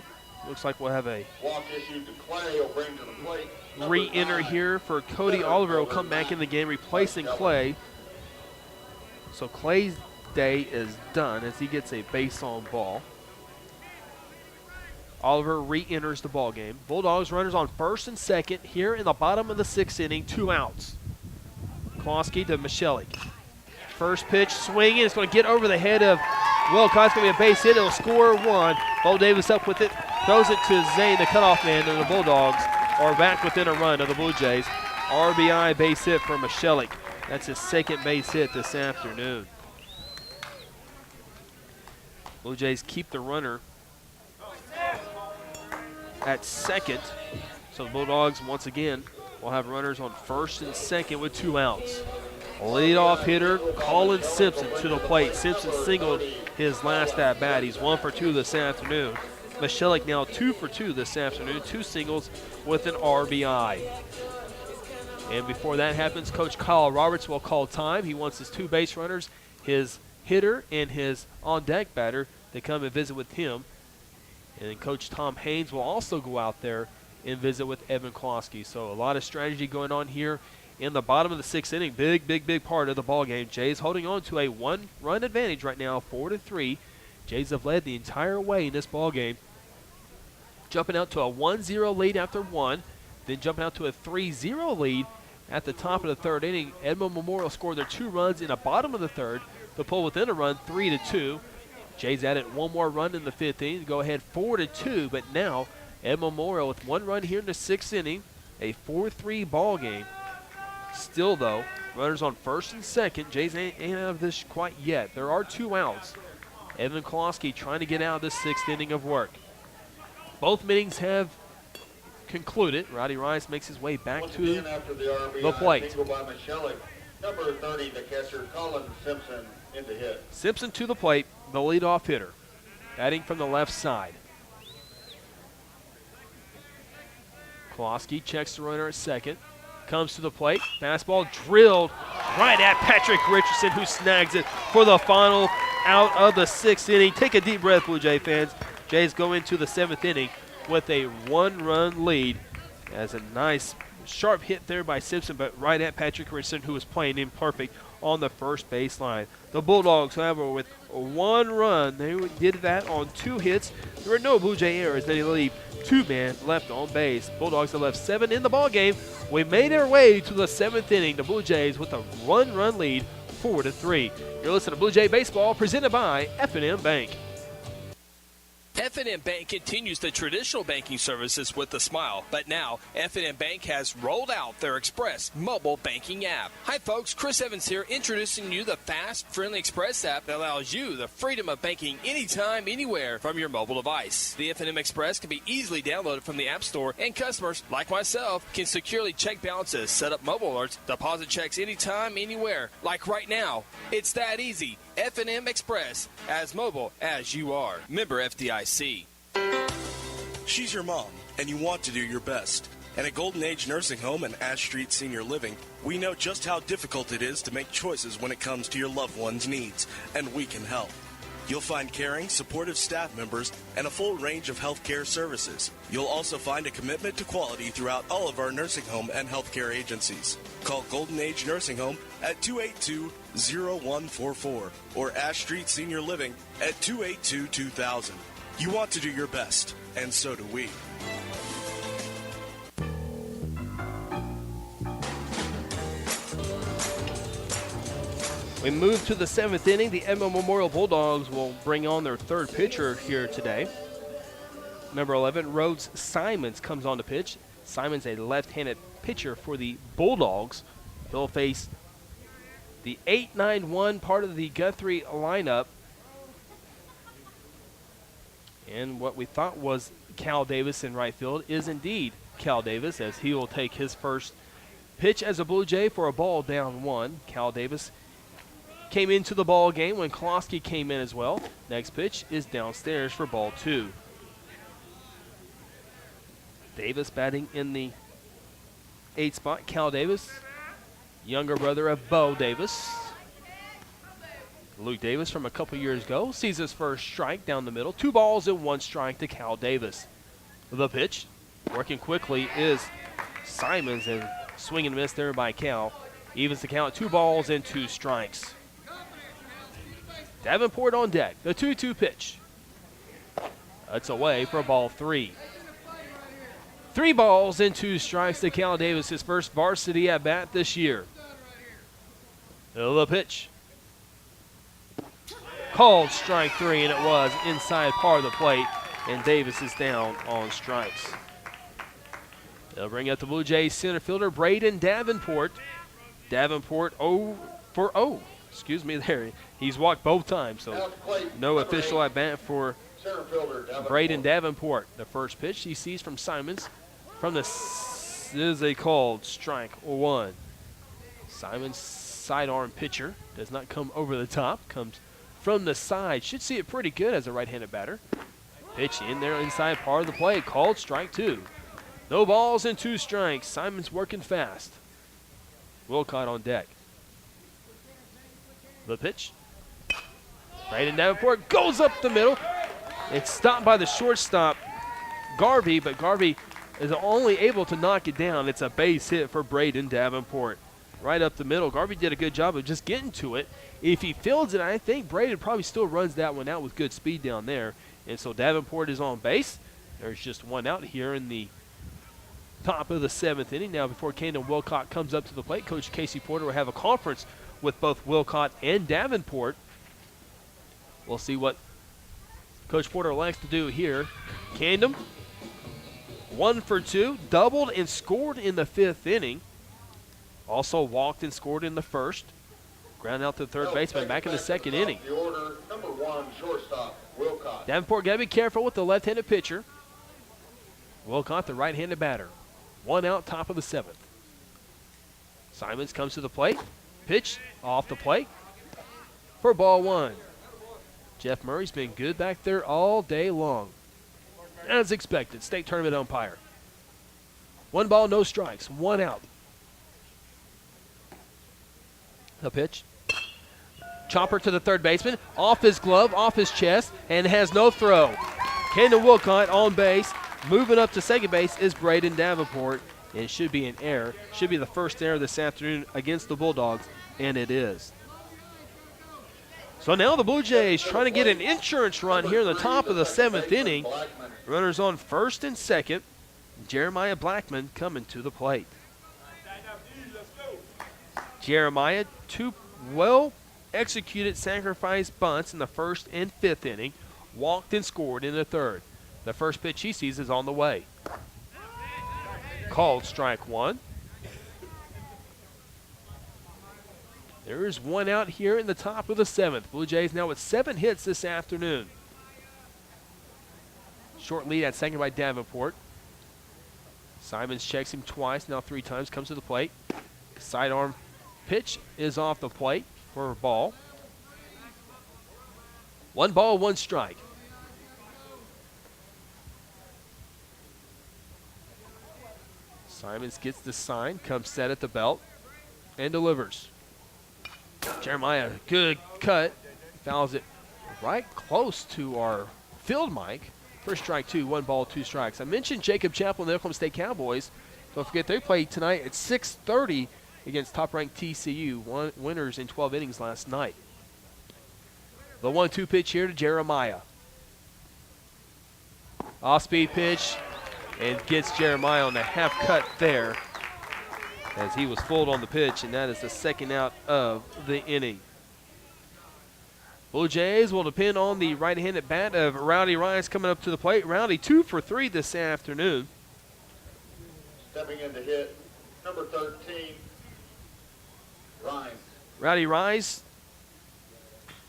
Speaker 3: looks like we'll have a
Speaker 11: Walk issued to Clay will bring to the plate.
Speaker 3: re-enter here for Cody Oliver. Will come back in the game replacing Clay. So Clay's day is done as he gets a base on ball. Oliver re-enters the ball game. Bulldogs runners on first and second here in the bottom of the 6th inning, 2 outs. Klosky to Michelik. First pitch swinging. It's going to get over the head of Wilcox. It's going to be a base hit. It'll score 1. Bo Davis up with it. Throws it to Zane, the cutoff man, and the Bulldogs are back within a run of the Blue Jays. RBI base hit for Michelik. That's his 2nd base hit this afternoon. Blue Jays keep the runner at second. So the Bulldogs, once again, will have runners on first and second with 2 outs. Leadoff hitter Colin Simpson to the plate. Simpson singled his last at bat. He's 1 for 2 this afternoon. Michelic now 2 for 2 this afternoon. 2 singles with an RBI. And before that happens, Coach Kyle Roberts will call time. He wants his 2 base runners, his hitter, and his on-deck batter to come and visit with him. And then Coach Tom Haynes will also go out there and visit with Edmond Klosky. So a lot of strategy going on here in the bottom of the 6th inning. Big part of the ball game. Jays holding on to a 1-run advantage right now, 4-3. Jays have led the entire way in this ball game. Jumping out to a 1-0 lead after 1, then jumping out to a 3-0 lead at the top of the 3rd inning. Edmond Memorial scored their 2 runs in the bottom of the 3rd to pull within a run, 3-2. Jays added 1 more run in the 5th inning to go ahead 4-2, but now Edmond Memorial with 1 run here in the 6th inning, a 4-3 ball game. Still, though, runners on 1st and 2nd. Jays ain't out of this quite yet. There are 2 outs. Edmond Klosky trying to get out of this 6th inning of work. Both innings have concluded. Roddy Rice makes his way back to the plate.
Speaker 11: Number 30, the catcher, Colin Simpson, in to hit.
Speaker 3: Simpson to the plate, the leadoff hitter, batting from the left side. Klosky checks the runner at 2nd. Comes to the plate. Fastball drilled right at Patrick Richardson, who snags it for the final out of the 6th inning. Take a deep breath, Blue Jay fans. Jays go into the 7th inning with a 1-run lead. As a nice sharp hit there by Simpson, but right at Patrick Richardson, who was playing imperfect on the first baseline. The Bulldogs, however, with 1 run, they did that on 2 hits. There were no Blue Jay errors. They leave 2 men left on base. Bulldogs have left 7 in the ball game. We made our way to the 7th inning. The Blue Jays with a 1-run lead, 4-3. You're listening to Blue Jay Baseball, presented by F&M Bank.
Speaker 1: F&M Bank continues the traditional banking services with a smile, but now F&M Bank has rolled out their Express mobile banking app. Hi folks, Chris Evans here, introducing you the fast, friendly Express app that allows you the freedom of banking anytime, anywhere from your mobile device. The F&M Express can be easily downloaded from the App Store, and customers, like myself, can securely check balances, set up mobile alerts, deposit checks anytime, anywhere. Like right now. It's that easy. F&M Express, as mobile as you are. Member FDIC.
Speaker 8: She's your mom, and you want to do your best. And at Golden Age Nursing Home and Ash Street Senior Living, we know just how difficult it is to make choices when it comes to your loved one's needs, and we can help. You'll find caring, supportive staff members and a full range of healthcare services. You'll also find a commitment to quality throughout all of our nursing home and healthcare agencies. Call Golden Age Nursing Home at 282-0144 or Ash Street Senior Living at 282-2000. You want to do your best, and so do we.
Speaker 3: We move to the 7th inning. The Edmond Memorial Bulldogs will bring on their 3rd pitcher here today. Number 11, Rhodes Simons, comes on the pitch. Simons, a left-handed pitcher for the Bulldogs. He'll face the 8-9-1 part of the Guthrie lineup. And what we thought was Cal Davis in right field is indeed Cal Davis, as he will take his first pitch as a Blue Jay for a ball down 1. Cal Davis came into the ball game when Klosky came in as well. Next pitch is downstairs for ball 2. Davis batting in the 8th spot. Cal Davis, younger brother of Bo Davis. Luke Davis from a couple years ago sees his first strike down the middle. 2 balls and 1 strike to Cal Davis. The pitch, working quickly, is Simons, and swing and miss there by Cal. Evens the count, 2 balls and 2 strikes. Davenport on deck, the 2-2 pitch. That's away for ball 3. 3 balls and 2 strikes to Cal Davis, his first varsity at bat this year. The pitch. Called strike 3, and it was inside part of the plate, and Davis is down on strikes. They'll bring up the Blue Jays center fielder, Braden Davenport. Davenport 0 for 0. Excuse me there. He's walked both times, so no official at bat for Braden Davenport. The first pitch he sees from Simons is a called strike 1. Simons sidearm pitcher. Does not come over the top. Comes from the side. Should see it pretty good as a right-handed batter. Pitch in there inside part of the plate. Called strike 2. No balls and 2 strikes. Simon's working fast. Wilcott on deck. The pitch. Braden Davenport goes up the middle. It's stopped by the shortstop, Garvey, but Garvey is only able to knock it down. It's a base hit for Braden Davenport. Right up the middle. Garvey did a good job of just getting to it. If he fields it, I think Braden probably still runs that one out with good speed down there. And so Davenport is on base. There's just one out here in the top of the 7th inning. Now before Camden Wilcott comes up to the plate, Coach Casey Porter will have a conference with both Wilcott and Davenport. We'll see what Coach Porter likes to do here. Camden, 1 for 2, doubled and scored in the 5th inning. Also walked and scored in the 1st. Ground out to the third baseman back in the 2nd inning.
Speaker 11: The order, number 1, shortstop, Wilcott.
Speaker 3: Davenport got to be careful with the left-handed pitcher. Wilcott, the right-handed batter. 1 out, top of the 7th. Simons comes to the plate. Pitch off the plate for ball 1. Jeff Murray's been good back there all day long. As expected, state tournament umpire. 1 ball, no strikes, 1 out. The pitch. Chopper to the third baseman, off his glove, off his chest, and has no throw. Camden Wilcott on base. Moving up to second base is Braden Davenport. And it should be an error. Should be the first error this afternoon against the Bulldogs, and it is. So now the Blue Jays trying to get an insurance run here in the top of the 7th inning. Runners on first and second. Jeremiah Blackman coming to the plate. Jeremiah, 2 well-executed sacrifice bunts in the 1st and 5th inning. Walked and scored in the 3rd. The first pitch he sees is on the way. Called strike 1. There is 1 out here in the top of the 7th. Blue Jays now with 7 hits this afternoon. Short lead at second by Davenport. Simons checks him twice, now 3 times, comes to the plate. Sidearm pitch is off the plate for a ball. 1 ball, 1 strike. Simons gets the sign, comes set at the belt, and delivers. Jeremiah, good cut. Fouls it right close to our field mic. First strike 2, 1 ball, 2 strikes. I mentioned Jacob Chappell and the Oklahoma State Cowboys. Don't forget they play tonight at 6:30 against top-ranked TCU. Winners in 12 innings last night. The 1-2 pitch here to Jeremiah. Off-speed pitch and gets Jeremiah on the half cut there, as he was fooled on the pitch, and that is the 2nd out of the inning. Blue Jays will depend on the right-handed bat of Rowdy Rice coming up to the plate. Rowdy 2 for 3 this afternoon.
Speaker 11: Stepping in to hit, number 13, Rice.
Speaker 3: Rowdy Rice,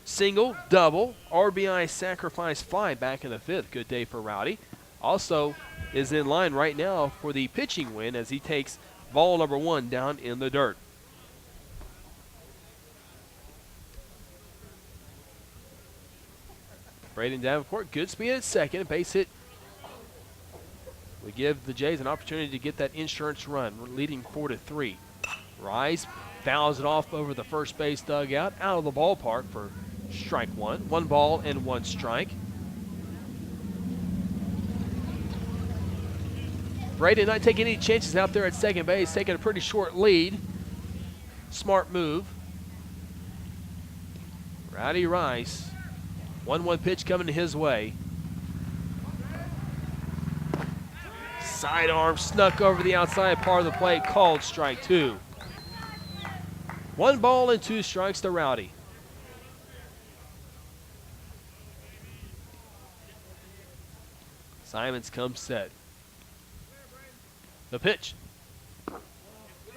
Speaker 3: single, double, RBI sacrifice fly back in the 5th. Good day for Rowdy. Also is in line right now for the pitching win as he takes ball number 1 down in the dirt. Braden Davenport, good speed at second, base hit. We give the Jays an opportunity to get that insurance run. We're leading 4-3. Rise fouls it off over the first base dugout, out of the ballpark for strike 1. 1 ball and 1 strike. Braden not taking any chances out there at second base, taking a pretty short lead. Smart move. Rowdy Rice, 1-1 pitch coming his way. Sidearm snuck over the outside part of the plate, called strike 2. 1 ball and 2 strikes to Rowdy. Simons comes set. The pitch.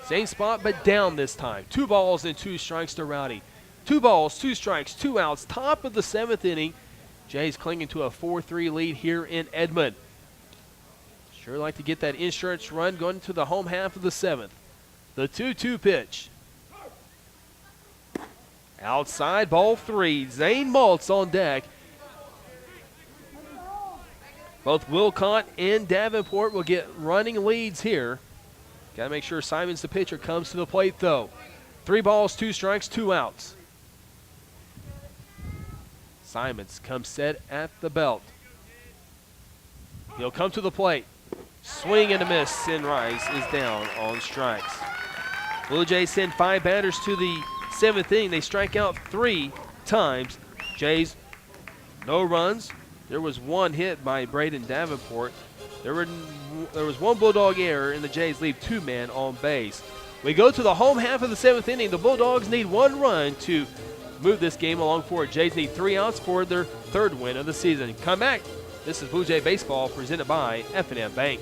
Speaker 3: Same spot, but down this time. 2 balls and 2 strikes to Rowdy. 2 balls, 2 strikes, 2 outs. Top of the 7th inning. Jays clinging to a 4-3 lead here in Edmond. Sure like to get that insurance run going to the home half of the 7th. The 2-2 pitch. Outside, ball 3. Zane Maltz on deck. Both Wilcott and Davenport will get running leads here. Got to make sure Simons, the pitcher, comes to the plate, though. 3 balls, 2 strikes, 2 outs. Simons comes set at the belt. He'll come to the plate. Swing and a miss. Sin Rice is down on strikes. Blue Jays send 5 batters to the 7th inning. They strike out 3 times. Jays, no runs. There was 1 hit by Braden Davenport. There was 1 Bulldog error, and the Jays leave 2 men on base. We go to the home half of the 7th inning. The Bulldogs need 1 run to move this game along forward. Jays need 3 outs for their 3rd win of the season. Come back. This is Blue Jay Baseball presented by F&M Bank.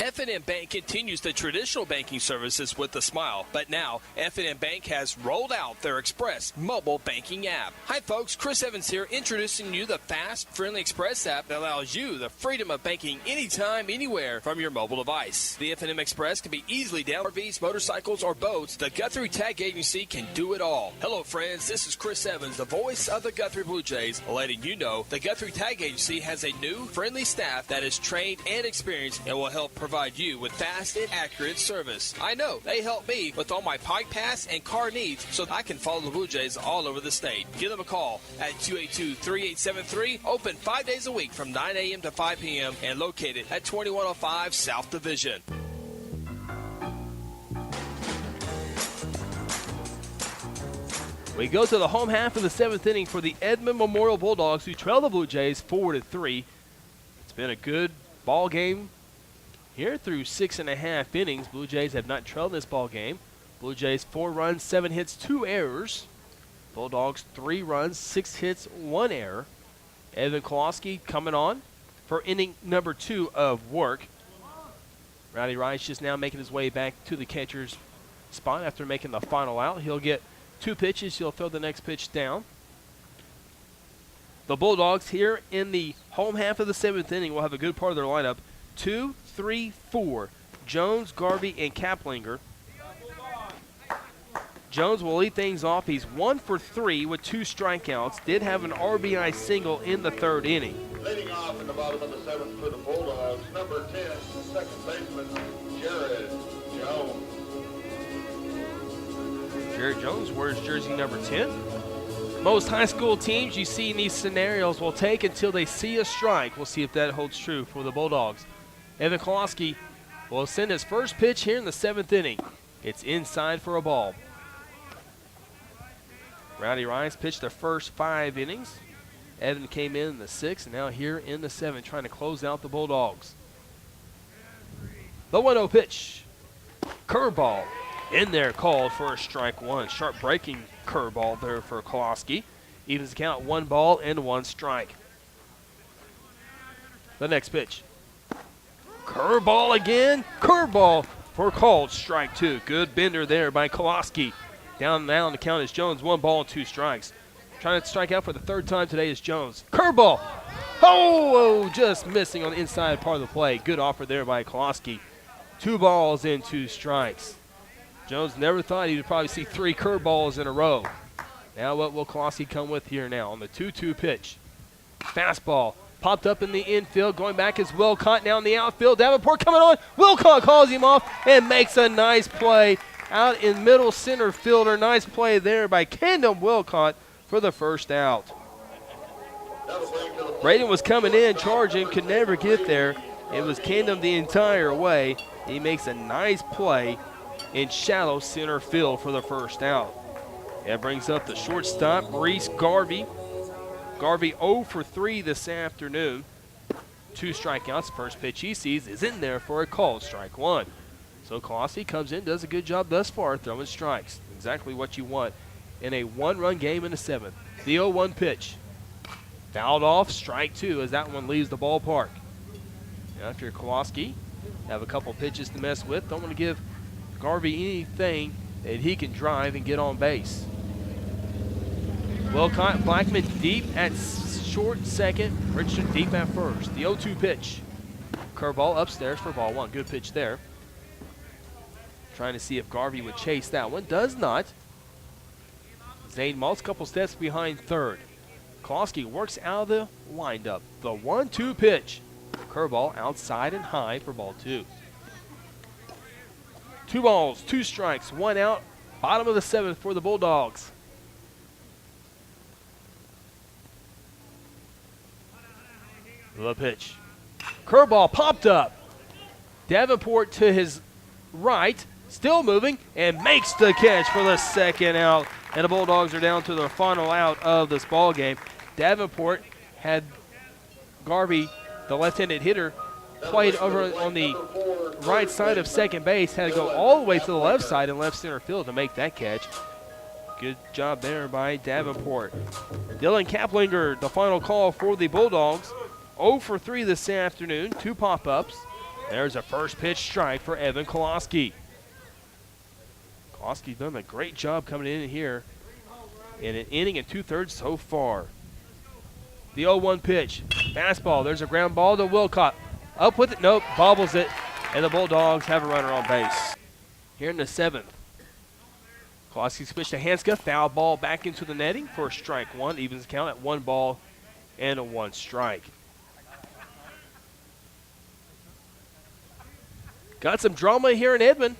Speaker 1: F&M Bank continues the traditional banking services with a smile, but now F&M Bank has rolled out their Express mobile banking app. Hi folks, Chris Evans here, introducing you the fast, friendly Express app that allows you the freedom of banking anytime, anywhere from your mobile device. The F&M Express can be easily downloaded on RVs, motorcycles, or boats. The Guthrie Tag Agency can do it all. Hello friends, this is Chris Evans, the voice of the Guthrie Blue Jays, letting you know the Guthrie Tag Agency has a new, friendly staff that is trained and experienced and will help provide you with fast and accurate service. I know they help me with all my Pike Pass and car needs so I can follow the Blue Jays all over the state. Give them a call at 282-3873, open 5 days a week from 9 a.m. to 5 p.m. and located at 2105 South Division.
Speaker 3: We go to the home half of the 7th inning for the Edmond Memorial Bulldogs, who trail the Blue Jays 4-3. It's been a good ball game here through 6.5 innings. Blue Jays have not trailed this ball game. Blue Jays 4 runs, 7 hits, 2 errors. Bulldogs 3 runs, 6 hits, 1 error. Evan Kowalski coming on for inning number 2 of work. Rowdy Rice just now making his way back to the catcher's spot after making the final out. He'll get 2 pitches. He'll throw the next pitch down. The Bulldogs here in the home half of the 7th inning will have a good part of their lineup. 2, 3, 4. Jones, Garvey, and Kaplinger. Jones will lead things off. He's 1 for 3 with 2 strikeouts. Did have an RBI single in the 3rd inning.
Speaker 11: Leading off in the bottom of the 7th for the Bulldogs, number 10, second baseman, Jared Jones.
Speaker 3: Jared Jones wears jersey number 10. Most high school teams you see in these scenarios will take until they see a strike. We'll see if that holds true for the Bulldogs. Evan Kowalski will send his first pitch here in the 7th inning. It's inside for a ball. Rowdy Rice pitched the first 5 innings. Evan came in the 6th, and now here in the 7th, trying to close out the Bulldogs. The 1-0 pitch. Curveball in there, called for a strike 1. Sharp breaking curveball there for Kowalski. Evens the count, 1 ball and 1 strike. The next pitch. Curveball again. Curveball for called strike 2. Good bender there by Kowalski. Down now on the count is Jones, 1 ball and 2 strikes. Trying to strike out for the 3rd time today is Jones. Curveball. Oh, just missing on the inside part of the play. Good offer there by Kowalski. 2 balls and 2 strikes. Jones never thought he would probably see 3 curveballs in a row. Now what will Kowalski come with here now on the 2-2 pitch? Fastball. Popped up in the infield. Going back is Wilcott now in the outfield. Davenport coming on. Wilcott calls him off and makes a nice play out in middle center fielder. Nice play there by Kendall Wilcott for the first out. Braden was coming in, charging, could never get there. It was Kendall the entire way. He makes a nice play in shallow center field for the first out. That brings up the shortstop, Reese Garvey. Garvey 0 for 3 this afternoon. 2 strikeouts. First pitch he sees is in there for a called strike 1. So Kowalski comes in, does a good job thus far throwing strikes. Exactly what you want in a 1-run game in the 7th. The 0-1 pitch. Fouled off, strike 2 as that one leaves the ballpark. After Kowalski, have a couple pitches to mess with. Don't want to give Garvey anything that he can drive and get on base. Wilcott, Blackman deep at short second. Richardson deep at first. The 0-2 pitch. Curveball upstairs for ball 1. Good pitch there. Trying to see if Garvey would chase that one. Does not. Zane Maltz, couple steps behind third. Klosky works out of the windup. The 1-2 pitch. Curveball outside and high for ball 2. 2 balls, 2 strikes, 1 out. Bottom of the 7th for the Bulldogs. The pitch. Curveball popped up. Davenport to his right, still moving, and makes the catch for the 2nd out. And the Bulldogs are down to the final out of this ball game. Davenport had Garvey, the left-handed hitter, played over on the right side of second base, had to go all the way to the left side and left center field to make that catch. Good job there by Davenport. Dylan Kaplinger, the final call for the Bulldogs. 0 for 3 this afternoon, 2 pop-ups. There's a first pitch strike for Evan Klosky. Klosky's done a great job coming in here in an inning and 2/3 so far. The 0-1 pitch. Fastball. There's a ground ball to Wilcott. Up with it. Nope. Bobbles it. And the Bulldogs have a runner on base. Here in the 7th. Klosky's pitch to Hanska. Foul ball back into the netting for strike 1. Evens count at 1 ball and a 1 strike. Got some drama here in Edmond.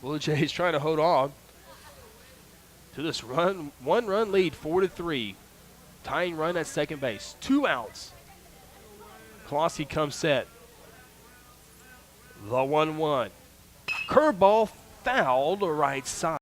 Speaker 3: Blue Jays trying to hold on to this run, 1-run lead, 4-3. Tying run at second base. 2 outs. Klosky comes set. The 1-1. Curveball foul to right side.